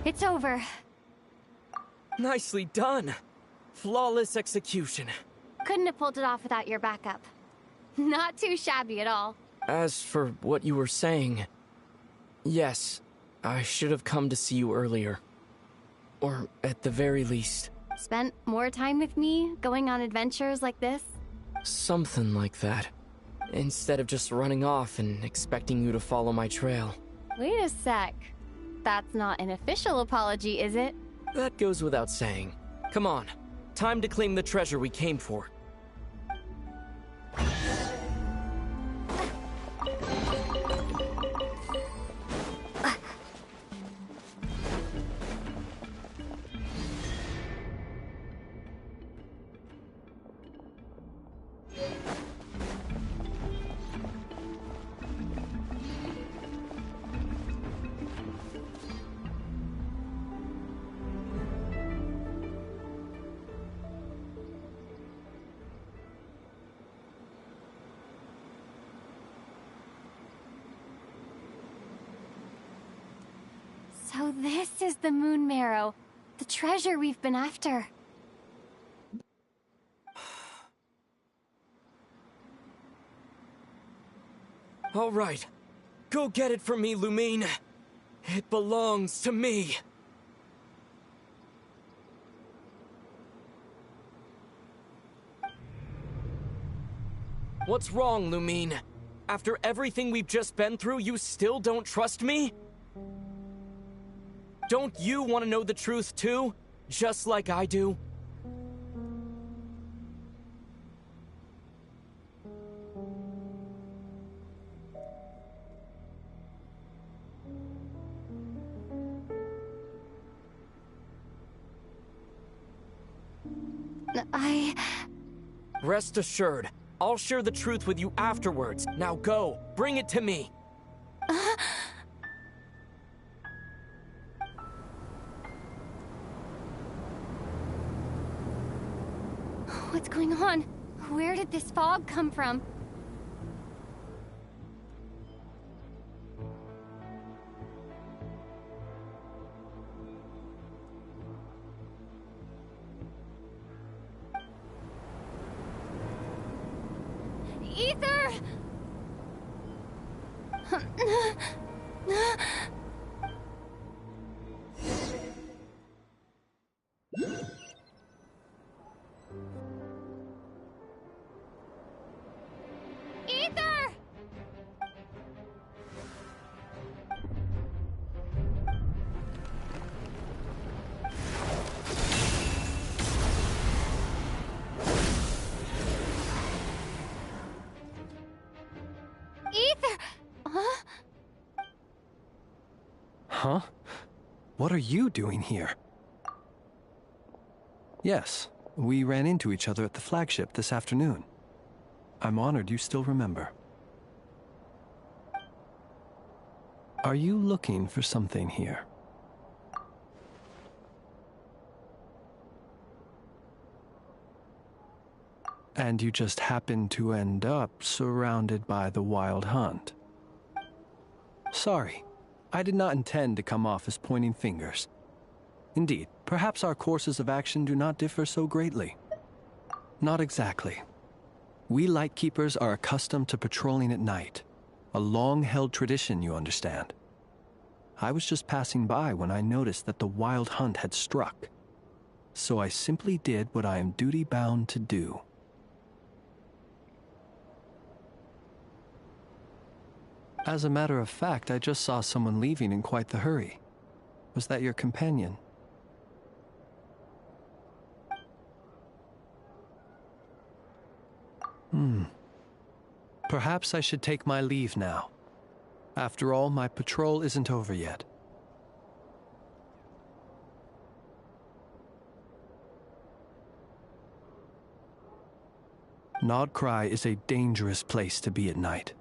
It's over. Nicely done. Flawless execution. Couldn't have pulled it off without your backup. Not too shabby at all. As for what you were saying, yes, I should have come to see you earlier. Or at the very least. Spent more time with me, going on adventures like this? Something like that. Instead of just running off and expecting you to follow my trail. Wait a sec. That's not an official apology, is it? That goes without saying. Come on. Time to claim the treasure we came for. So this is the Moon Marrow, the treasure we've been after. All right. Go get it for me, Lumine. It belongs to me. What's wrong, Lumine? After everything we've just been through, you still don't trust me? Don't you want to know the truth too? Just like I do? Rest assured, I'll share the truth with you afterwards. Now go, bring it to me. What's going on? Where did this fog come from? Ether! Ether! Ether! Huh? Huh? What are you doing here? Yes, we ran into each other at the flagship this afternoon. I'm honored you still remember. Are you looking for something here? And you just happened to end up surrounded by the Wild Hunt. Sorry, I did not intend to come off as pointing fingers. Indeed, perhaps our courses of action do not differ so greatly. Not exactly. We Lightkeepers are accustomed to patrolling at night. A long-held tradition, you understand. I was just passing by when I noticed that the Wild Hunt had struck. So I simply did what I am duty-bound to do. As a matter of fact, I just saw someone leaving in quite the hurry. Was that your companion? Perhaps I should take my leave now. After all, my patrol isn't over yet. KRAI is a dangerous place to be at night.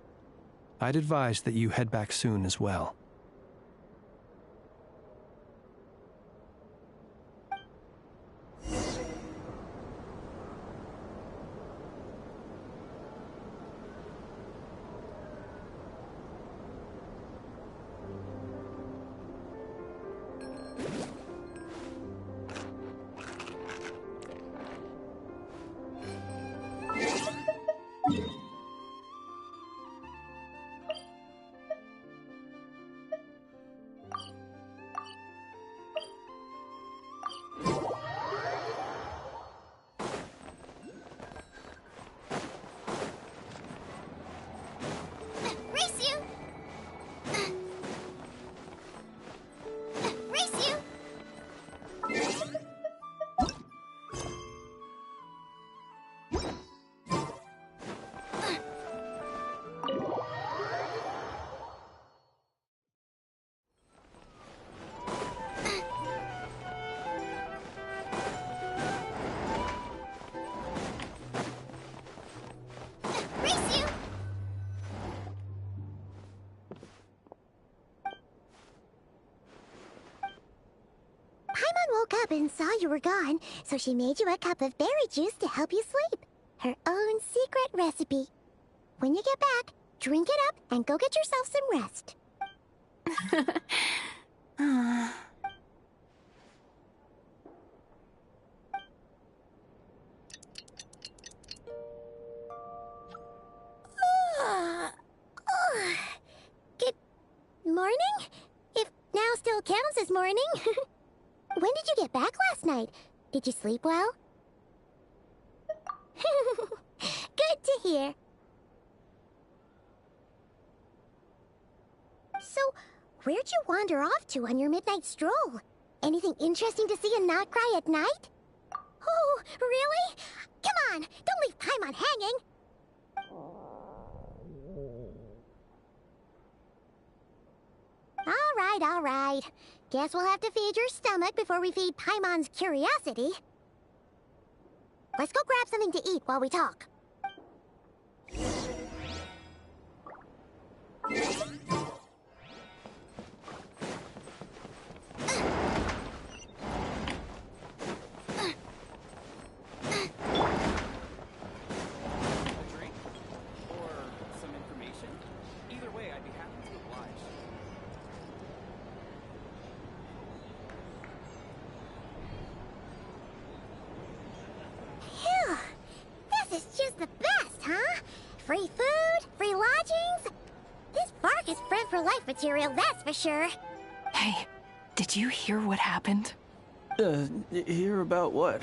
I'd advise that you head back soon as well. Woke up and saw you were gone, so she made you a cup of berry juice to help you sleep. Her own secret recipe. When you get back, drink it up and go get yourself some rest. Good morning? If now still counts as morning. When did you get back last night? Did you sleep well? Good to hear. So, where'd you wander off to on your midnight stroll? Anything interesting to see in KRAI at night? Oh, really? Come on, don't leave Paimon hanging. All right. Guess we'll have to feed your stomach before we feed Paimon's curiosity. Let's go grab something to eat while we talk. life material, that's for sure. Hey, did you hear what happened? Hear about what?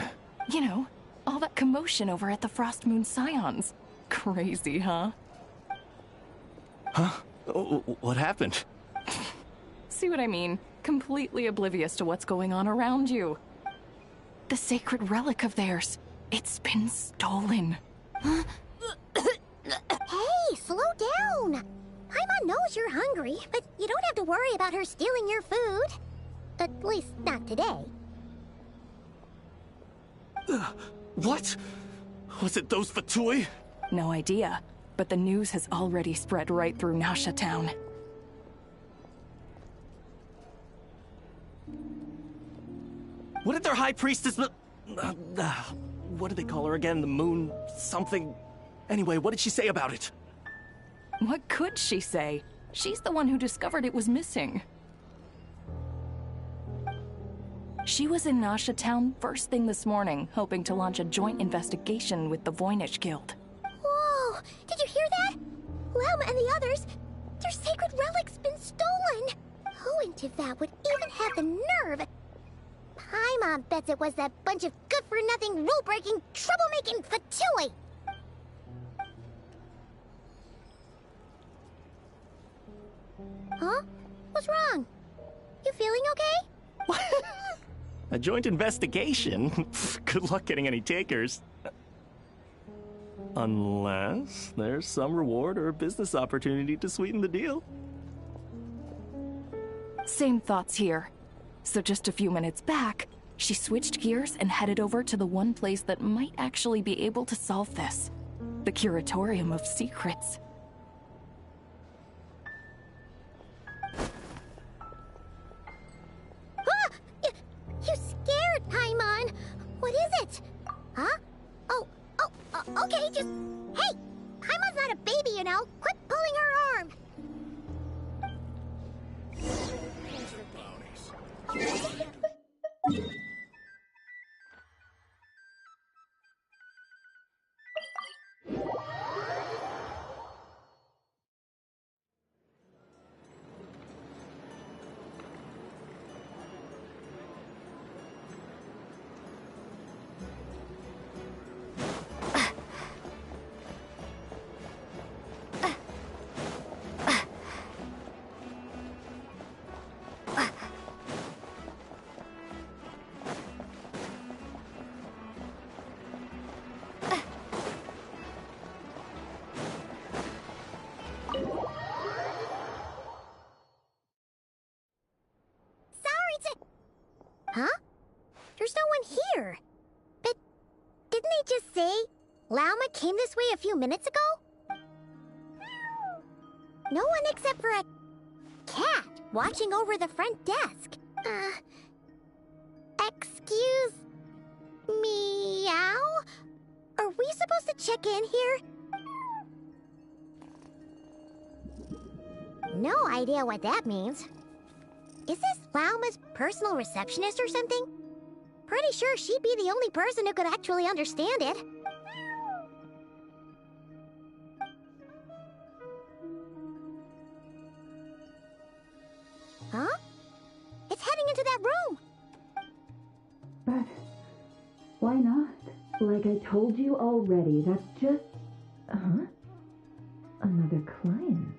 You know, all that commotion over at the Frost Moon Scions. Crazy, huh? Huh? What happened? See what I mean? Completely oblivious to what's going on around you. The sacred relic of theirs. It's been stolen. Hey, slow down. Paimon knows you're hungry, but you don't have to worry about her stealing your food. At least, not today. What? Was it those Fatui? No idea, but the news has already spread right through Nasha Town. What did their high priestess... what do they call her again? The moon... something... Anyway, what did she say about it? What could she say? She's the one who discovered it was missing. She was in Nasha Town first thing this morning, hoping to launch a joint investigation with the Voynich Guild. Whoa! Did you hear that? Lauma and the others, their sacred relic's been stolen! Who in Teyvat would even have the nerve? Paimon bets it was that bunch of good-for-nothing, rule-breaking, troublemaking Fatui! Huh? What's wrong? You feeling okay? A joint investigation? Good luck getting any takers. Unless there's some reward or business opportunity to sweeten the deal. Same thoughts here. So just a few minutes back, she switched gears and headed over to the one place that might actually be able to solve this. The Curatorium of Secrets. You scared, Paimon! What is it? Huh? Okay, just... Hey! Paimon's not a baby, you know! Quit pulling her arm! Huh? There's no one here. But didn't they just say Lauma came this way a few minutes ago? No one except for a cat watching over the front desk. Excuse meow? Are we supposed to check in here? No idea what that means. Is this Lauma's personal receptionist or something? Pretty sure she'd be the only person who could actually understand it. Huh? It's heading into that room! But why not? Like I told you already, that's just... Another client.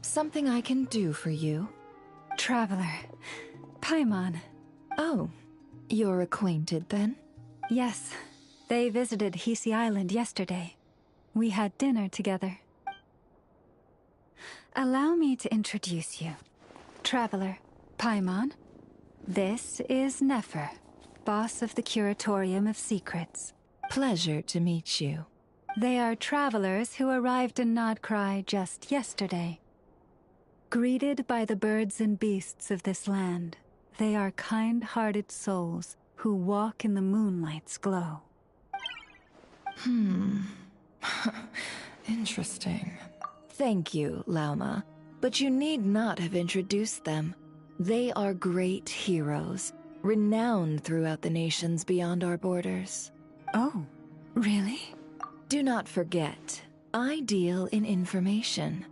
Something I can do for you? Traveler. Paimon. Oh, you're acquainted then? Yes. They visited Hisi Island yesterday. We had dinner together. Allow me to introduce you. Traveler, Paimon. This is Nefer, boss of the Curatorium of Secrets. Pleasure to meet you. They are travelers who arrived in KRAI just yesterday. Greeted by the birds and beasts of this land, they are kind-hearted souls who walk in the moonlight's glow. Interesting. Thank you, Lauma, but you need not have introduced them. They are great heroes, renowned throughout the nations beyond our borders. Oh, really? Do not forget, I deal in information.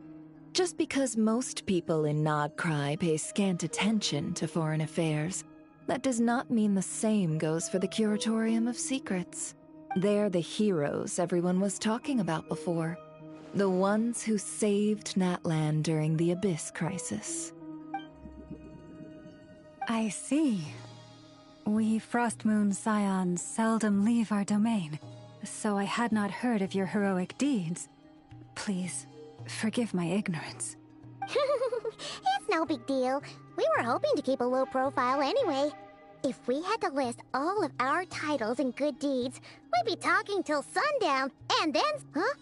Just because most people in KRAI pay scant attention to foreign affairs, that does not mean the same goes for the Curatorium of Secrets. They're the heroes everyone was talking about before. The ones who saved Natlan during the Abyss crisis. I see. We Frostmoon Scions seldom leave our domain, so I had not heard of your heroic deeds. Please, forgive my ignorance. It's no big deal. We were hoping to keep a low profile anyway. If we had to list all of our titles and good deeds, we'd be talking till sundown, and then... Huh?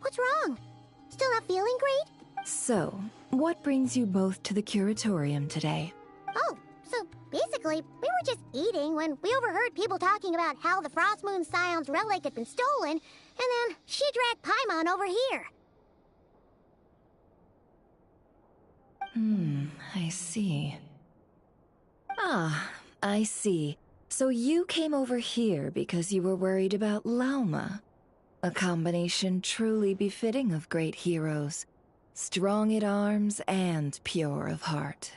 What's wrong? Still not feeling great? So, what brings you both to the Curatorium today? Oh, so basically, we were just eating when we overheard people talking about how the Frostmoon Scion's relic had been stolen, and then she dragged Paimon over here. I see. Ah, I see. So you came over here because you were worried about Lauma. A combination truly befitting of great heroes. Strong at arms and pure of heart.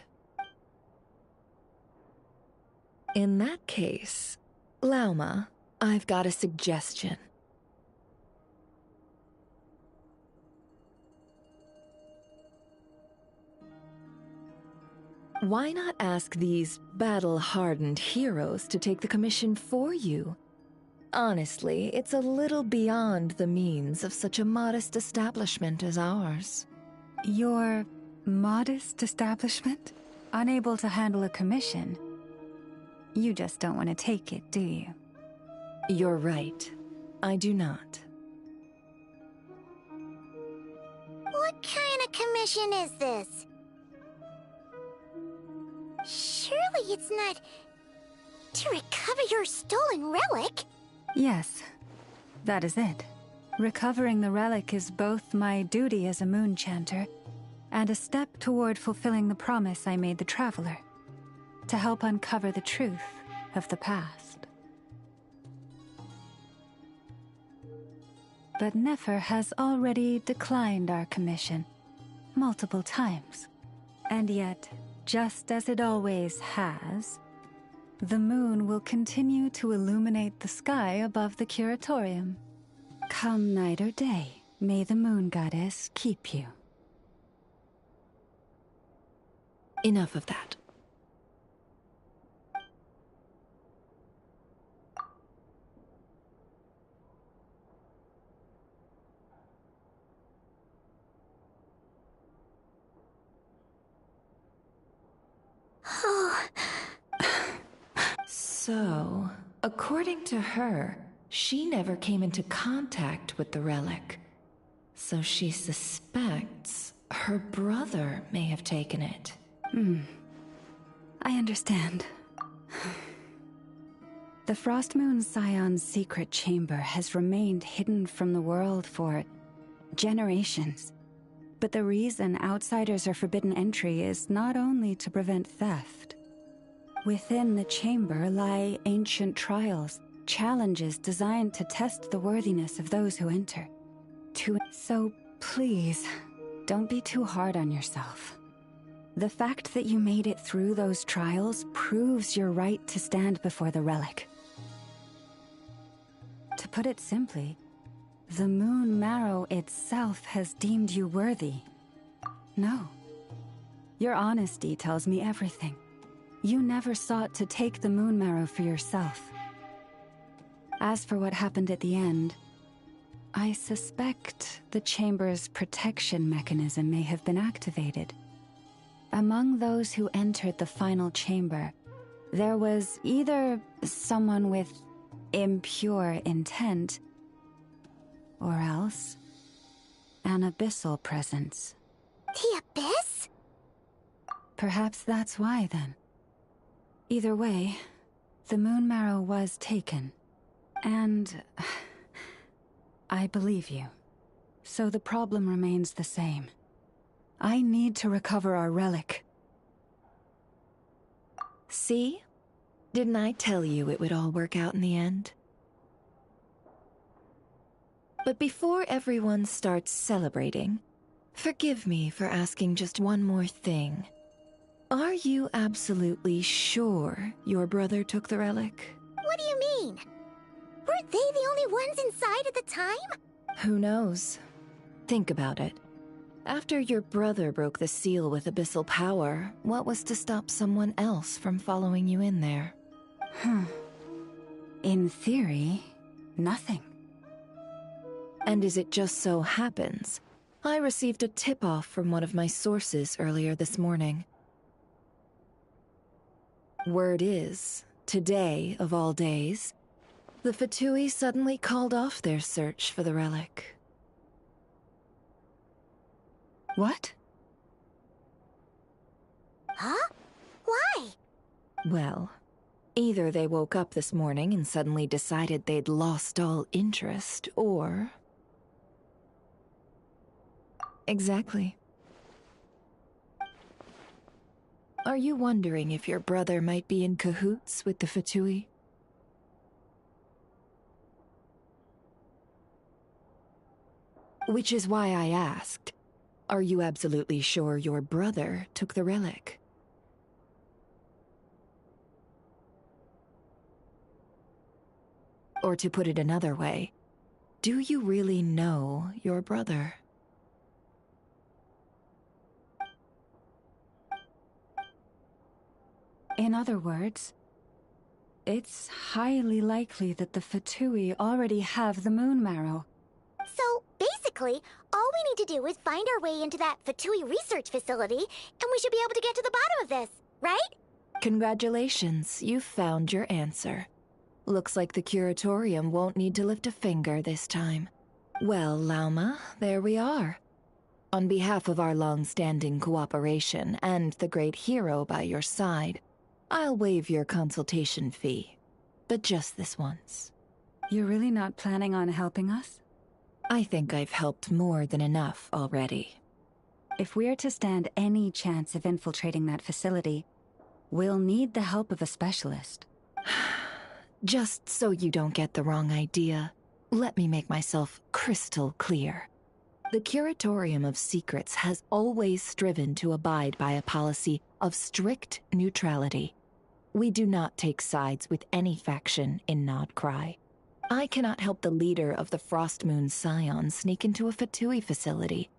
In that case, Lauma, I've got a suggestion. Why not ask these battle-hardened heroes to take the commission for you? Honestly, it's a little beyond the means of such a modest establishment as ours. Your modest establishment? Unable to handle a commission? You just don't want to take it, do you? You're right. I do not. What kind of commission is this? Surely it's not... to recover your stolen relic? Yes, that is it. Recovering the relic is both my duty as a moon chanter and a step toward fulfilling the promise I made the Traveler, to help uncover the truth of the past. But Nefer has already declined our commission multiple times, and yet, just as it always has, the moon will continue to illuminate the sky above the Curatorium. Come night or day, may the moon goddess keep you. Enough of that. So, according to her, she never came into contact with the relic. So she suspects her brother may have taken it. I understand. The Frostmoon Scion's secret chamber has remained hidden from the world for generations. But the reason outsiders are forbidden entry is not only to prevent theft. Within the chamber lie ancient trials, challenges designed to test the worthiness of those who enter. So please, don't be too hard on yourself. The fact that you made it through those trials proves your right to stand before the relic. To put it simply, the Moon Marrow itself has deemed you worthy. No. Your honesty tells me everything. You never sought to take the Moon Marrow for yourself. As for what happened at the end, I suspect the Chamber's protection mechanism may have been activated. Among those who entered the final chamber, there was either someone with impure intent, or else an abyssal presence. The Abyss? Perhaps that's why, then. Either way, the Moon Marrow was taken. And I believe you. So the problem remains the same. I need to recover our relic. See? Didn't I tell you it would all work out in the end? But before everyone starts celebrating, forgive me for asking just one more thing. Are you absolutely sure your brother took the relic? What do you mean? Weren't they the only ones inside at the time? Who knows? Think about it. After your brother broke the seal with abyssal power, what was to stop someone else from following you in there? In theory, nothing. And as it just so happens, I received a tip-off from one of my sources earlier this morning. Word is, today of all days, the Fatui suddenly called off their search for the relic. What? Huh? Why? Well, either they woke up this morning and suddenly decided they'd lost all interest, or... Exactly. Are you wondering if your brother might be in cahoots with the Fatui? Which is why I asked, are you absolutely sure your brother took the relic? Or to put it another way, do you really know your brother? In other words, it's highly likely that the Fatui already have the moon marrow. So, basically, all we need to do is find our way into that Fatui research facility, and we should be able to get to the bottom of this, right? Congratulations, you've found your answer. Looks like the curatorium won't need to lift a finger this time. Well, Lauma, there we are. On behalf of our long-standing cooperation and the great hero by your side, I'll waive your consultation fee. But just this once. You're really not planning on helping us? I think I've helped more than enough already. If we're to stand any chance of infiltrating that facility, we'll need the help of a specialist. Just so you don't get the wrong idea, let me make myself crystal clear. The Curatorium of Secrets has always striven to abide by a policy of strict neutrality. We do not take sides with any faction in KRAI. I cannot help the leader of the Frostmoon Scions sneak into a Fatui facility.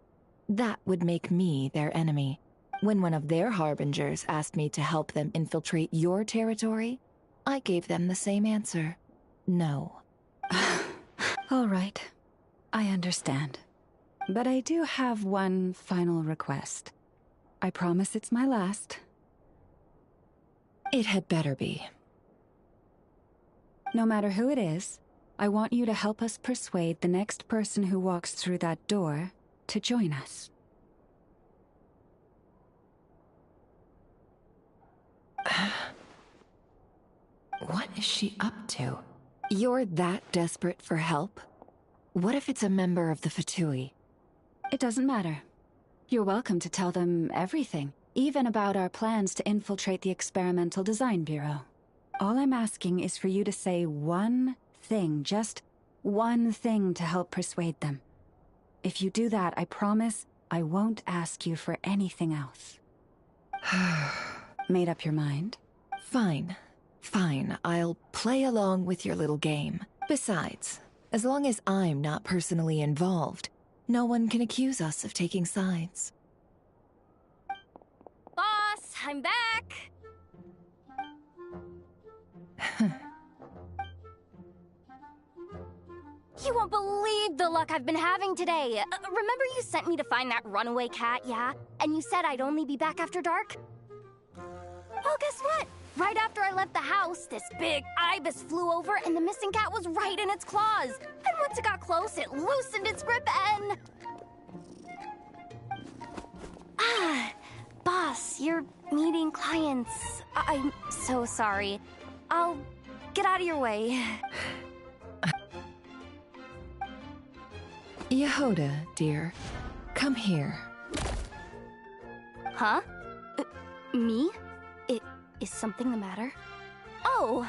That would make me their enemy. When one of their harbingers asked me to help them infiltrate your territory, I gave them the same answer. No. All right. I understand. But I do have one final request. I promise it's my last. It had better be. No matter who it is, I want you to help us persuade the next person who walks through that door to join us. What is she up to? You're that desperate for help? What if it's a member of the Fatui? It doesn't matter. You're welcome to tell them everything, even about our plans to infiltrate the Experimental Design Bureau. All I'm asking is for you to say one thing, just one thing to help persuade them. If you do that, I promise I won't ask you for anything else. Made up your mind? Fine. Fine, I'll play along with your little game. Besides, as long as I'm not personally involved, no one can accuse us of taking sides. Boss, I'm back! You won't believe the luck I've been having today. Remember you sent me to find that runaway cat, yeah? And you said I'd only be back after dark? Well, guess what? Right after I left the house, this big ibis flew over and the missing cat was right in its claws. And once it got close, it loosened its grip and... Boss, you're meeting clients. I'm so sorry. I'll get out of your way. Yehoda, dear, come here. Huh? Me? Is something the matter? Oh,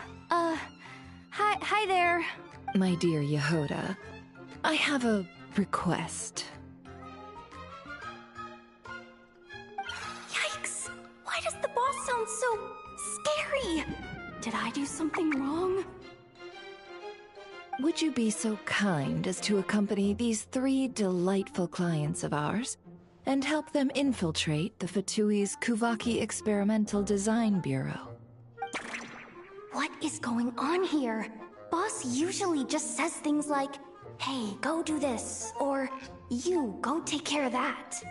hi there. My dear Yehoda, I have a request. Yikes! Why does the boss sound so scary? Did I do something wrong? Would you be so kind as to accompany these 3 delightful clients of ours and help them infiltrate the Fatui's Kuvaki Experimental Design Bureau? What is going on here? Boss usually just says things like, hey, go do this, or you, go take care of that.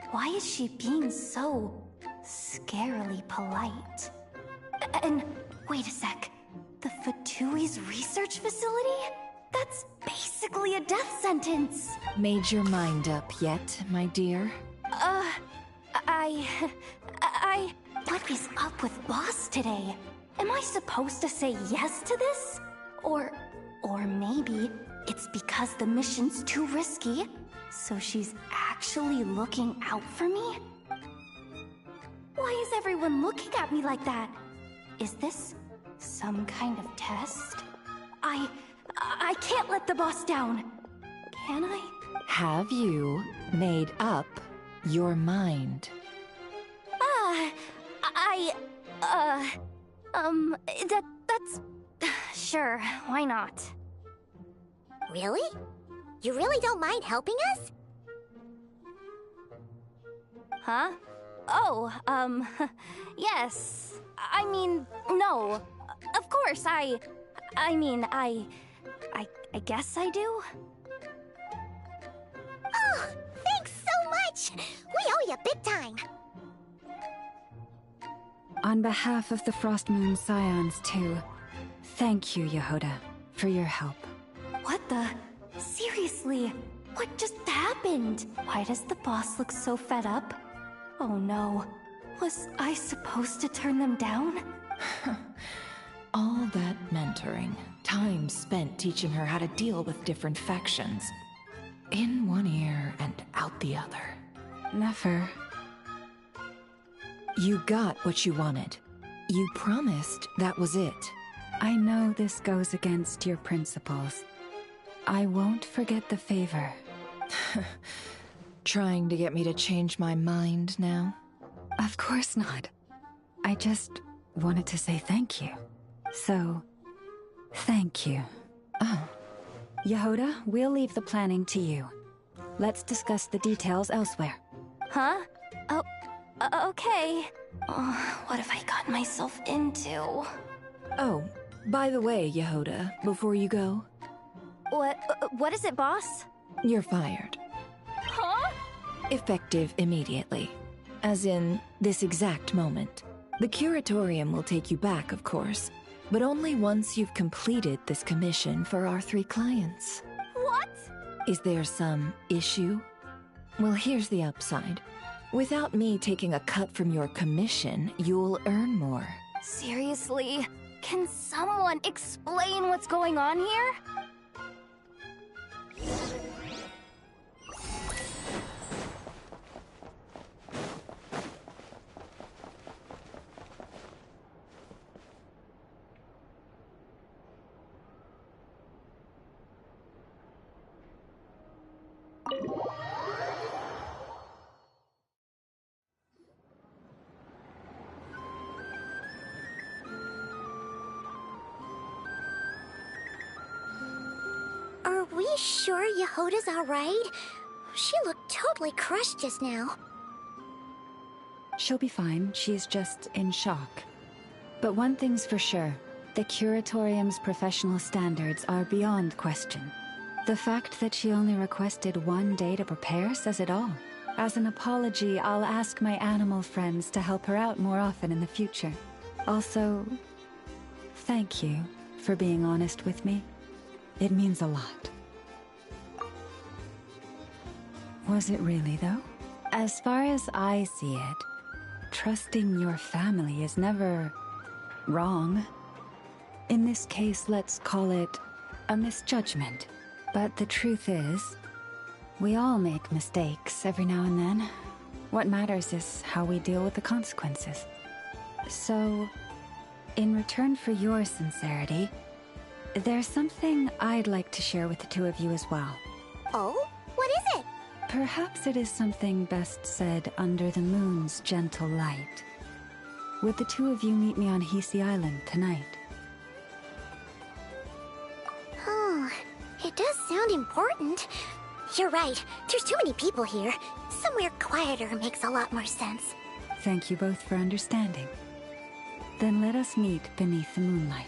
Why is she being so scarily polite? And wait a sec, the Fatui's research facility? That's basically a death sentence. Made your mind up yet, my dear? What is up with Boss today? Am I supposed to say yes to this? Or maybe it's because the mission's too risky, so she's actually looking out for me? Why is everyone looking at me like that? Is this some kind of test? I can't let the boss down. Can I? Have you made up your mind? That's... Sure, why not? Really? You really don't mind helping us? Huh? Oh, yes. I mean, no. Of course, I guess I do. Oh, thanks so much! We owe you big time! On behalf of the Frost Moon Scions, too, thank you, Yehoda, for your help. What the? Seriously? What just happened? Why does the boss look so fed up? Oh no. Was I supposed to turn them down? All that mentoring, time spent teaching her how to deal with different factions. In one ear and out the other. Never. You got what you wanted. You promised that was it. I know this goes against your principles. I won't forget the favor. Trying to get me to change my mind now? Of course not. I just wanted to say thank you. So, thank you. Oh. Yehoda, we'll leave the planning to you. Let's discuss the details elsewhere. Huh? Oh, okay. Oh, what have I gotten myself into? Oh, by the way, Yehoda, before you go... What is it, boss? You're fired. Huh? Effective immediately. As in, this exact moment. The curatorium will take you back, of course, but only once you've completed this commission for our 3 clients. What? Is there some issue? Well, here's the upside. Without me taking a cut from your commission, you'll earn more. Seriously? Can someone explain what's going on here? Are we sure Yehoda's alright? She looked totally crushed just now. She'll be fine. She's just in shock. But one thing's for sure. The curatorium's professional standards are beyond question. The fact that she only requested 1 day to prepare says it all. As an apology, I'll ask my animal friends to help her out more often in the future. Also, thank you for being honest with me. It means a lot. Was it really, though? As far as I see it, trusting your family is never wrong. In this case, let's call it a misjudgment. But the truth is, we all make mistakes every now and then. What matters is how we deal with the consequences. So, In return for your sincerity, there's something I'd like to share with the two of you as well. Oh? What is it? Perhaps it is something best said under the moon's gentle light. Would the two of you meet me on Hisi Island tonight? Oh, it does sound important. You're right. There's too many people here. Somewhere quieter makes a lot more sense. Thank you both for understanding. Then let us meet beneath the moonlight.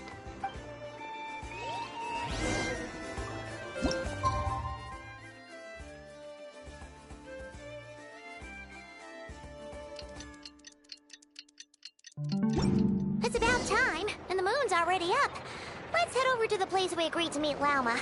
It's about time, and the moon's already up. Let's head over to the place we agreed to meet Lauma.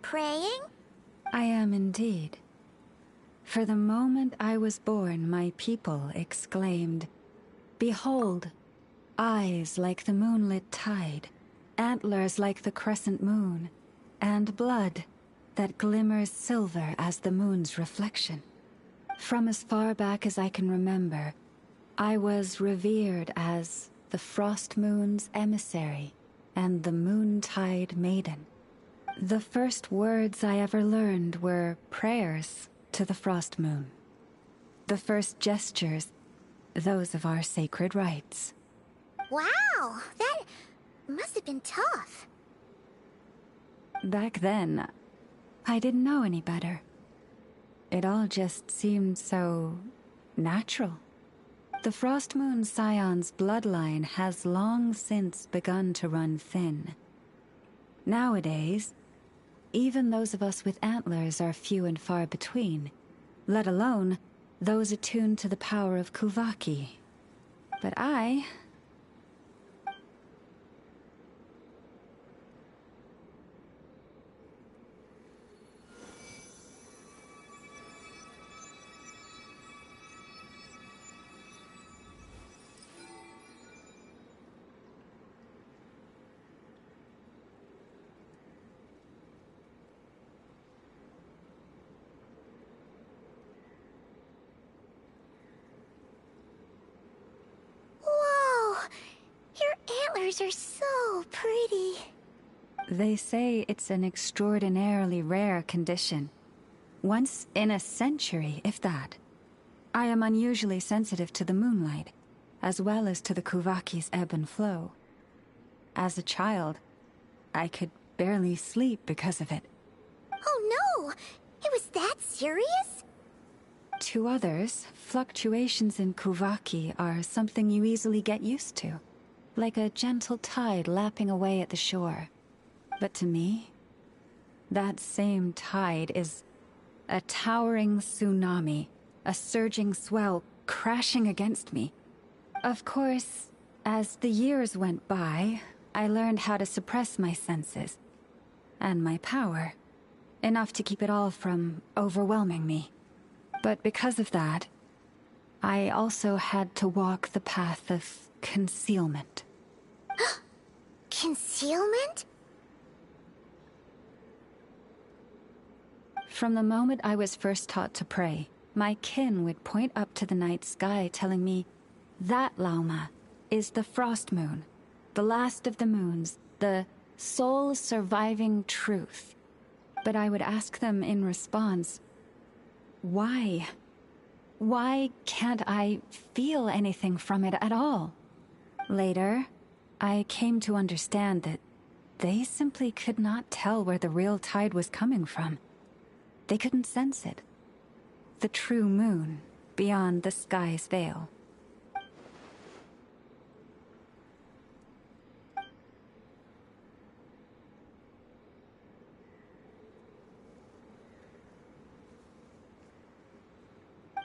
Praying? I am indeed. For the moment I was born, my people exclaimed, "Behold, eyes like the moonlit tide, antlers like the crescent moon, and blood that glimmers silver as the moon's reflection." From as far back as I can remember, I was revered as the Frost Moon's emissary and the Moontide Maiden. The first words I ever learned were prayers to the Frost Moon. The first gestures, those of our sacred rites. Wow, that must have been tough. Back then, I didn't know any better. It all just seemed so natural. The Frost Moon Scion's bloodline has long since begun to run thin. Nowadays, even those of us with antlers are few and far between, let alone those attuned to the power of Kuvaki. But I... Antlers are so pretty. They say it's an extraordinarily rare condition. Once in a century, if that. I am unusually sensitive to the moonlight, as well as to the Kuvaki's ebb and flow. As a child, I could barely sleep because of it. Oh no! It was that serious? To others, fluctuations in Kuvaki are something you easily get used to, like a gentle tide lapping away at the shore. But to me, that same tide is a towering tsunami, a surging swell crashing against me. Of course, as the years went by, I learned how to suppress my senses and my power, enough to keep it all from overwhelming me. But because of that, I also had to walk the path of concealment. Concealment? From the moment I was first taught to pray, my kin would point up to the night sky telling me, "That, Lauma, is the frost moon, the last of the moons, the sole surviving truth." But I would ask them in response, why? Why can't I feel anything from it at all? Later, I came to understand that they simply could not tell where the real tide was coming from. They couldn't sense it. The true moon beyond the sky's veil.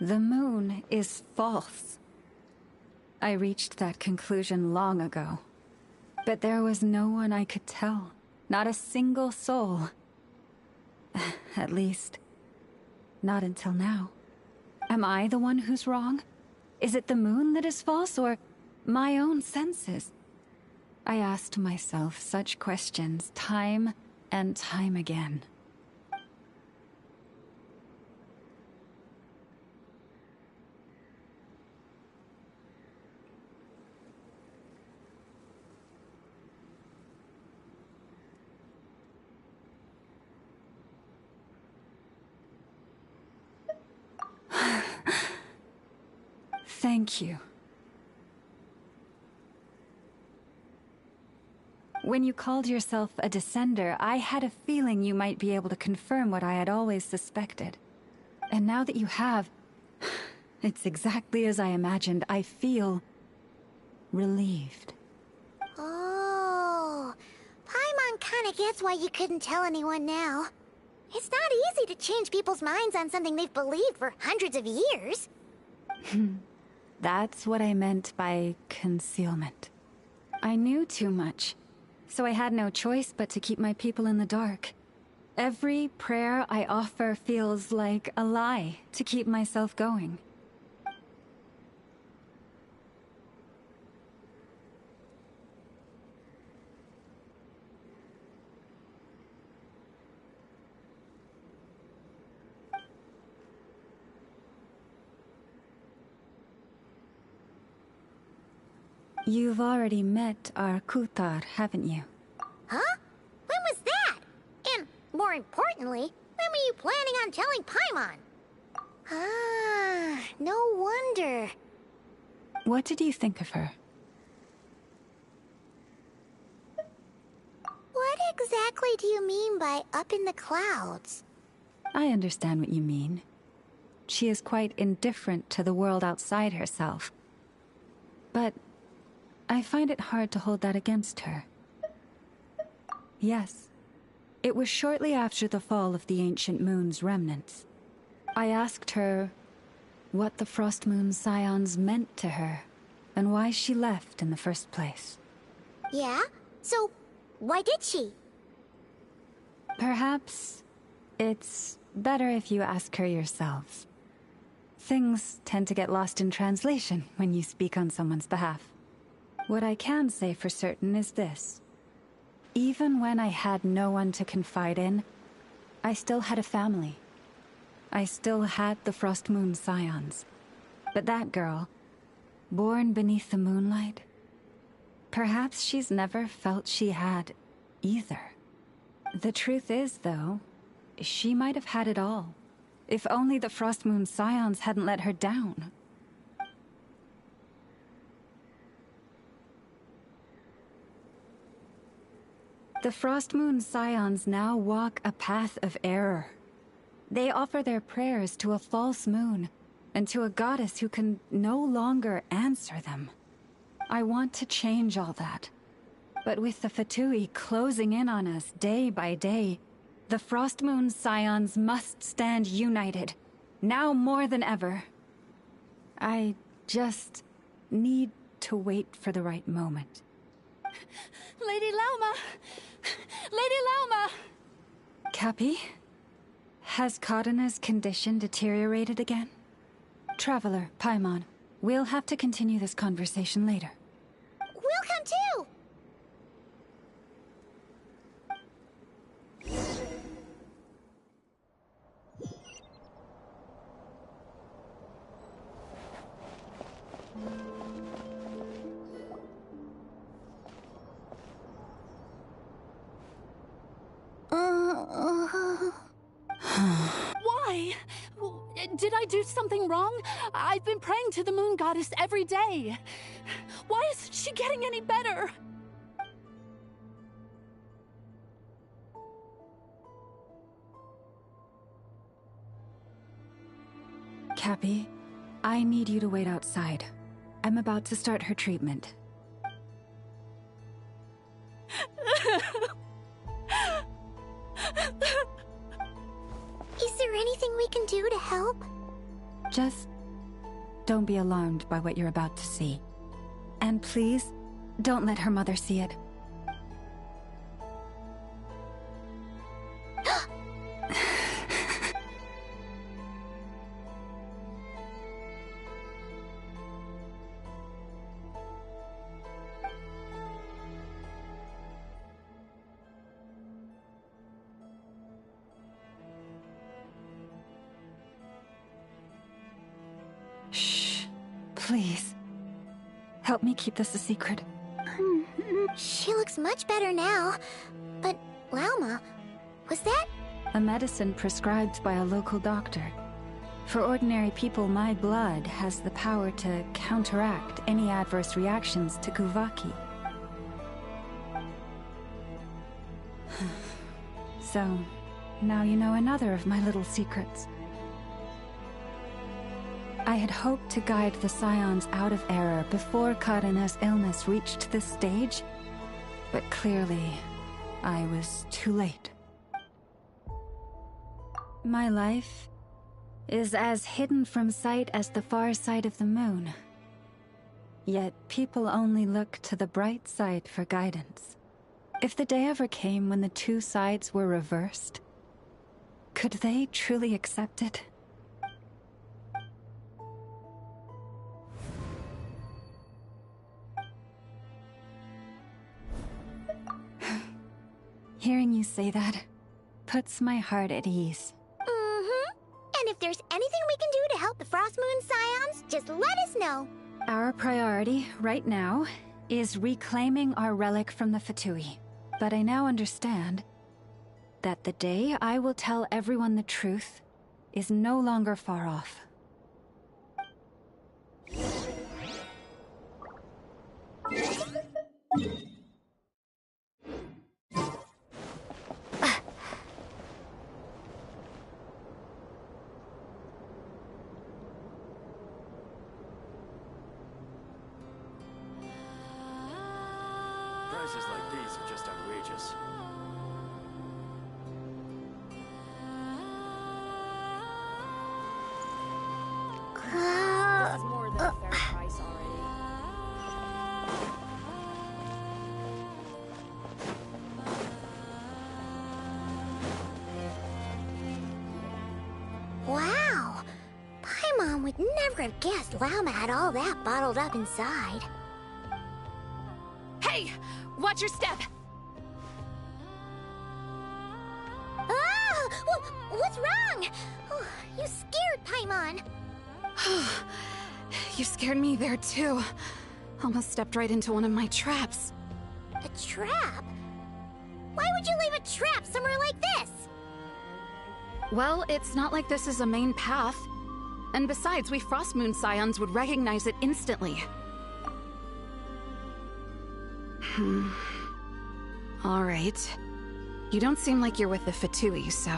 The moon is false. I reached that conclusion long ago. But there was no one I could tell. Not a single soul. At least, not until now. Am I the one who's wrong? Is it the moon that is false, or my own senses? I asked myself such questions time and time again. Thank you. When you called yourself a descender, I had a feeling you might be able to confirm what I had always suspected. And now that you have, it's exactly as I imagined. I feel relieved. Oh, Paimon kinda gets why you couldn't tell anyone now. It's not easy to change people's minds on something they've believed for hundreds of years. That's what I meant by concealment. I knew too much, so I had no choice but to keep my people in the dark. Every prayer I offer feels like a lie to keep myself going. You've already met our Kutar, haven't you? Huh? When was that? And, more importantly, when were you planning on telling Paimon? Ah, no wonder. What did you think of her? What exactly do you mean by up in the clouds? I understand what you mean. She is quite indifferent to the world outside herself. But I find it hard to hold that against her. Yes, it was shortly after the fall of the ancient moon's remnants. I asked her what the Frost Moon Scions meant to her, and why she left in the first place. Yeah? So, why did she? Perhaps it's better if you ask her yourselves. Things tend to get lost in translation when you speak on someone's behalf. What I can say for certain is this. Even when I had no one to confide in, I still had a family. I still had the Frost Moon Scions. But that girl, born beneath the moonlight, perhaps she's never felt she had either. The truth is, though, she might have had it all, if only the Frost Moon Scions hadn't let her down. The Frost Moon Scions now walk a path of error. They offer their prayers to a false moon, and to a goddess who can no longer answer them. I want to change all that. But with the Fatui closing in on us day by day, the Frostmoon Scions must stand united, now more than ever. I just need to wait for the right moment. Lady Lauma! Lady Lauma! Cappy? Has Karina's condition deteriorated again? Traveler, Paimon, we'll have to continue this conversation later. We'll come too! Why? Did I do something wrong? I've been praying to the moon goddess every day. Why isn't she getting any better? Cappy, I need you to wait outside. I'm about to start her treatment. Is there anything we can do to help? Just don't be alarmed by what you're about to see. And please, don't let her mother see it. Shh. Please. Help me keep this a secret. She looks much better now. But, Lauma, was that? A medicine prescribed by a local doctor. For ordinary people, my blood has the power to counteract any adverse reactions to Kuvaki. So, now you know another of my little secrets. I had hoped to guide the Scions out of error before Karina's illness reached this stage, but clearly, I was too late. My life is as hidden from sight as the far side of the moon. Yet people only look to the bright side for guidance. If the day ever came when the two sides were reversed, could they truly accept it? Hearing you say that puts my heart at ease. And if there's anything we can do to help the Frostmoon Scions, just let us know. Our priority, right now, is reclaiming our relic from the Fatui. But I now understand that the day I will tell everyone the truth is no longer far off. Prices like these are just outrageous. This is more than a fair price already. Wow! Paimon would never have guessed Lauma had all that bottled up inside. Hey! Watch your step! Ah! What's wrong? Oh, you scared Paimon. You scared me there too. Almost stepped right into one of my traps. A trap? Why would you leave a trap somewhere like this? Well, it's not like this is a main path. And besides, we Frostmoon Scions would recognize it instantly. Alright. You don't seem like you're with the Fatui, so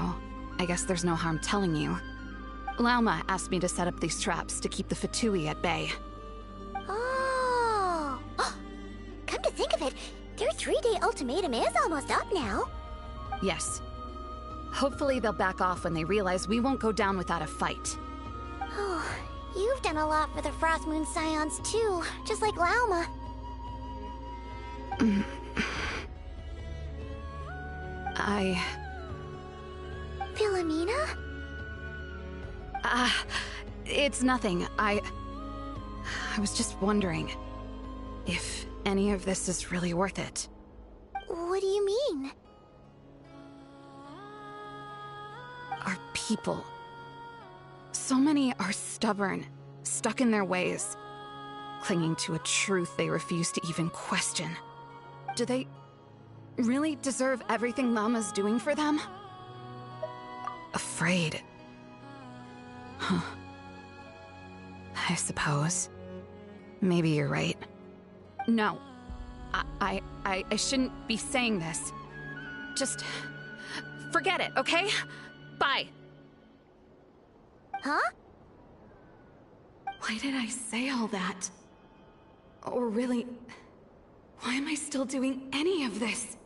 I guess there's no harm telling you. Lauma asked me to set up these traps to keep the Fatui at bay. Oh! Come to think of it, their 3-day ultimatum is almost up now. Yes. Hopefully they'll back off when they realize we won't go down without a fight. Oh, you've done a lot for the Frost Moon Scions too, just like Lauma. Philomena? It's nothing. I was just wondering if any of this is really worth it. What do you mean? Our people. So many are stubborn, stuck in their ways, clinging to a truth they refuse to even question. Do they really deserve everything Lauma's doing for them? Afraid. Huh. I suppose. Maybe you're right. No. I shouldn't be saying this. Just forget it, okay? Bye. Huh? Why did I say all that? Or really, why am I still doing any of this?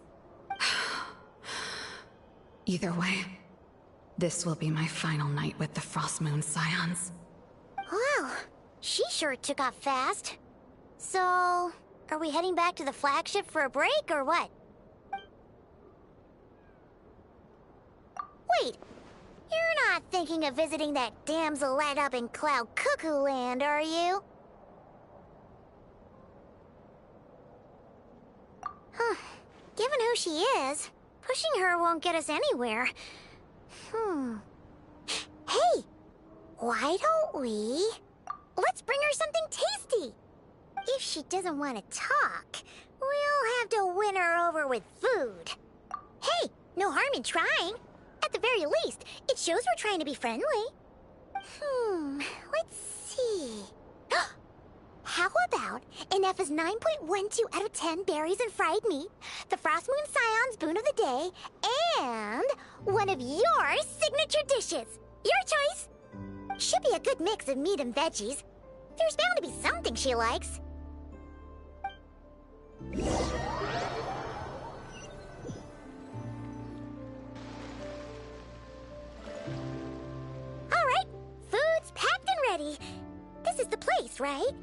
Either way, this will be my final night with the Frost Moon Scions. Wow, she sure took off fast. So, are we heading back to the flagship for a break, or what? Wait, you're not thinking of visiting that damsel light up in Cloud Cuckoo Land, are you? Huh. Given who she is, pushing her won't get us anywhere. Hey! Why don't we... Let's bring her something tasty! If she doesn't want to talk, we'll have to win her over with food. Hey, no harm in trying. At the very least, it shows we're trying to be friendly. Let's see... How about an F's 9.12 out of 10 berries and fried meat, the Frost Moon Scion's boon of the day, and one of your signature dishes? Your choice! Should be a good mix of meat and veggies. There's bound to be something she likes. Alright, food's packed and ready. This is the place, right?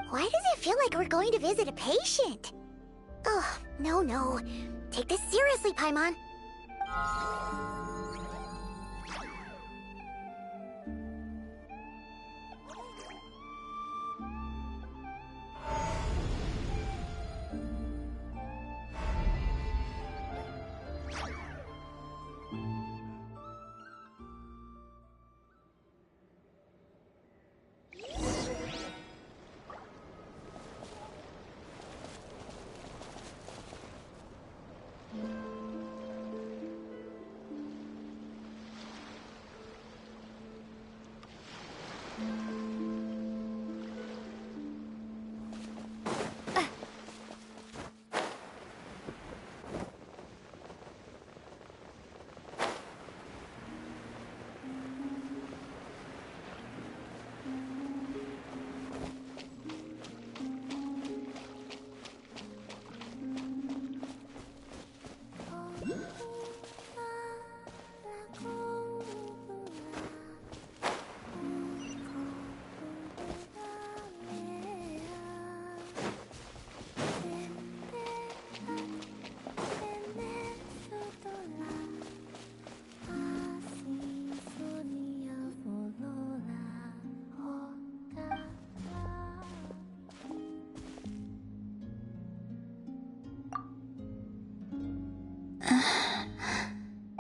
Why does it feel like we're going to visit a patient? Oh, no. Take this seriously, Paimon.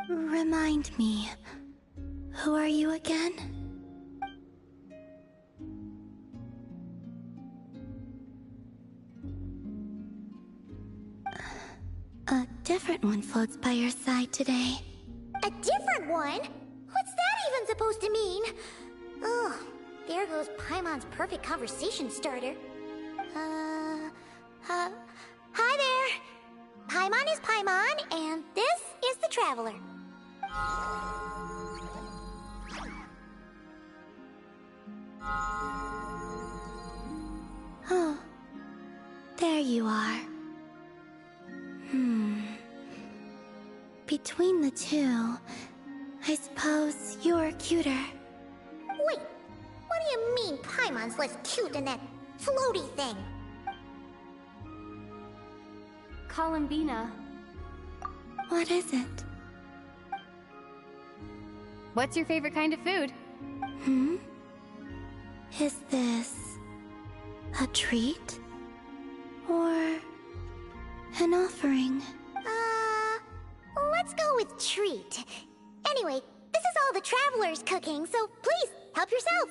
Remind me, who are you again? A different one floats by your side today. A different one? What's that even supposed to mean? Oh, there goes Paimon's perfect conversation starter. Hi there! Paimon is Paimon, and this is the Traveler. Oh, there you are. Between the two, I suppose you're cuter. Wait, what do you mean Paimon's less cute than that floaty thing? Columbina. What is it? What's your favorite kind of food? Is this a treat? Or an offering? Let's go with treat. Anyway, this is all the travelers cooking, so please, help yourself.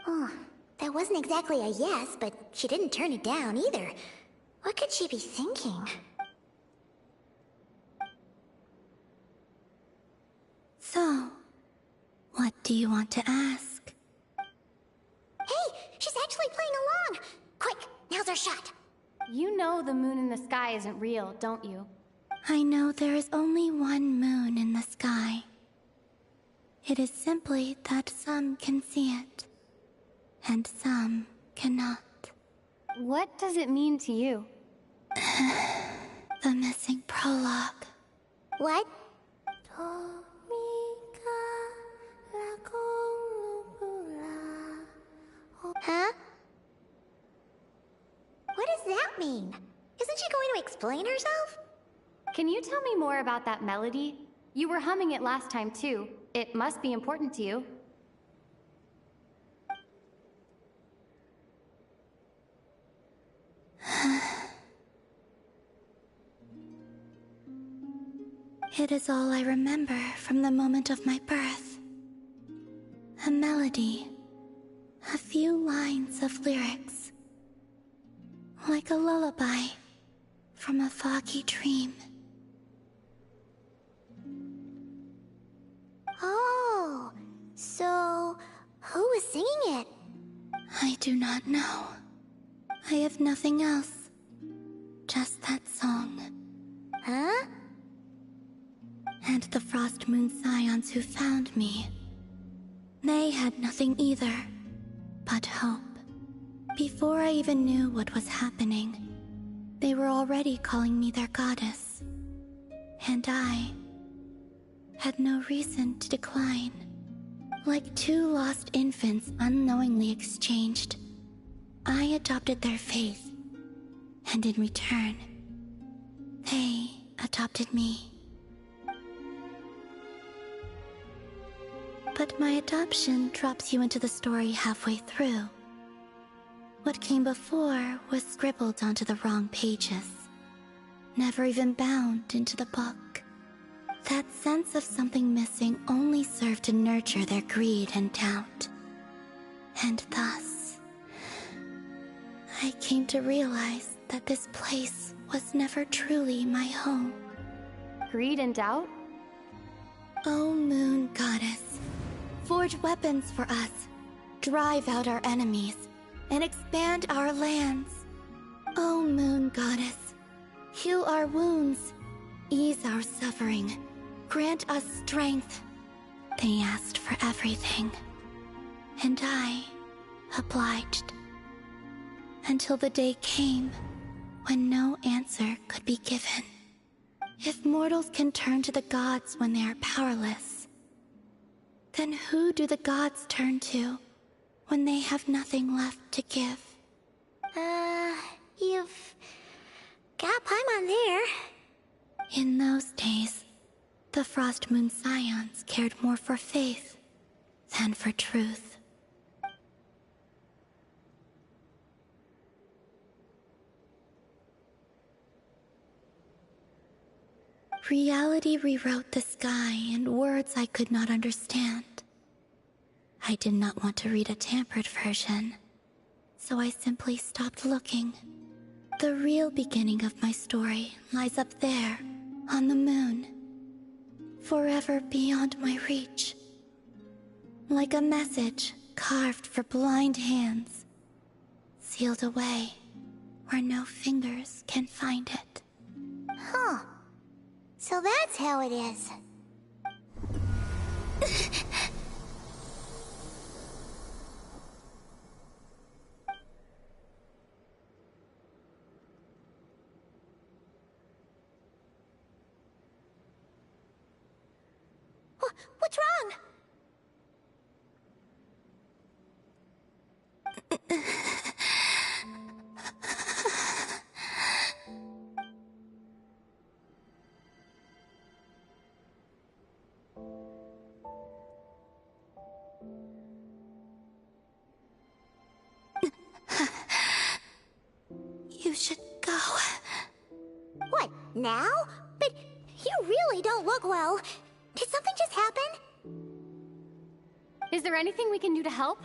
Oh, that wasn't exactly a yes, but she didn't turn it down either. What could she be thinking? So, what do you want to ask? Hey, she's actually playing along! Quick, now's our shot. You know the moon in the sky isn't real, don't you? I know there is only one moon in the sky. It is simply that some can see it, and some cannot. What does it mean to you? The missing prologue. What? Huh? What does that mean? Isn't she going to explain herself? Can you tell me more about that melody? You were humming it last time too. It must be important to you. It is all I remember from the moment of my birth. A melody. A few lines of lyrics. Like a lullaby from a foggy dream. Oh, so who was singing it? I do not know. I have nothing else. Just that song. Huh? And the Frost Moon Scions who found me. They had nothing either, but hope. Before I even knew what was happening, they were already calling me their goddess. And I had no reason to decline. Like two lost infants unknowingly exchanged, I adopted their faith. And in return, they adopted me. But my adoption drops you into the story halfway through. What came before was scribbled onto the wrong pages, never even bound into the book. That sense of something missing only served to nurture their greed and doubt. And thus, I came to realize that this place was never truly my home. Greed and doubt? O Moon Goddess, forge weapons for us, drive out our enemies, and expand our lands. O Moon Goddess, heal our wounds, ease our suffering, grant us strength. They asked for everything, and I obliged. Until the day came when no answer could be given. If mortals can turn to the gods when they are powerless, then who do the gods turn to when they have nothing left to give? You've got Paimon there. In those days, the Frost Moon Scions cared more for faith than for truth. Reality rewrote the sky in words I could not understand. I did not want to read a tampered version, so I simply stopped looking. The real beginning of my story lies up there, on the moon, forever beyond my reach. Like a message carved for blind hands, sealed away where no fingers can find it. Huh. So that's how it is. What's wrong? You should go. What, now? But you really don't look well. Did something just happen? Is there anything we can do to help?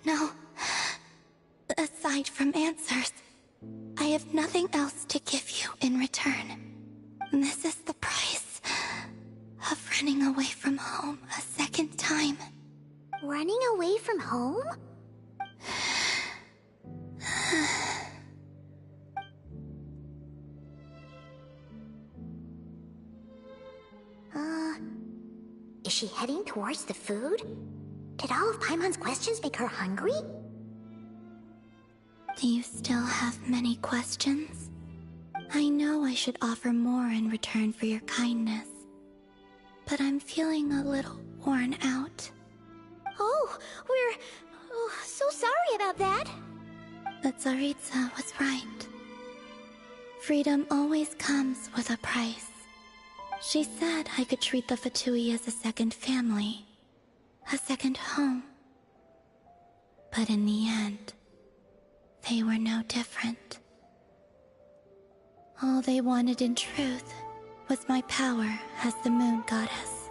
No. Aside from answers, I have nothing else to give you in return. This is the price of running away from home a second time. Running away from home? Is she heading towards the food? Did all of Paimon's questions make her hungry? Do you still have many questions? I know I should offer more in return for your kindness, but I'm feeling a little worn out. Oh, we're so sorry about that. The Tsaritsa was right. Freedom always comes with a price. She said I could treat the Fatui as a second family, a second home. But in the end, they were no different. All they wanted in truth was my power as the moon goddess.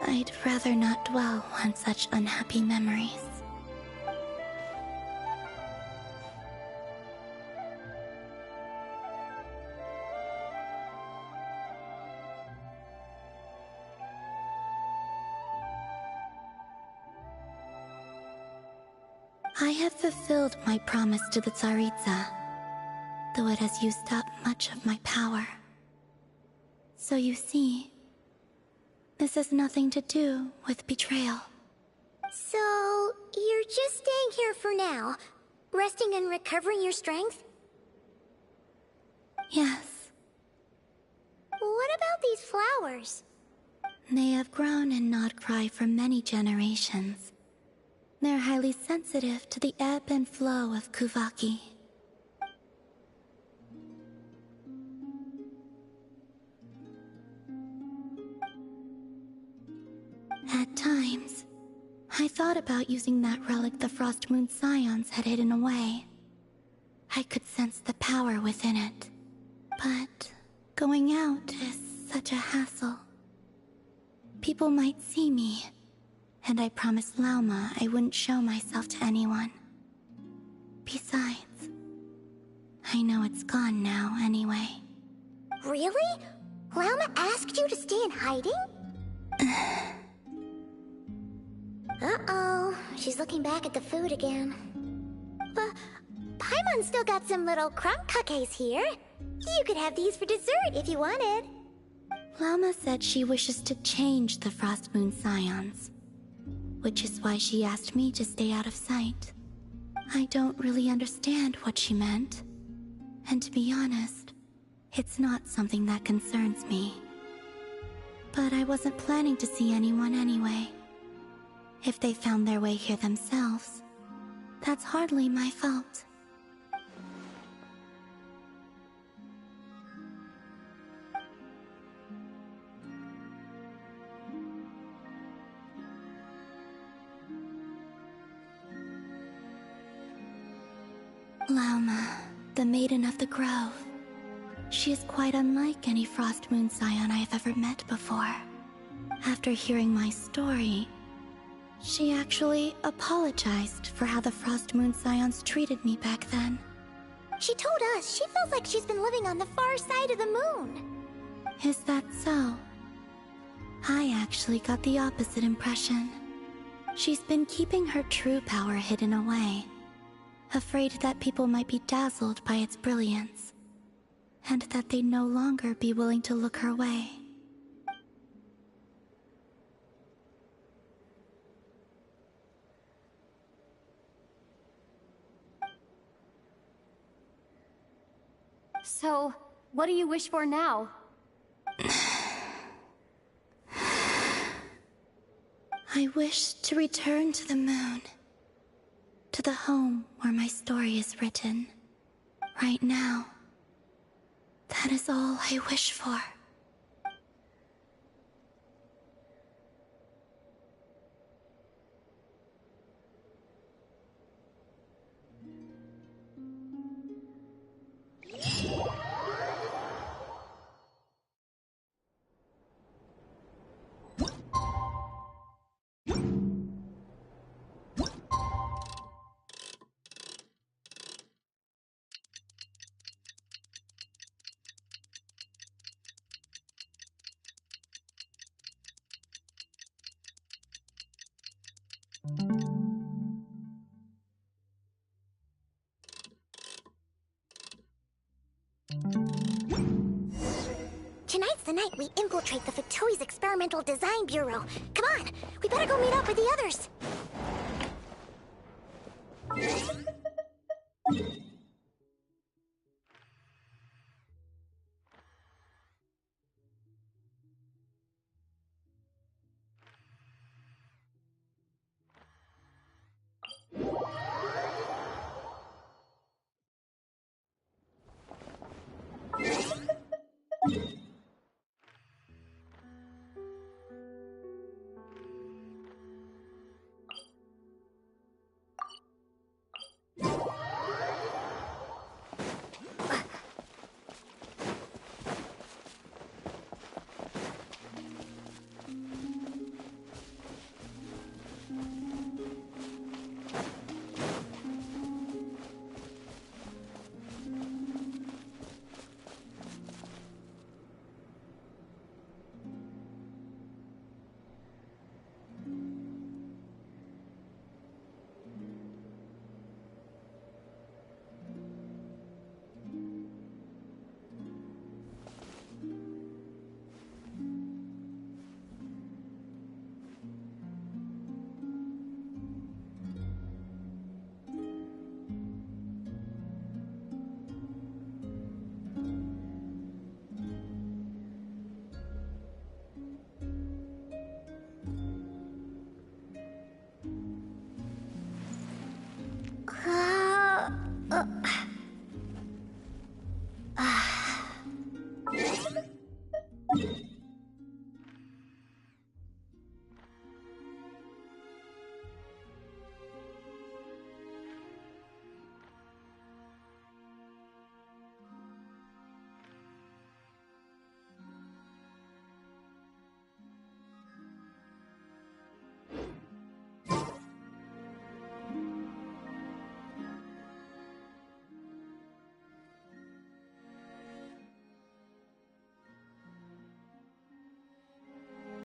I'd rather not dwell on such unhappy memories. I have fulfilled my promise to the Tsaritsa, though it has used up much of my power. So you see, this has nothing to do with betrayal. So, you're just staying here for now, resting and recovering your strength? Yes. What about these flowers? They have grown in Nodcry for many generations. They're highly sensitive to the ebb and flow of Kuvaki. At times, I thought about using that relic the Frost Moon Scions had hidden away. I could sense the power within it. But going out is such a hassle. People might see me, and I promised Lauma I wouldn't show myself to anyone. Besides, I know it's gone now anyway. Really? Lauma asked you to stay in hiding? Uh-oh, she's looking back at the food again. But Paimon's still got some little crumb cupcakes here. You could have these for dessert if you wanted. Lauma said she wishes to change the Frost Moon Scions, which is why she asked me to stay out of sight. I don't really understand what she meant, and to be honest, it's not something that concerns me. But I wasn't planning to see anyone anyway. If they found their way here themselves, that's hardly my fault. Lauma, the Maiden of the Grove. She is quite unlike any Frost Moon Scion I have ever met before. After hearing my story, she actually apologized for how the Frost Moon Scions treated me back then. She told us she feels like she's been living on the far side of the moon. Is that so? I actually got the opposite impression. She's been keeping her true power hidden away, afraid that people might be dazzled by its brilliance. and that they'd no longer be willing to look her way. So, what do you wish for now? I wish to return to the moon. To the home where my story is written. Right now. That is all I wish for. Tonight's the night we infiltrate the Fatui's Experimental Design Bureau. Come on, we better go meet up with the others.